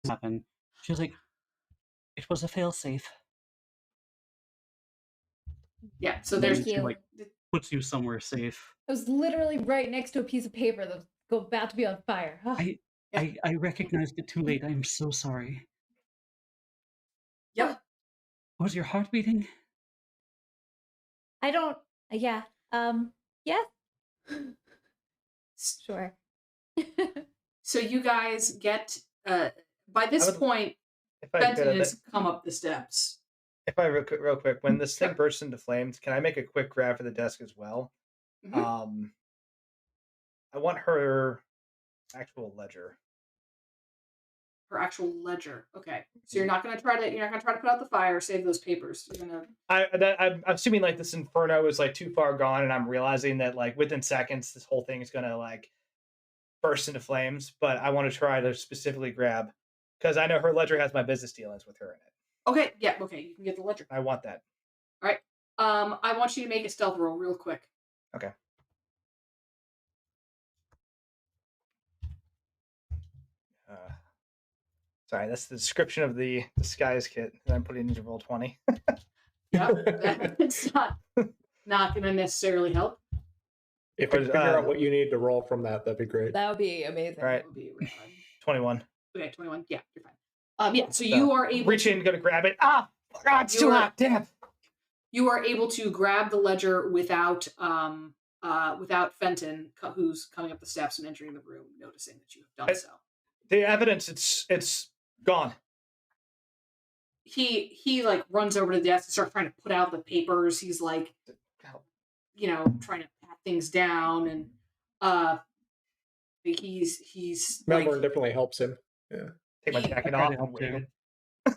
Happen. She was like, "It was a failsafe." yeah. So And there's then Thank she you. like puts you somewhere safe. It was literally right next to a piece of paper that was about to be on fire. Ugh. I recognized it too late. I'm so sorry. yep. Was your heart beating? I don't. Yeah. Yeah. Sure. So you guys get by this I would- point, If I Benton could, has come up the steps. if I real quick, when this thing Sure. bursts into flames, can I make a quick grab for the desk as well? Mhm. I want her actual ledger. Her actual ledger. Okay. So you're not gonna try to put out the fire, save those papers. You're gonna I'm assuming like this inferno is like too far gone, and I'm realizing that like within seconds this whole thing is gonna like burst into flames. But I want to try to specifically grab because I know her ledger has my business dealings with her in it. Okay, yeah, okay, you can get the ledger. I want that. Alright. I want you to make a stealth roll real quick. Okay. Sorry, that's the description of the disguise kit that I'm putting into roll 20. Yep. It's not gonna necessarily help. If you But, figure out what you need to roll from that, that'd be great. That would be amazing. All right. That would be rad. 21. Okay, 21. Yeah, you're fine. Yeah, so you are able reach to in, gonna grab it. Ah, God, it's too You're- hot. Damn. you are able to grab the ledger without Fenton, who's coming up the steps and entering the room, noticing that you have done so. The evidence, it's gone. He like runs over to the desk and starts trying to put out the papers. He's like, trying to pat things down, and he's Melbourne like, definitely helps him. Take my He- jacket I tried off to and help wave too.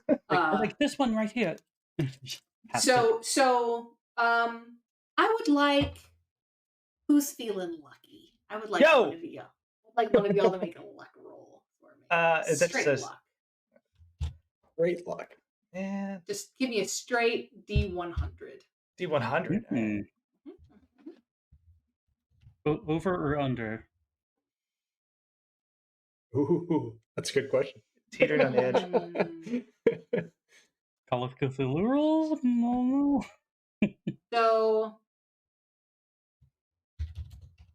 it. Like this one right here. Has to. so I would like, who's feeling lucky? I would like Yo! one of you. I'd like one of y'all to make a luck roll for me. That's Straight just- luck. Great luck. Yeah, Just give me a straight D100. D100. Mhm. Over or under? Ooh, that's a good question. Teetering on the edge. Mm, Call of Cthulhu roll? No. So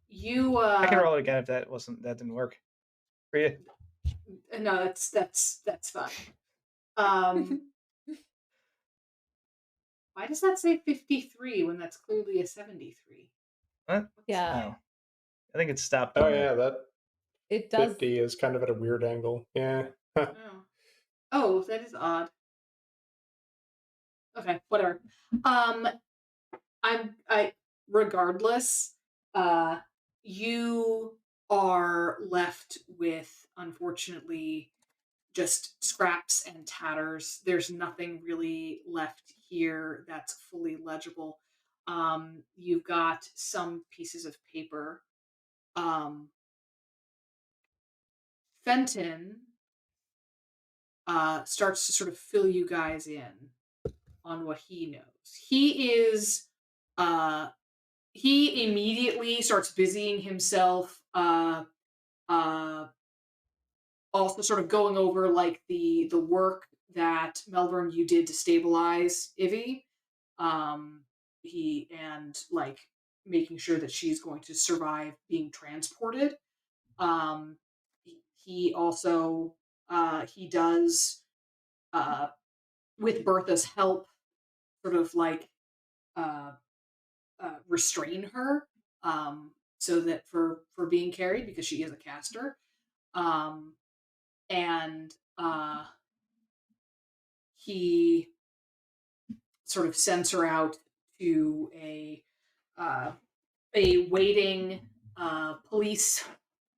you I can roll it again if that didn't work for you. no, that's fine. Why does that say 53 when that's clearly a 73? What? Yeah. Oh. I think it's stopped. Oh on there. yeah, that It does. 50 is kind of at a weird angle. Yeah. Oh. Oh, that is odd. Okay, whatever. Regardless, you are left with, unfortunately, just scraps and tatters. There's nothing really left here that's fully legible. You've got some pieces of paper. Fenton starts to sort of fill you guys in on what he knows. He immediately starts busying himself, also sort of going over like the work that Melbourne you did to stabilize Ivy. He and like making sure that she's going to survive being transported. He also he does with Bertha's help sort of like uh, restrain her, so that for being carried because she is a caster, and he sort of sends her out to a waiting police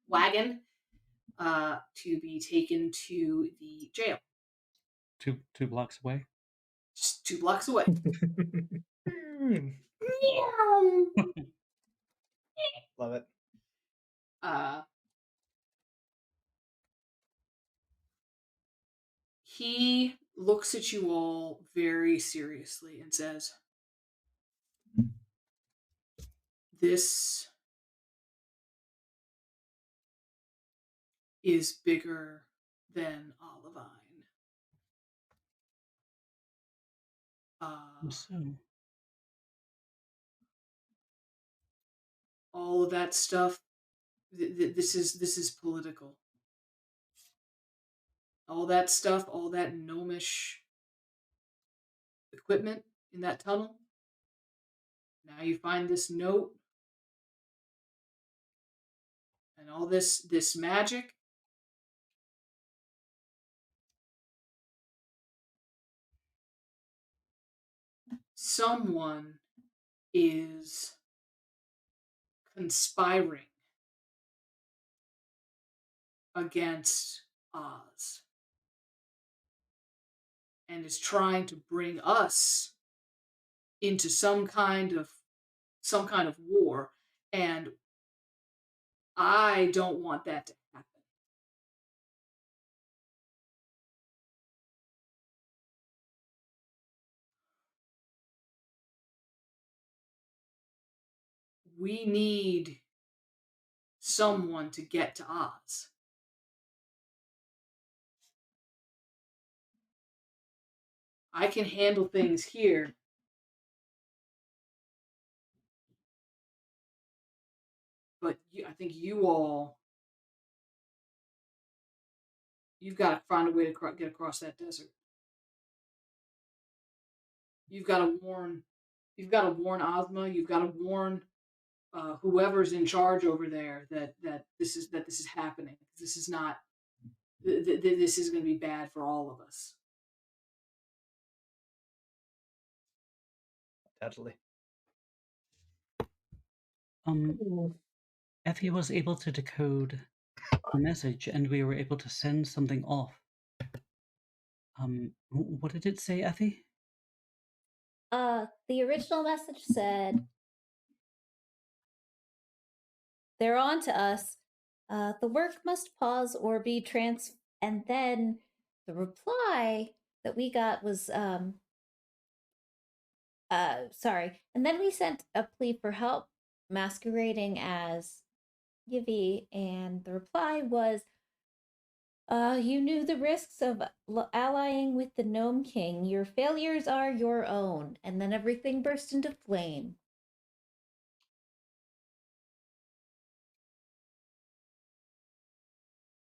wagon to be taken to the jail, 2 blocks away. just 2 blocks away. Love it. He looks at you all very seriously and says, "This is bigger than Olivine. So, All of that stuff. This is political. All that stuff, all that gnomish equipment in that tunnel. Now you find this note and all this magic. Someone is conspiring against Oz and is trying to bring us into some kind of war, and I don't want that to happen. We need someone to get to Oz. I can handle things here. But I think you've got to find a way to get across that desert. You've got to warn Ozma. You've got to warn whoever's in charge over there that this is happening. This is not. This is going to be bad for all of us. Definitely. Effie was able to decode a message, and we were able to send something off. What did it say, Effie? The original message said, "They're on to us. The work must pause or be And then the reply that we got was, sorry. And then we sent a plea for help, masquerading as Yivy, and the reply was, you knew the risks of allying with the Gnome King. Your failures are your own." And then everything burst into flame.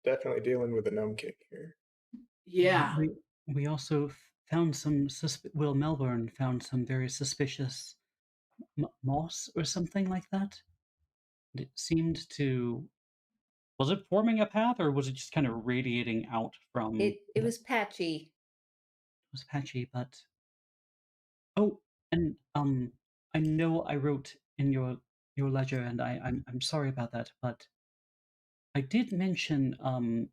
Definitely dealing with a gnome kick here. Yeah. We also found some Melbourne found some very suspicious moss or something like that. and it seemed to. Was it forming a path, or was it just kind of radiating out from? It was patchy. It was patchy, but oh, and I know I wrote in your ledger, and I'm sorry about that, but I did mention Tom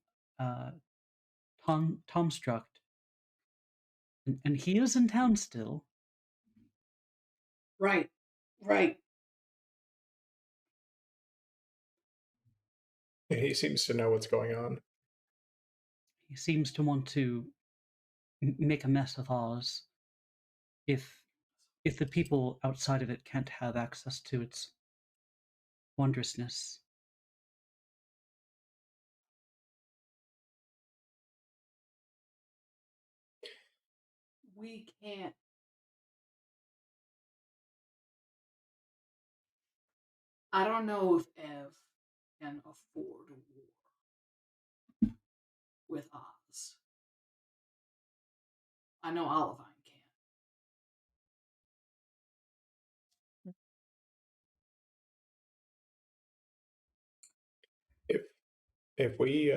Struct, and he is in town still. Right. Right. And he seems to know what's going on. He seems to want to make a mess of Oz if the people outside of it can't have access to its wondrousness. We can't. I don't know if Ev can afford a war with Oz. I know Olivine can. If we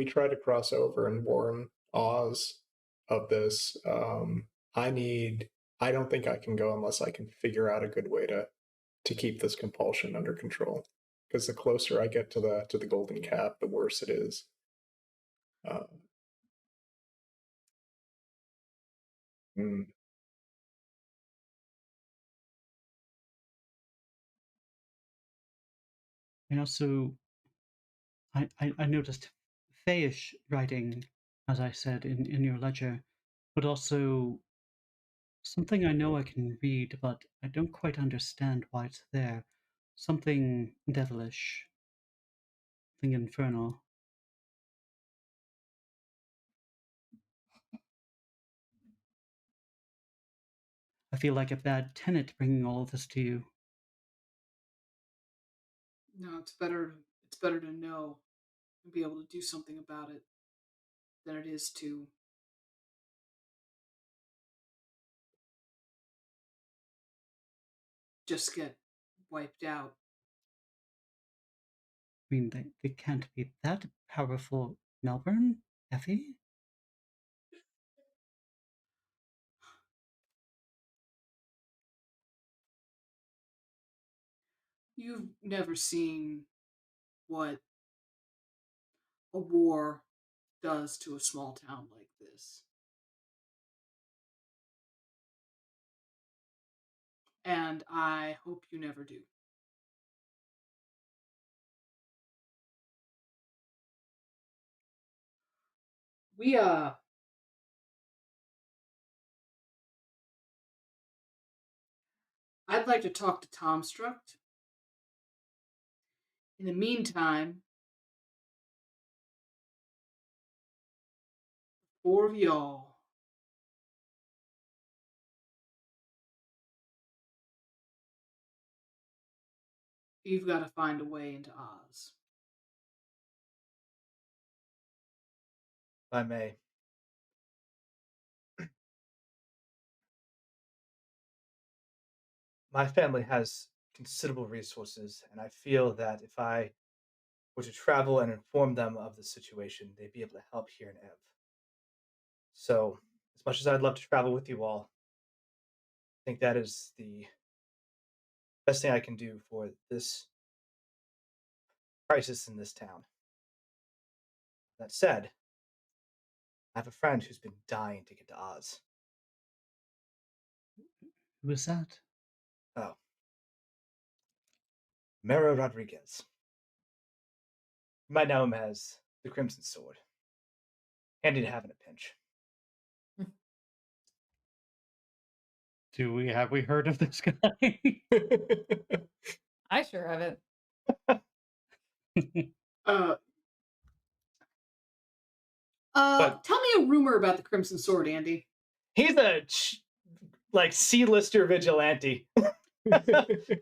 try to cross over and warn Oz of this, I don't think I can go unless I can figure out a good way to keep this compulsion under control. Because the closer I get to the golden cap, the worse it is. And also, I noticed Fayish writing, as I said, in your ledger, but also something I know I can read, but I don't quite understand why it's there. Something devilish, something infernal. I feel like a bad tenant bringing all of this to you. No, it's better to know and be able to do something about it than it is to just get wiped out. I mean, they can't be that powerful, Melbourne, Effie? You've never seen what a war does to a small town like this. And I hope you never do. I'd like to talk to Tom Struct. In the meantime, 4 of y'all you've got to find a way into Oz. If I may. My family has considerable resources, and I feel that if I were to travel and inform them of the situation, they'd be able to help here in Ev. So, as much as I'd love to travel with you all, I think that is the best thing I can do for this crisis in this town. That said, I have a friend who's been dying to get to Oz. Who is that? Oh. Mero Rodriguez. You might know him as the Crimson Sword. Handy to have in a pinch. Have we heard of this guy? I sure haven't. Tell me a rumor about the Crimson Sword, Andy. He's a C-lister vigilante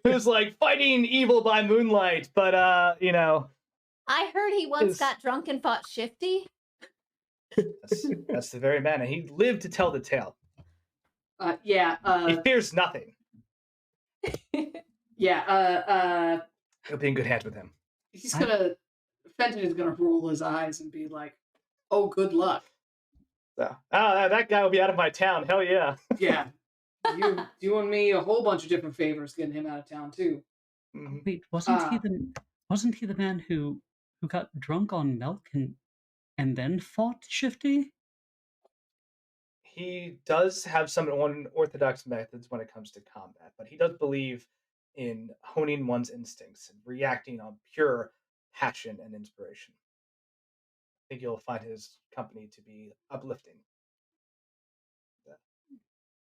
who's like fighting evil by moonlight, but I heard he once got drunk and fought Shifty. That's the very man, and he lived to tell the tale. He fears nothing. You'll be in good hands with him. Fenton is gonna roll his eyes and be like, "Oh, good luck." So, that guy will be out of my town. Hell yeah. Yeah, you doing me a whole bunch of different favors getting him out of town too. Mhm. Wait, Uh, wasn't he the man who got drunk on milk and then fought Shifty? He does have some unorthodox methods when it comes to combat, but he does believe in honing one's instincts and reacting on pure passion and inspiration. I think you'll find his company to be uplifting.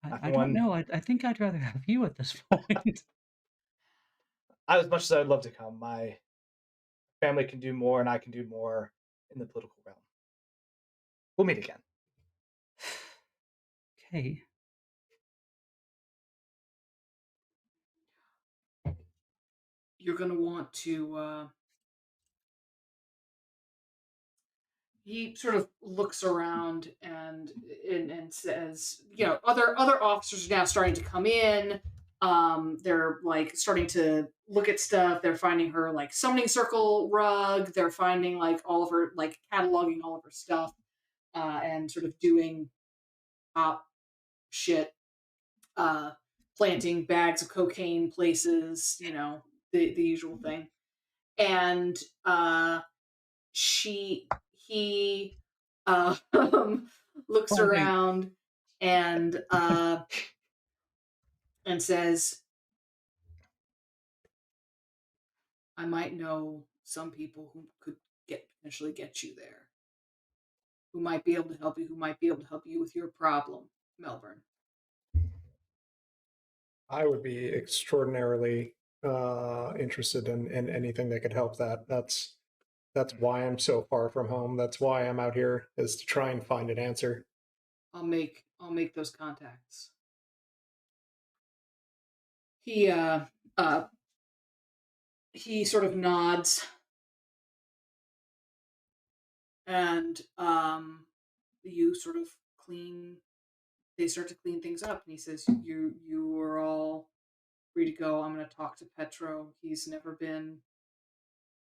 Not I for don't one, know. I think I'd rather have you at this point. as much as I'd love to come, my family can do more and I can do more in the political realm. We'll meet again. Okay. you're gonna want to. He sort of looks around and says, other officers are now starting to come in. They're like starting to look at stuff. They're finding her like summoning circle rug. They're finding like all of her like cataloging all of her stuff, and sort of doing top shit, planting bags of cocaine places. The usual thing. And he looks Oh, wait. around and says, I might know some people who could potentially get you there, who might be able to help you, with your problem, Melbourne. I would be extraordinarily interested in anything that could help that. That's why I'm so far from home. That's why I'm out here, is to try and find an answer. I'll make those contacts. He sort of nods, and you sort of clean. They start to clean things up, and he says, "You are all free to go. I'm going to talk to Petro. He's never been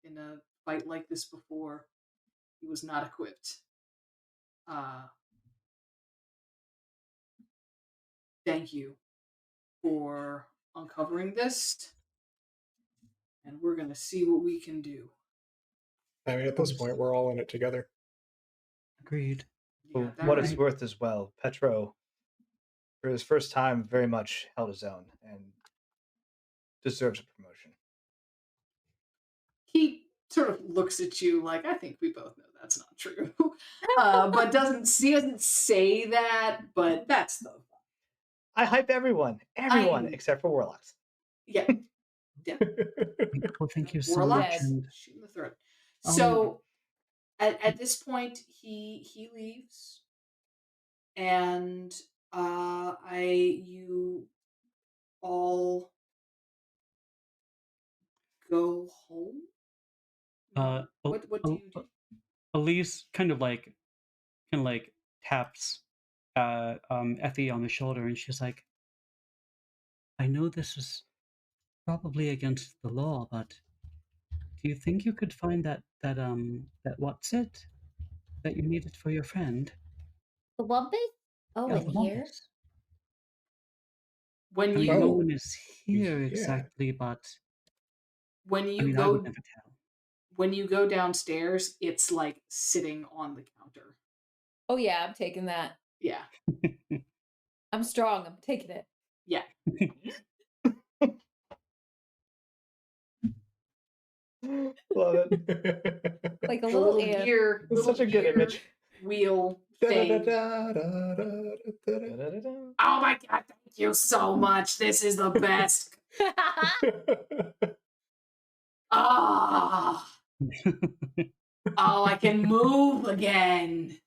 in a fight like this before. He was not equipped. Thank you for uncovering this, and we're going to see what we can do." I mean, at this point, we're all in it together. Agreed. For that what it's right. worth as well, Petro, for his first time, very much held his own and deserves a promotion. He sort of looks at you like, I think we both know that's not true. But doesn't say that, but that's the I hype everyone except for warlocks. yeah. Well, thank you so Warlock much. And shoot in the throat. So at this point he leaves, and you all go home. What do you do? Elise kind of like taps Effie on the shoulder, and she's like, I know this is probably against the law, but do you think you could find that what's it that you needed for your friend? The Wumpus? Oh, Yeah, in the here? Wampus. When I mean, you no one is here yeah. exactly, but when I you mean, I go would never tell. when you go downstairs, it's like sitting on the counter. Oh yeah, I'm taking that. Yeah. I'm strong. I'm taking it. Yeah. Love it. Like a The little little ant. gear, It's such a good gear image. wheel thing. Oh my god, thank you so much. This is the best. Ah. Oh, I can move again.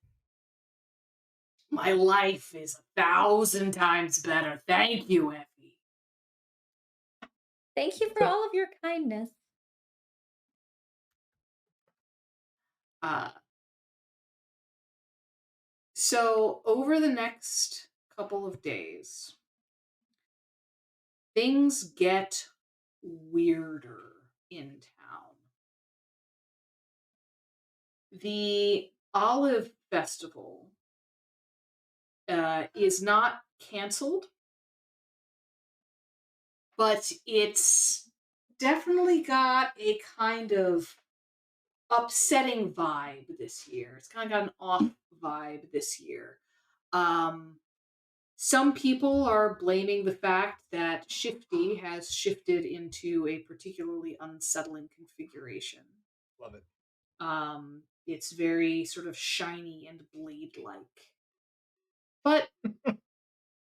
My life is 1,000 times better. Thank you, Effie. Thank you for all of your kindness. So over the next couple of days, things get weirder in town. The Olive Festival is not canceled, but it's definitely got a kind of upsetting vibe this year. It's kind of got an off vibe this year. Some people are blaming the fact that Shifty has shifted into a particularly unsettling configuration. Love it. It's very sort of shiny and blade-like. But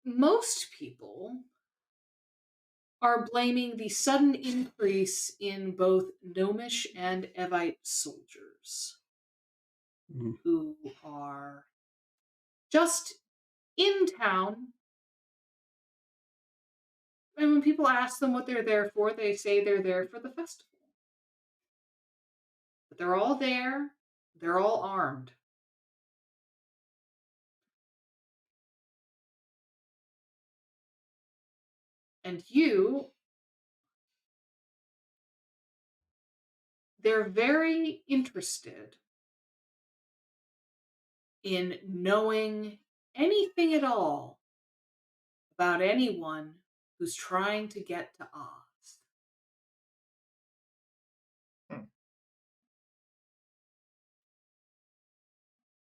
most people are blaming the sudden increase in both Gnomish and Evite soldiers Mm. who are just in town. And when people ask them what they're there for, they say they're there for the festival. But they're all there, they're all armed. And they're very interested in knowing anything at all about anyone who's trying to get to Oz.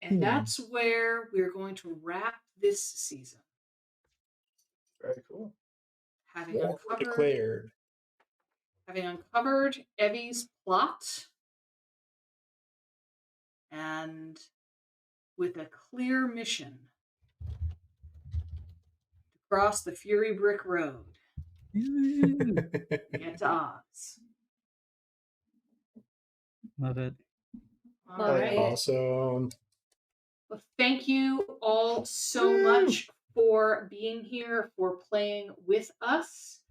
And that's where we're going to wrap this season. Very cool. Having War declared. uncovered Evie's plot, and with a clear mission to cross the Fury Brick Road and get to Oz. Love it. All Oh, yeah. right. Awesome. Well, thank you all so much for being here, for playing with us,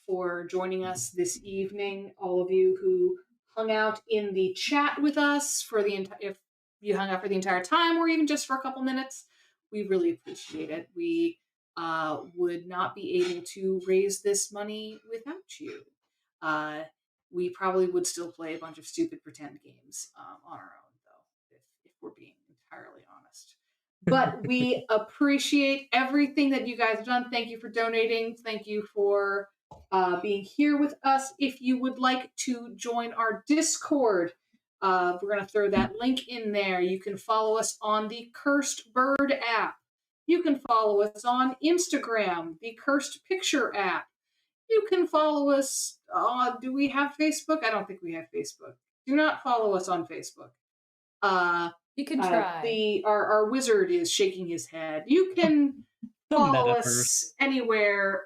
for joining us this evening. All of you who hung out in the chat with us for the if you hung out for the entire time, or even just for a couple minutes, we really appreciate it. We would not be able to raise this money without you. We probably would still play a bunch of stupid pretend games on our own, though, if we're being entirely honest. But we appreciate everything that you guys have done. Thank you for donating. Thank you for being here with us. If you would like to join our Discord, we're going to throw that link in there. You can follow us on the Cursed Bird app. You can follow us on Instagram, the Cursed Picture app. You can follow us. Do we have Facebook? I don't think we have Facebook. Do not follow us on Facebook. You can try. Our wizard is shaking his head. You can follow us anywhere.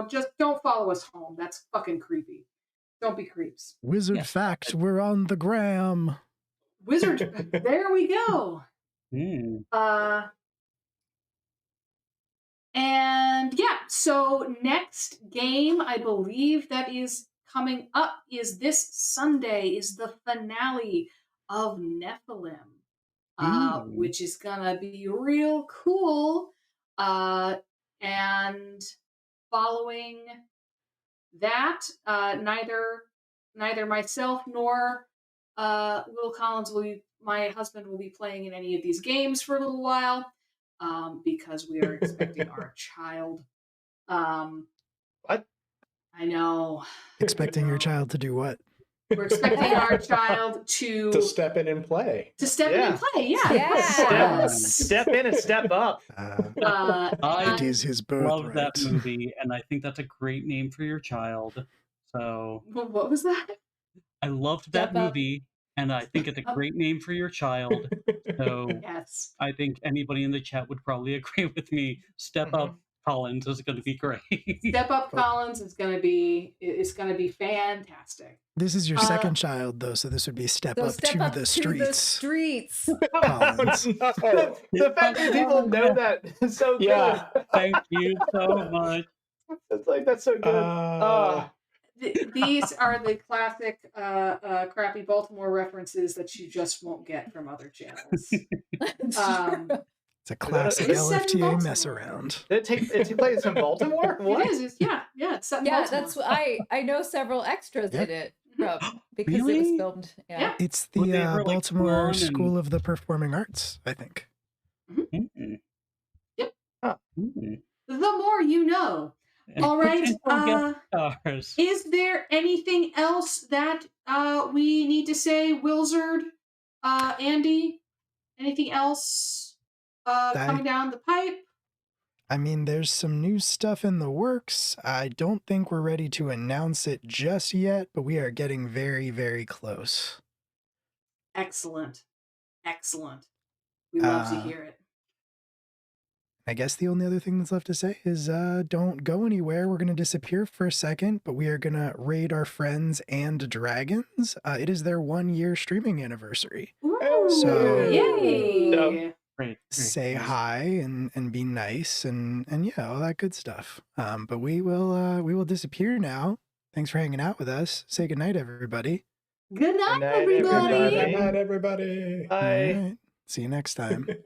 Just don't follow us home. That's fucking creepy. Don't be creeps. Wizard Fact, we're on the gram. Wizard, there we go. And yeah, so next game, I believe that is coming up is this Sunday, is the finale of Nephilim, which is gonna be real cool. And following that, neither myself nor Will Collins my husband will be playing in any of these games for a little while. Because we are expecting our child. What? I know. Expecting your child to do what? We're expecting our child to step in and play. To step in and play, yeah. Yeah. Step in and step up. It is his birthright. Love that movie, and I think that's a great name for your child. So, what was that? I loved that movie, and I think it's a great name for your child. So, yes, I think anybody in the chat would probably agree with me. Step Up Collins is going to be great. Step Up Collins is going to be fantastic. This is your second child, though, so this would be Step Up to the Streets. Collins. The fact that people know that is so good. Yeah. Thank you so much. It's like, that's so good. These are the classic crappy Baltimore references that you just won't get from other channels. It's a classic It's set in LFTA mess Baltimore. around. Did it take place in Baltimore? What? It is. It's set in Yeah, Baltimore. that's I know several extras Yeah. in it because it was Really? filmed. Yeah. Yeah. It's Would they the ever, like, come Baltimore on School of the Performing Arts, I think. Mm. Yep. Mm. The more you know. And All right. potential guest stars. Is there anything else that we need to say, Wilzard, Andy? Anything else coming down the pipe? I mean, there's some new stuff in the works. I don't think we're ready to announce it just yet, but we are getting very, very close. Excellent. We love to Uh, hear it. I guess the only other thing that's left to say is don't go anywhere. We're going to disappear for a second, but we are going to raid our friends and dragons. It is their 1-year streaming anniversary. Ooh, So- yay! So- Great. Say nice. hi and be nice and yeah, all that good stuff. But we will disappear now. Thanks for hanging out with us. Say goodnight, everybody. Good night, Good night, everybody. everybody. Good night, everybody. Bye. All right. See you next time.